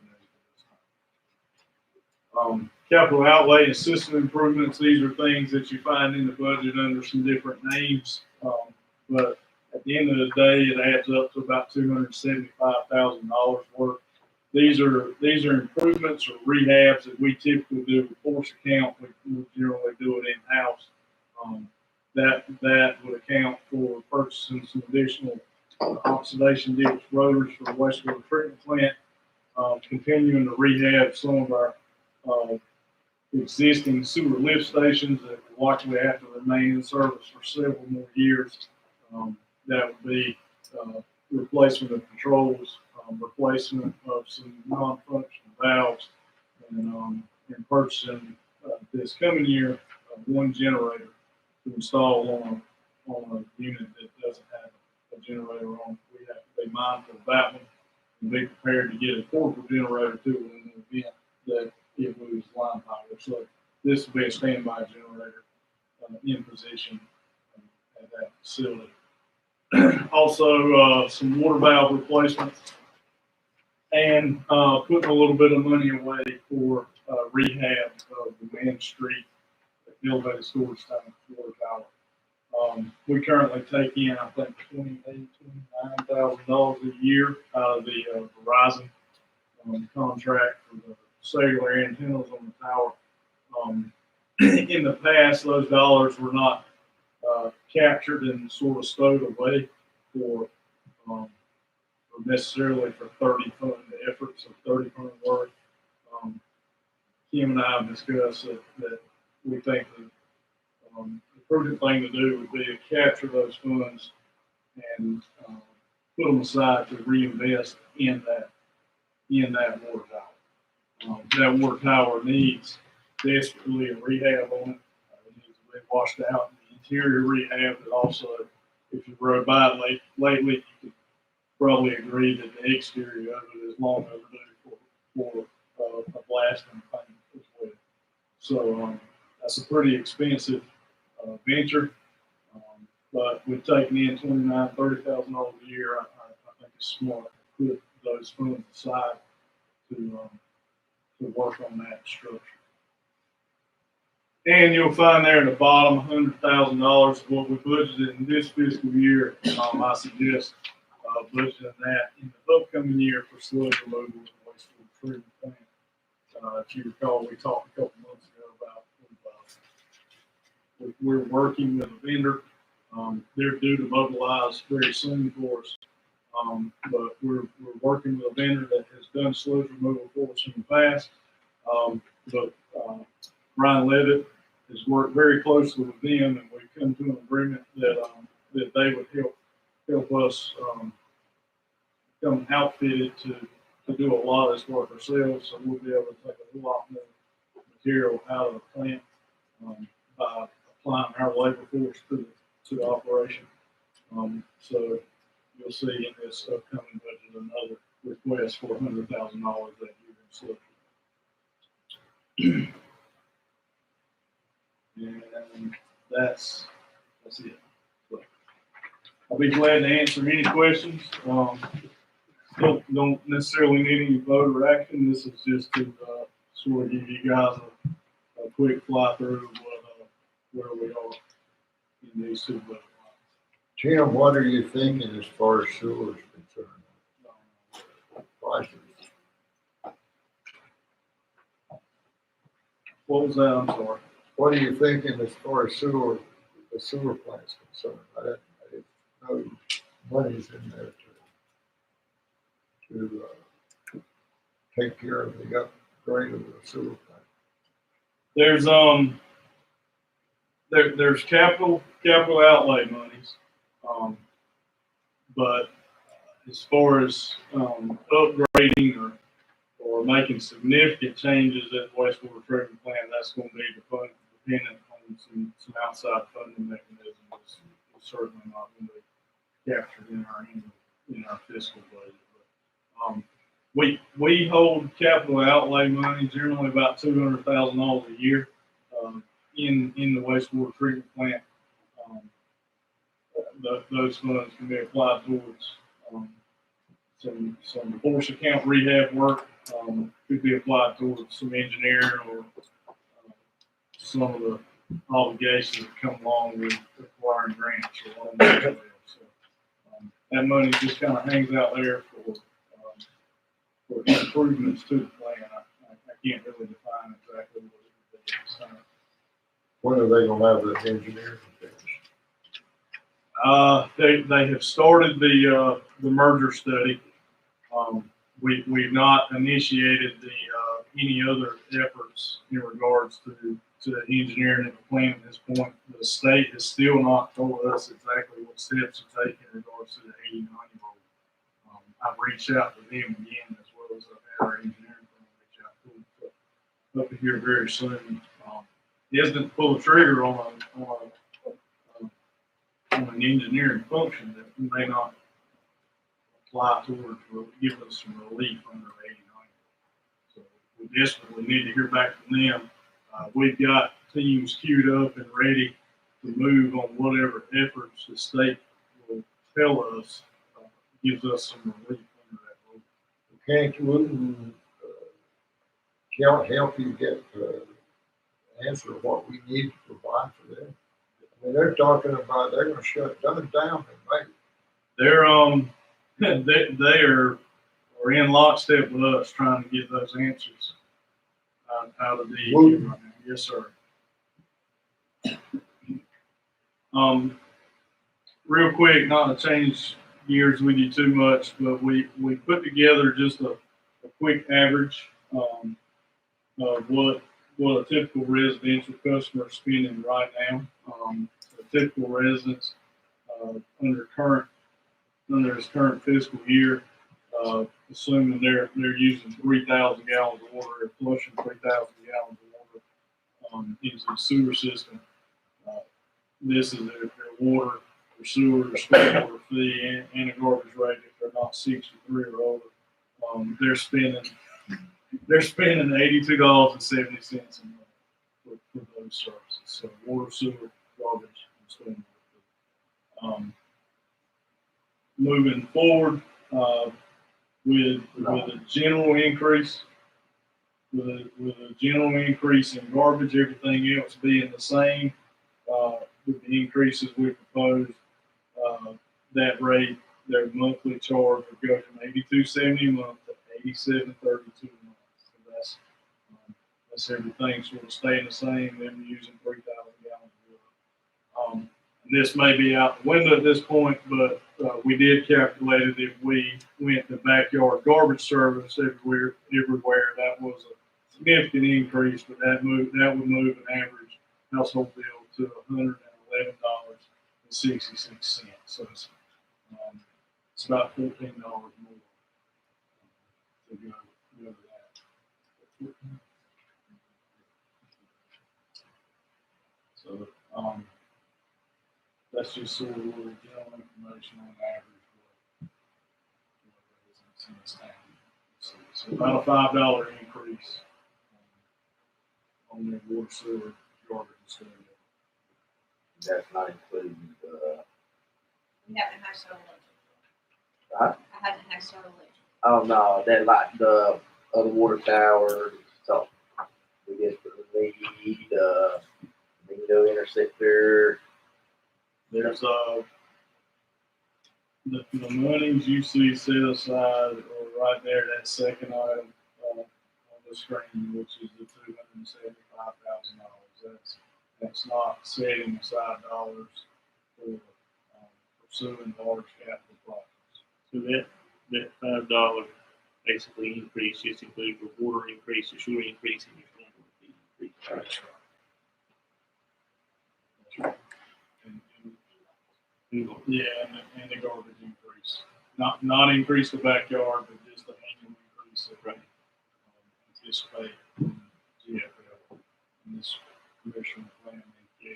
Capital outlay and system improvements, these are things that you find in the budget under some different names. But at the end of the day, it adds up to about $275,000 worth. These are improvements or rehabs that we typically do with force account. We generally do it in-house. That would account for purchasing some additional oxidation ditch rotors for the wastewater treatment plant, continuing to rehab some of our existing sewer lift stations that will likely have to remain in service for several more years. That would be replacement of controls, replacement of some non-functional valves, and purchasing this coming year one generator to install on a unit that doesn't have a generator on. We have to be mindful of that one and be prepared to get a portable generator to it in the event that it loses line power. So this will be a standby generator in position at that facility. Also, some water valve replacements and putting a little bit of money away for rehab of the Main Street elevated storage tank water tower. We currently take in, I think, $29,000 a year out of the Verizon contract for the cellular antennas on the tower. In the past, those dollars were not captured and sort of stowed away for necessarily for 30 fund efforts or 30 fund work. Kim and I have discussed that we think that the prudent thing to do would be to capture those funds and put them aside to reinvest in that water tower. That water tower needs desperately a rehab on it. It needs to be washed out. The interior rehab, but also, if you rode by it lately, you could probably agree that the exterior of it is long overdue for a blasting paint as well. So that's a pretty expensive venture, but with taking in $29,000-$30,000 a year, I think it's smart to put those funds aside to work on that structure. And you'll find there at the bottom $100,000 of what we budgeted in this fiscal year. I suggest budgeting that in the upcoming year for sludge removal and wastewater treatment plant. If you recall, we talked a couple months ago about we're working with a vendor. They're due to mobilize very soon for us. But we're working with a vendor that has done sludge removal for us in the past. But Brian Levitt has worked very closely with them, and we've come to an agreement that that they would help us become outfitted to do a lot of this work ourselves. So we'll be able to take a lot more material out of the plant by applying our labor force to the operation. So you'll see in this upcoming budget another request for $100,000 that year in sludge. And that's it. So I'll be glad to answer any questions. Don't necessarily need any vote or action. This is just to sort of give you guys a quick fly through of where we are in these two budget lines. Tim, what are you thinking as far as sewer is concerned? Prices. What was that? I'm sorry. What are you thinking as far as the sewer plant's concerned? I didn't know money's in there to take care of the upgrade of the sewer plant. There's capital outlay monies, but as far as upgrading or making significant changes at the wastewater treatment plant, that's going to be dependent on some outside funding mechanism is certainly not going to be captured in our fiscal budget. But, we hold capital outlay money generally about $200,000 a year, in the wastewater treatment plant. Those funds can be applied towards, some horse account rehab work, could be applied towards some engineering or some of the obligations that come along with acquiring grants or loans as well. So, that money just kind of hangs out there for improvements to the plan. I can't really define exactly what it would be at this time. When are they gonna have the engineering finished? They have started the merger study. We've not initiated any other efforts in regards to the engineering of the plan at this point. The state has still not told us exactly what steps to take in regards to the 89 year old. I've reached out to them again, as well as I've had our engineering firm reach out to them. So hope to hear very soon. Hesitant to pull the trigger on an engineering function that may not apply towards give us some relief under 89. So we desperately need to hear back from them. We've got teams queued up and ready to move on whatever efforts the state will tell us gives us some relief under that rule. Wouldn't help you get the answer of what we need to provide for them? I mean, they're talking about they're gonna shut down in May. They're they are in lockstep with us trying to get those answers out of the DEQ right now. Yes, sir. Real quick, not to change gears with you too much, but we put together just a quick average of what a typical residential customer is spending right now. A typical residence under his current fiscal year, assuming they're using 3,000 gallons of water, or flushing 3,000 gallons of water into the sewer system. This is their water, their sewer, their stormwater fee, and a garbage rate if they're not 63 or older. They're spending $82.70 a month for those services. So water, sewer, garbage, and stormwater. Moving forward, with a general increase, with a general increase in garbage, everything else being the same, with the increases we proposed, that rate, their monthly charge would go from $82.70 a month to $87.32 a month. So that's everything sort of staying the same. Them using 3,000 gallons of water. And this may be out the window at this point, but we did calculate it. If we went to backyard garbage service everywhere, that was a significant increase, but that would move an average household bill to $111.66. So it's about $14 more to go to that. So that's just sort of a little general information on average what residents in this town. So about a $5 increase on their water, sewer, garbage, and stuff. That's not including We haven't hashed our electric. Huh? I haven't hashed our electric. oh no, that like the other water towers, so we desperately need window interceptor. There's the monies you see set aside or right there, that second item on the screen, which is the $275,000. That's not setting aside dollars for pursuing large capital projects. So that $5 basically increase just includes your water increase, your sewer increase, and your stormwater fee increase. That's right. Yeah, and the garbage increase. Not increase the backyard, but just the annual increase that anticipate GFL in this commission plan. Yeah,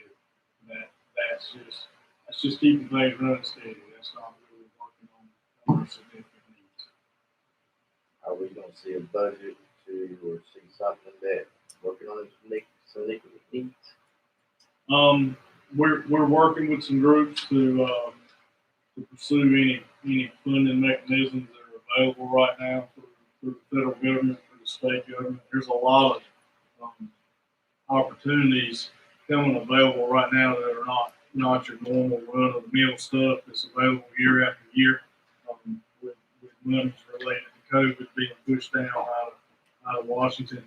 that's just keeping things running steady. That's not really working on our significant needs. Are we gonna see a budget to, or see something that working on some needs? We're working with some groups to pursue any funding mechanisms that are available right now for the federal government, for the state government. There's a lot of opportunities coming available right now that are not your normal run of the mill stuff that's available year after year. With monies related to COVID being pushed down out of Washington.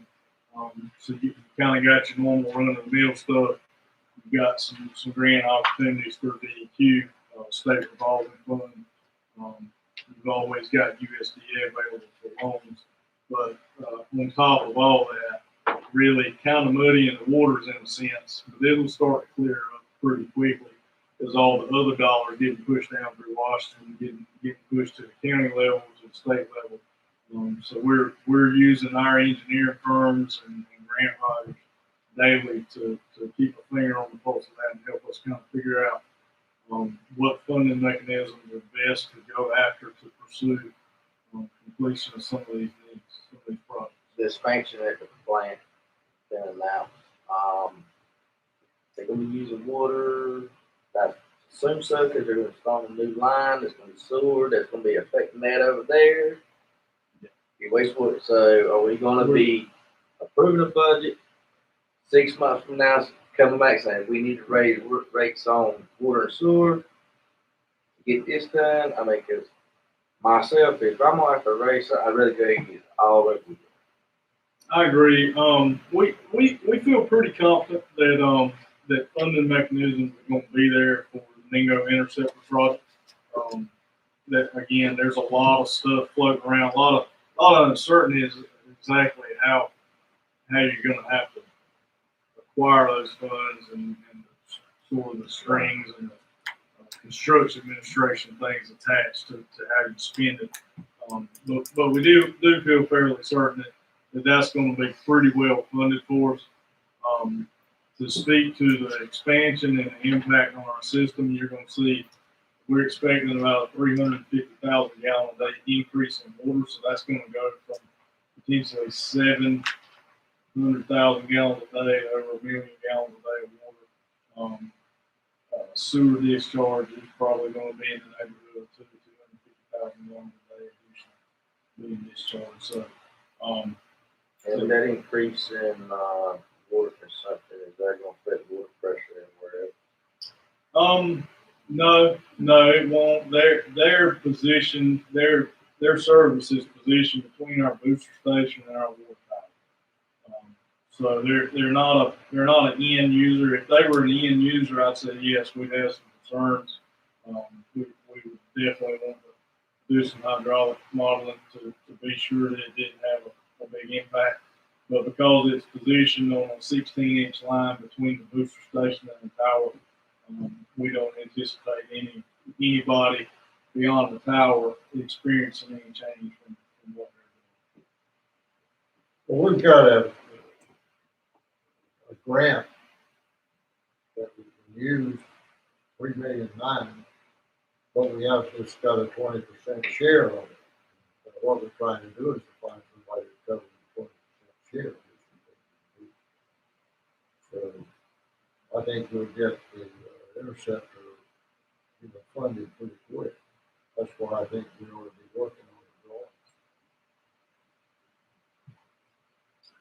So you kind of got your normal run of the mill stuff. You've got some grant opportunities for DEQ, state revolving fund. You've always got USDA available for loans. But on top of all that, really kind of muddy in the waters in a sense, but it'll start to clear up pretty quickly as all the other dollars getting pushed down through Washington, getting pushed to the county level, to the state level. So we're using our engineering firms and grant writers daily to keep a finger on the pulse of that and help us kind of figure out what funding mechanisms are best to go after to pursue completion of some of these needs, some of these projects. The expansion at the plant been announced. They're gonna be using water. I assume so, because they're gonna install a new line. There's gonna be sewer. That's gonna be affecting that over there. Your wastewater. So are we gonna be approving a budget 6 months from now, coming back saying we need to raise rates on water and sewer to get this done? I mean, because myself, if I'm gonna have to raise something, I'd rather go ahead and get it all over with. I agree. We feel pretty confident that that funding mechanisms are going to be there for the Mingo Interceptor project. That again, there's a lot of stuff floating around, a lot of uncertainty is exactly how you're going to have to acquire those funds and sort of the strings and the construction administration things attached to how you spend it. But we do feel fairly certain that that's going to be pretty well funded for us. To speak to the expansion and the impact on our system, you're going to see we're expecting about a 350,000 gallon a day increase in water. So that's going to go from potentially 700,000 gallons a day to over 1 million gallons a day of water. Sewer discharge is probably going to be in the neighborhood of 250,000 gallons a day additional being discharged. So, and that increase in water consumption, is that going to affect water pressure anywhere else? No, it won't. Their position, their service is positioned between our booster station and our water tower. So they're not an end user. If they were an end user, I'd say yes, we'd have some concerns. We would definitely want to do some hydraulic modeling to be sure that it didn't have a big impact. But because it's positioned on a 16-inch line between the booster station and the tower, we don't anticipate anybody beyond the tower experiencing any change from what they're doing. Well, we've got a grant that we can use, $3.9 million, but we have just got a 20% share of it. So what we're trying to do is to find somebody to cover the 20% share. So I think we'll get the interceptor funded pretty quick. That's why I think we ought to be working on the drawings.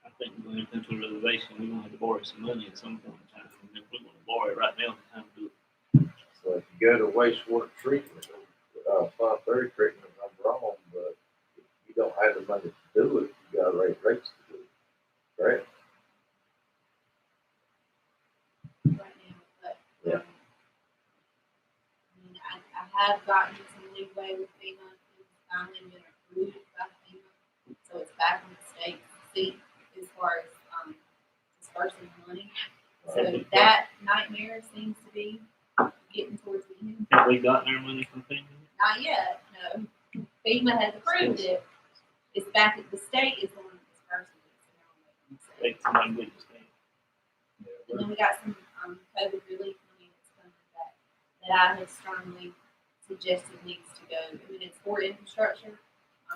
I think we're going to come to a realization we're going to have to borrow some money at some point in time. And if we're going to borrow it right now, it's time to do it. So if you go to wastewater treatment, Fund 30 treatment, I'm wrong, but if you don't have the money to do it, you got to raise rates to do it, right? Right now, but, Yeah. I mean, I have gotten some leeway with FEMA, it's finally been approved by FEMA, so it's back in the state seat as far as, dispersing money. So that nightmare seems to be getting towards the end. Have we gotten our money from FEMA? Not yet, no. FEMA has approved it, it's back at the state is the one that's dispersing it. So It's money we just need. and then we got some, COVID relief money that's coming that I have strongly suggested needs to go. I mean, it's for infrastructure,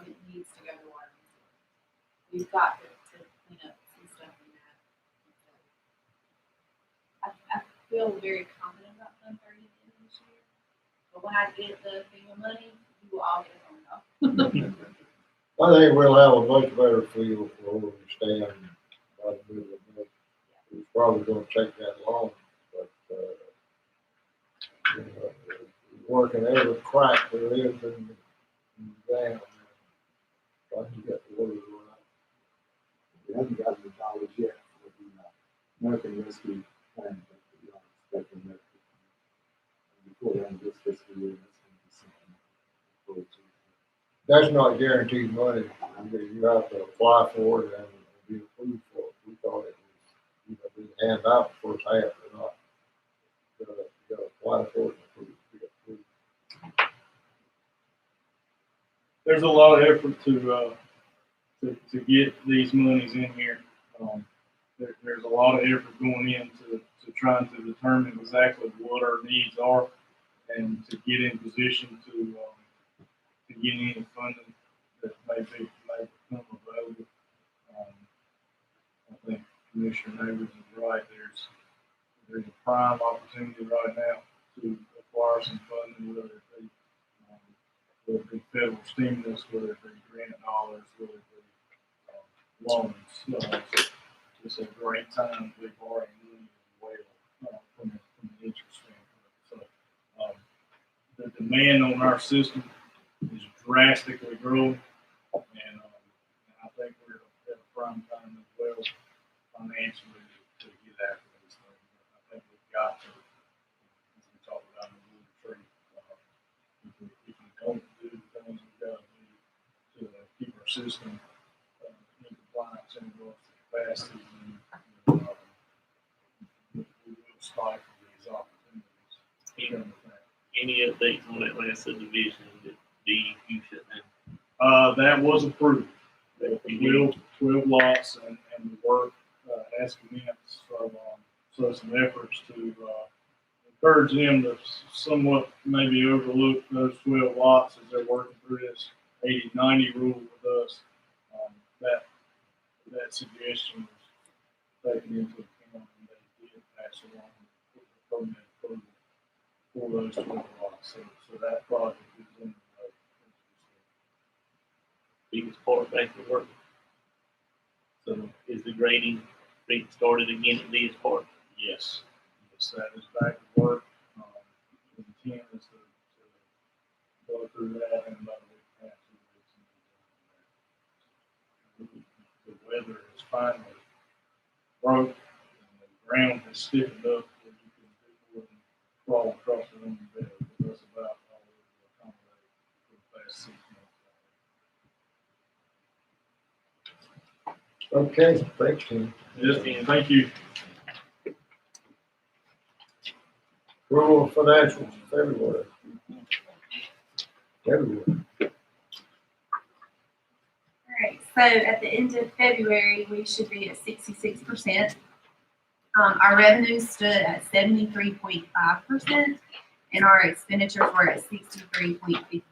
it needs to go to water. We've got to clean up some stuff in that. I feel very confident about Fund 30 at the end of this year, but when I get the FEMA money, you will all get a phone call. I think we'll have a much better feel for where we stand by the middle of May. It's probably gonna take that long, but, you know, working every crack there is in the dam. Trying to get the water right. We haven't gotten the dollars yet for the American Rescue Plan, but we are expecting that before the end of this fiscal year, that's going to be something to look forward to. That's not guaranteed money. You have to apply for it and be approved for it. We thought it was, you know, being handed out the first half or not. You gotta apply for it and be approved. There's a lot of effort to get these monies in here. There's a lot of effort going into trying to determine exactly what our needs are and to get in position to get any funding that may become available. I think Commissioner Neighbors is right. There's a prime opportunity right now to acquire some funding, whether it be federal stimulus, whether it be grant dollars, whether it be loans. It's a great time to be borrowing money as well from an interest standpoint. So the demand on our system is drastically growing, and I think we're at a prime time as well financially to get after these things. I think we've got to, as we talked about in the water tree, if we don't do the things we've got to do to keep our system in compliance and with capacity, then we will stifle these opportunities. Any updates on that last subdivision that DEQ shut down? That was approved. 12 lots and the work has commenced. So some efforts to encourage them to somewhat maybe overlook those 12 lots as they're working through this 80-90 rule with us. That suggestion was taken into account, and they did pass along the permit approval for those 12 lots. So that project is in the way. Biggest part back to work. So is the grading being started again at this part? Yes. Yes, that is back to work. The intent is to go through that in about a week and a half, 2 weeks. The weather is finally broke, and the ground has stiffened up where you can do more than crawl across the room bed. That's about all we will accommodate for the past 6 months. Okay, thanks, Tim. Yes, Ian, thank you. Approval of financials, February. All right, so at the end of February, we should be at 66%. Our revenues stood at 73.5%, and our expenditures were at 63.55%.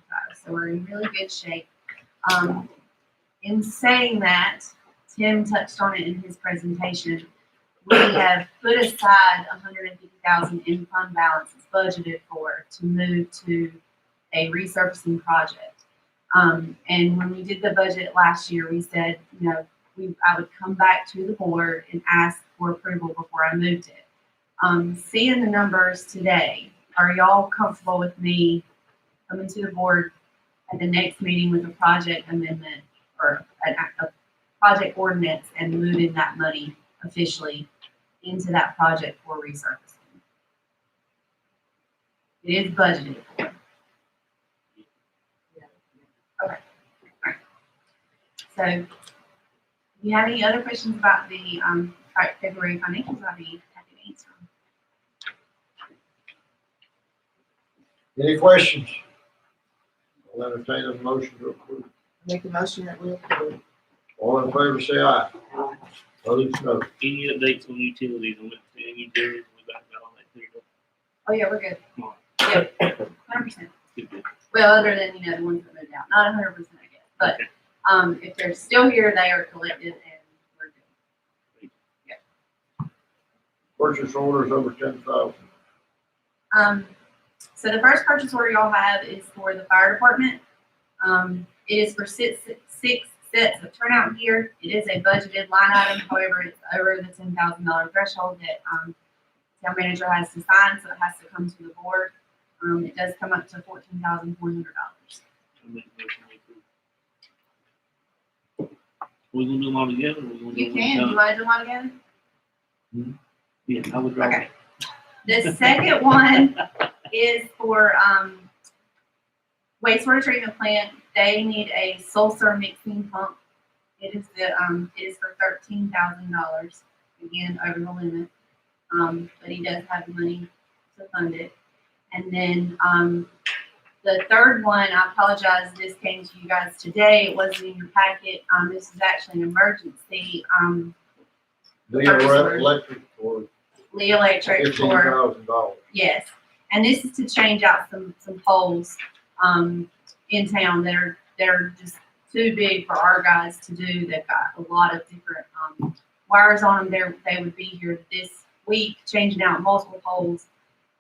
So we're in really good shape. In saying that, Tim touched on it in his presentation. We have put aside $150,000 in fund balances budgeted for to move to a resurfacing project. And when we did the budget last year, we said, you know, I would come back to the board and ask for approval before I moved it. Seeing the numbers today, are y'all comfortable with me coming to the board at the next meeting with a project amendment or a project ordinance and moving that money officially into that project for resurfacing? It is budgeted for. Okay. All right. So, if you have any other questions about the February financials, I'll be happy to answer them. Any questions? I'll entertain a motion to approve. Make a motion that we approve. All in favor, say aye. Opposed, no. Any updates on utilities? I went to any juries, we got all that cleared up. Oh, yeah, we're good. Yep, 100%. Well, other than, you know, the ones that moved out, not 100%, I guess, but, if they're still here, they are collected and we're good. Purchase orders over 10,000. So the first purchase order y'all have is for the fire department. It is for six sets of turnout gear. It is a budgeted line item, however, it's over the $10,000 threshold that, town manager has to sign, so it has to come to the board. It does come up to $14,400. We gonna do them all together? Or we gonna do You them can, one you wanna do them all together? Yeah, I would rather. Okay. The second one is for, wastewater treatment plant. They need a sulfur mixing pump. It is for $13,000, again, over the limit. But he does have the money to fund it. And then, the third one, I apologize, this came to you guys today. It wasn't in your packet. This is actually an emergency, Electric for Lee Electric for, $15,000. yes. And this is to change out some poles, in town that are just too big for our guys to do. They've got a lot of different, wires on them. They would be here this week changing out multiple poles.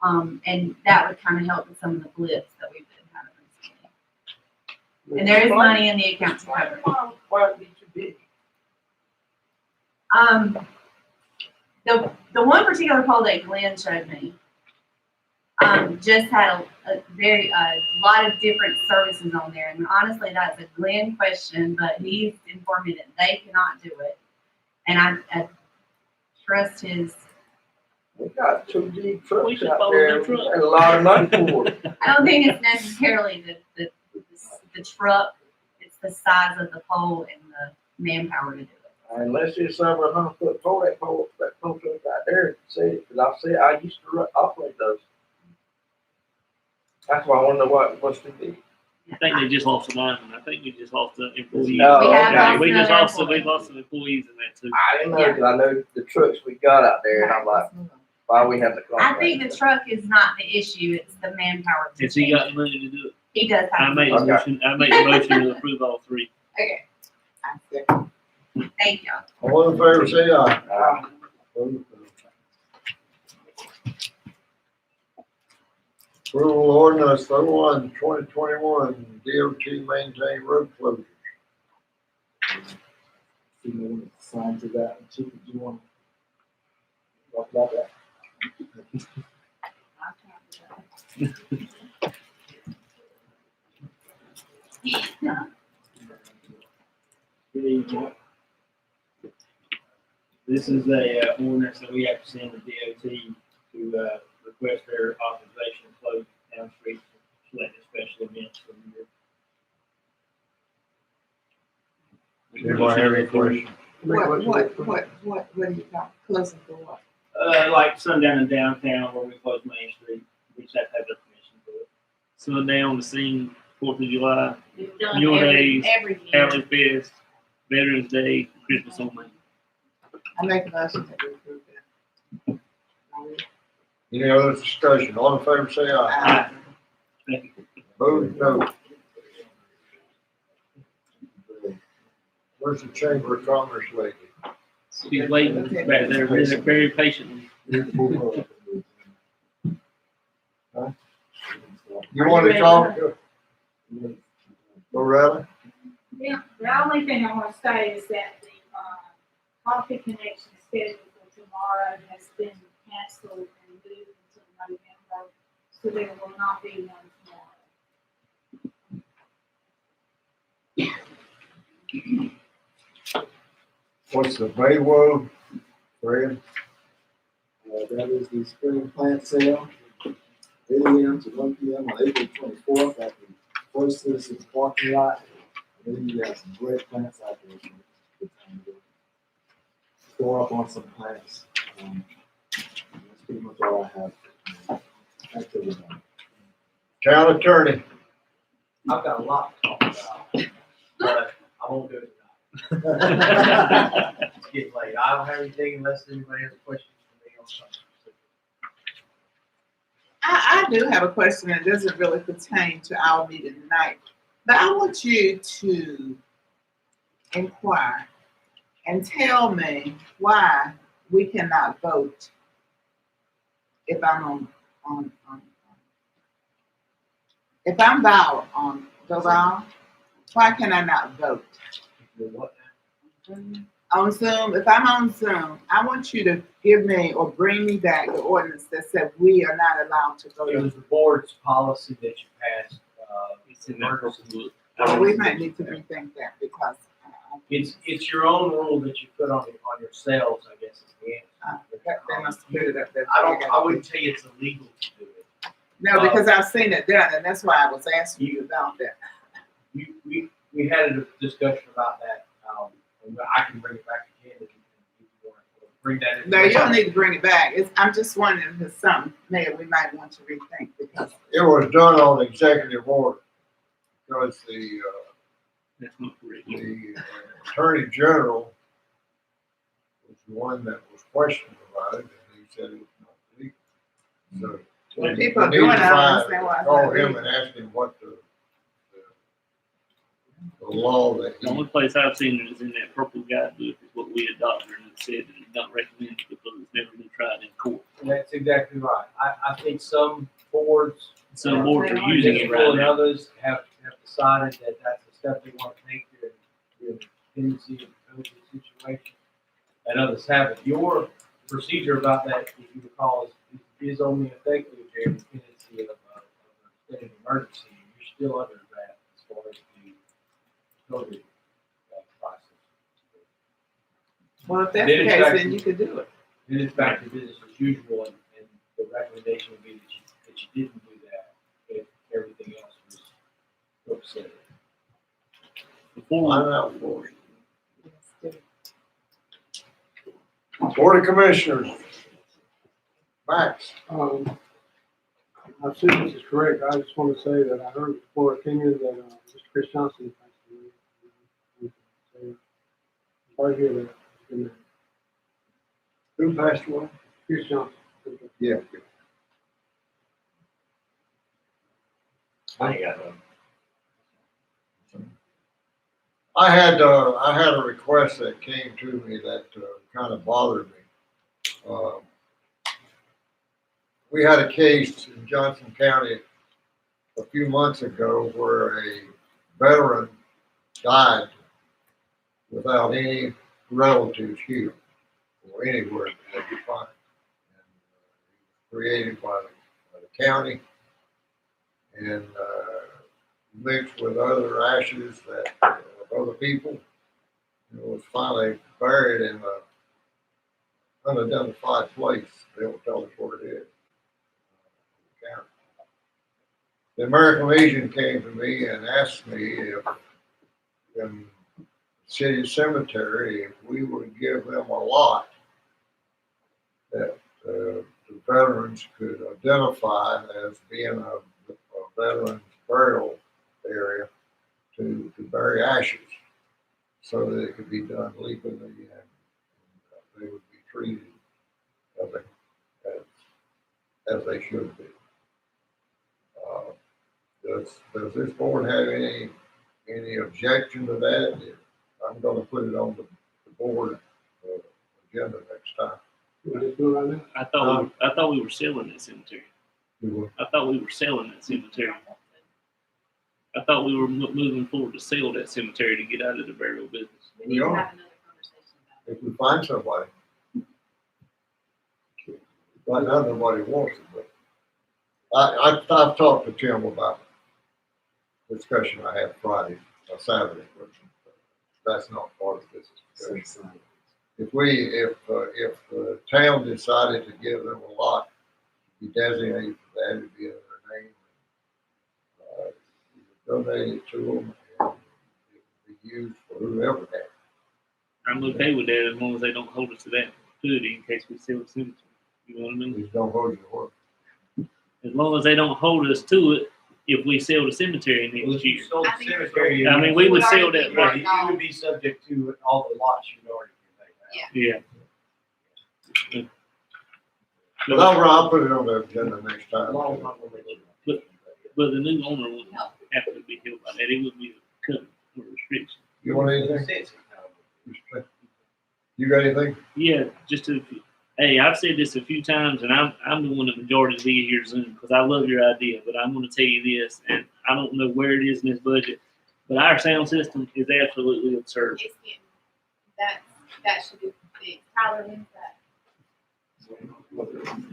And that would kind of help with some of the blips that we've been having recently. And there is money in the account to cover it. Why would it be too big? The one particular pole that Glenn showed me, just had a lot of different services on there. And honestly, that's a Glenn question, but he's informed me that they cannot do it. And I trust his. We got 2 big trucks We should out follow there, the truck. and a lot of money for it. I don't think it's necessarily the truck, it's the size of the pole and the manpower to do it. Unless it's over 100-foot pole, that pole truck out there, see, because I used to operate those. That's why I want to know what's too big. I think they just lost a lineman. I think we just lost the employees. No, We have lost We just another lost employee. we lost some employees in that too. I didn't know, because I know the trucks we got out there, and I'm like, why we have the I contract? think the truck is not the issue, it's the manpower. to Has he change got it. the money to do it? He does I have. made a Okay. motion, to approve all 3. Okay, thank y'all. All in favor, say aye. Approval ordinance 01/2021, DOT maintain road closures. You know, sign to that, Chief, do you want to talk about that? Good evening. This is a ordinance that we have to send to DOT to request their authorization to close town streets for selected special events for the year. Anybody have any questions? What do you got? Closing for what? Like sundown in downtown where we close Main Street, we just have to have their permission to do it. Sundown, the scene, 4th of July, We've done Mule every Days, year. Alley Fest, Veterans Day, Christmas on Main. I make a motion that we approve that. Any other discussion? All in favor, say aye. Thank you. Opposed, no. Where's the Chamber of Commerce lady? She's waiting back there very patiently. You want to talk to Loretta? Yeah, the only thing I want to say is that the Coffee Connection schedule for tomorrow has been canceled and moved until November, so there will not be one tomorrow. What's the Baywo, Fred? That is the spring plant sale, 8 AM to 1 PM on April 24th at the First Citizens Parking Lot. I believe you have some great plants out there. So good time to store up on some plants. That's pretty much all I have. Activity. Town attorney. I've got a lot to talk about, but I won't do it tonight. It's getting late. I don't have anything unless anybody has questions for me on something. I do have a question that doesn't really pertain to our meeting tonight, but I want you to inquire and tell me why we cannot vote if I'm on if I'm on the ballot, why can I not vote? On Zoom, if I'm on Zoom, I want you to give me or bring me back the ordinance that said we are not allowed to vote. It was the board's policy that you passed, It's in that purple book. Well, we might need to rethink that because It's your own rule that you put on yourselves, I guess is the answer. they must put it up there. I wouldn't tell you it's illegal to do it. No, because I've seen it done, and that's why I was asking you about that. We had a discussion about that, and I can bring it back again if you want to bring that in. No, you don't need to bring it back. I'm just wondering if it's something, Mayor, we might want to rethink because It was done on executive order because the Attorney General was the one that was questioned about it, and he said it was not legal. So when people are doing it, I don't understand why it's call not him legal. and ask him what the law that The only place I've seen it is in that purple guidebook is what we adopted, and it said that it's not recommended because it's never been tried in court. And that's exactly right. I think some boards. Some boards are using it right And now. others have decided that that's the step they want to take in a tendency of COVID situation. And others haven't. Your procedure about that, if you recall, is only effective during the tendency of a state of emergency. You're still under that as far as the COVID process. Well, if that's the case, then you could do it. Then it's back to business as usual, and the recommendation would be that you didn't do that if everything else was upset. I'm out for it. Board of Commissioners. Max. I assume this is correct. I just want to say that I heard before opinion that Mr. Chris Johnson passed away. Sorry to hear that. Who passed away? Chris Johnson. Yeah. I ain't got I had a request that came to me that kind of bothered me. We had a case in Johnson County a few months ago where a veteran died without any relatives here or anywhere that you find. Created by the county and mixed with other ashes that of other people. It was finally buried in an unidentified place. They won't tell us where it is. The American Legion came to me and asked me if in the city cemetery, if we would give them a lot that the veterans could identify as being a veteran's burial area to bury ashes so that it could be done legally and they would be treated as they should be. Does this board have any objection to that? I'm going to put it on the board agenda next time. I thought we were selling that cemetery. I thought we were selling that cemetery. I thought we were moving forward to sell that cemetery to get out of the burial business. We are. If we find somebody. Right now, nobody wants it, but I've talked to Tim about the discussion I had Saturday, but that's not part of this discussion. If the town decided to give them a lot, be designated for that, it'd be under their name. Donate it to them and it would be used for whoever had it. I'm okay with that as long as they don't hold us to that duty in case we sell the cemetery. You know what I mean? Please don't hold your work. As long as they don't hold us to it, if we sell the cemetery next year. Sold the cemetery. I mean, we would sell that. Right, you would be subject to all the lots you'd already conveyed. Yeah. But I'll put it on the agenda next time. But the new owner wouldn't have to be held by that. It would be a covenant or restriction. You want anything? You got anything? Yeah, just a few. Hey, I've said this a few times, and I'm the one the majority to be here soon because I love your idea. But I'm going to tell you this, and I don't know where it is in this budget, but our sound system is absolutely absurd. It's getting, that should be fixed. Tyler, when's that?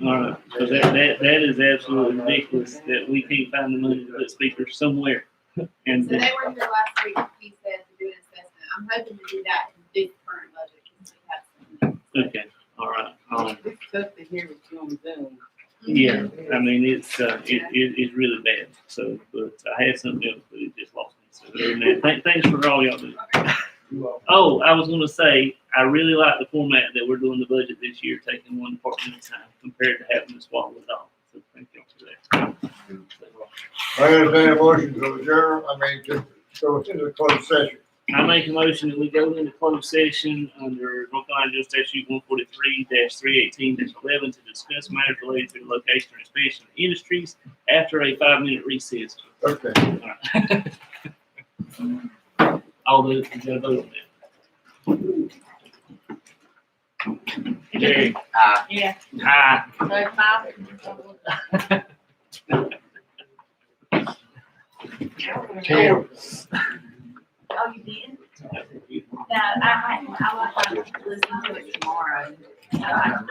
All right, so that is absolutely ridiculous that we can't find the money to put speakers somewhere. And So they were here last week, he said to do an assessment. I'm hoping to do that in this current budget. Since we have some. okay, all right. It's tough to hear what you on Zoom. Yeah, I mean it's really bad. So, but I had something else, but it just lost me. So, other than that, thanks for all y'all do. Oh, I was going to say I really like the format that we're doing the budget this year, taking one department at a time compared to having to swallow it all. So, thank y'all for that. I entertain a motion to adjourn, to go into the closed session. I make a motion that we go into closed session under North Carolina General Statute 143-318-11 to discuss matters related to the location or expansion of industries after a 5-minute recess. Okay. All those, you gotta vote on that. Jerry. Yeah. Aye. Tim. Oh, you did? No, I like to listen to it tomorrow. So I-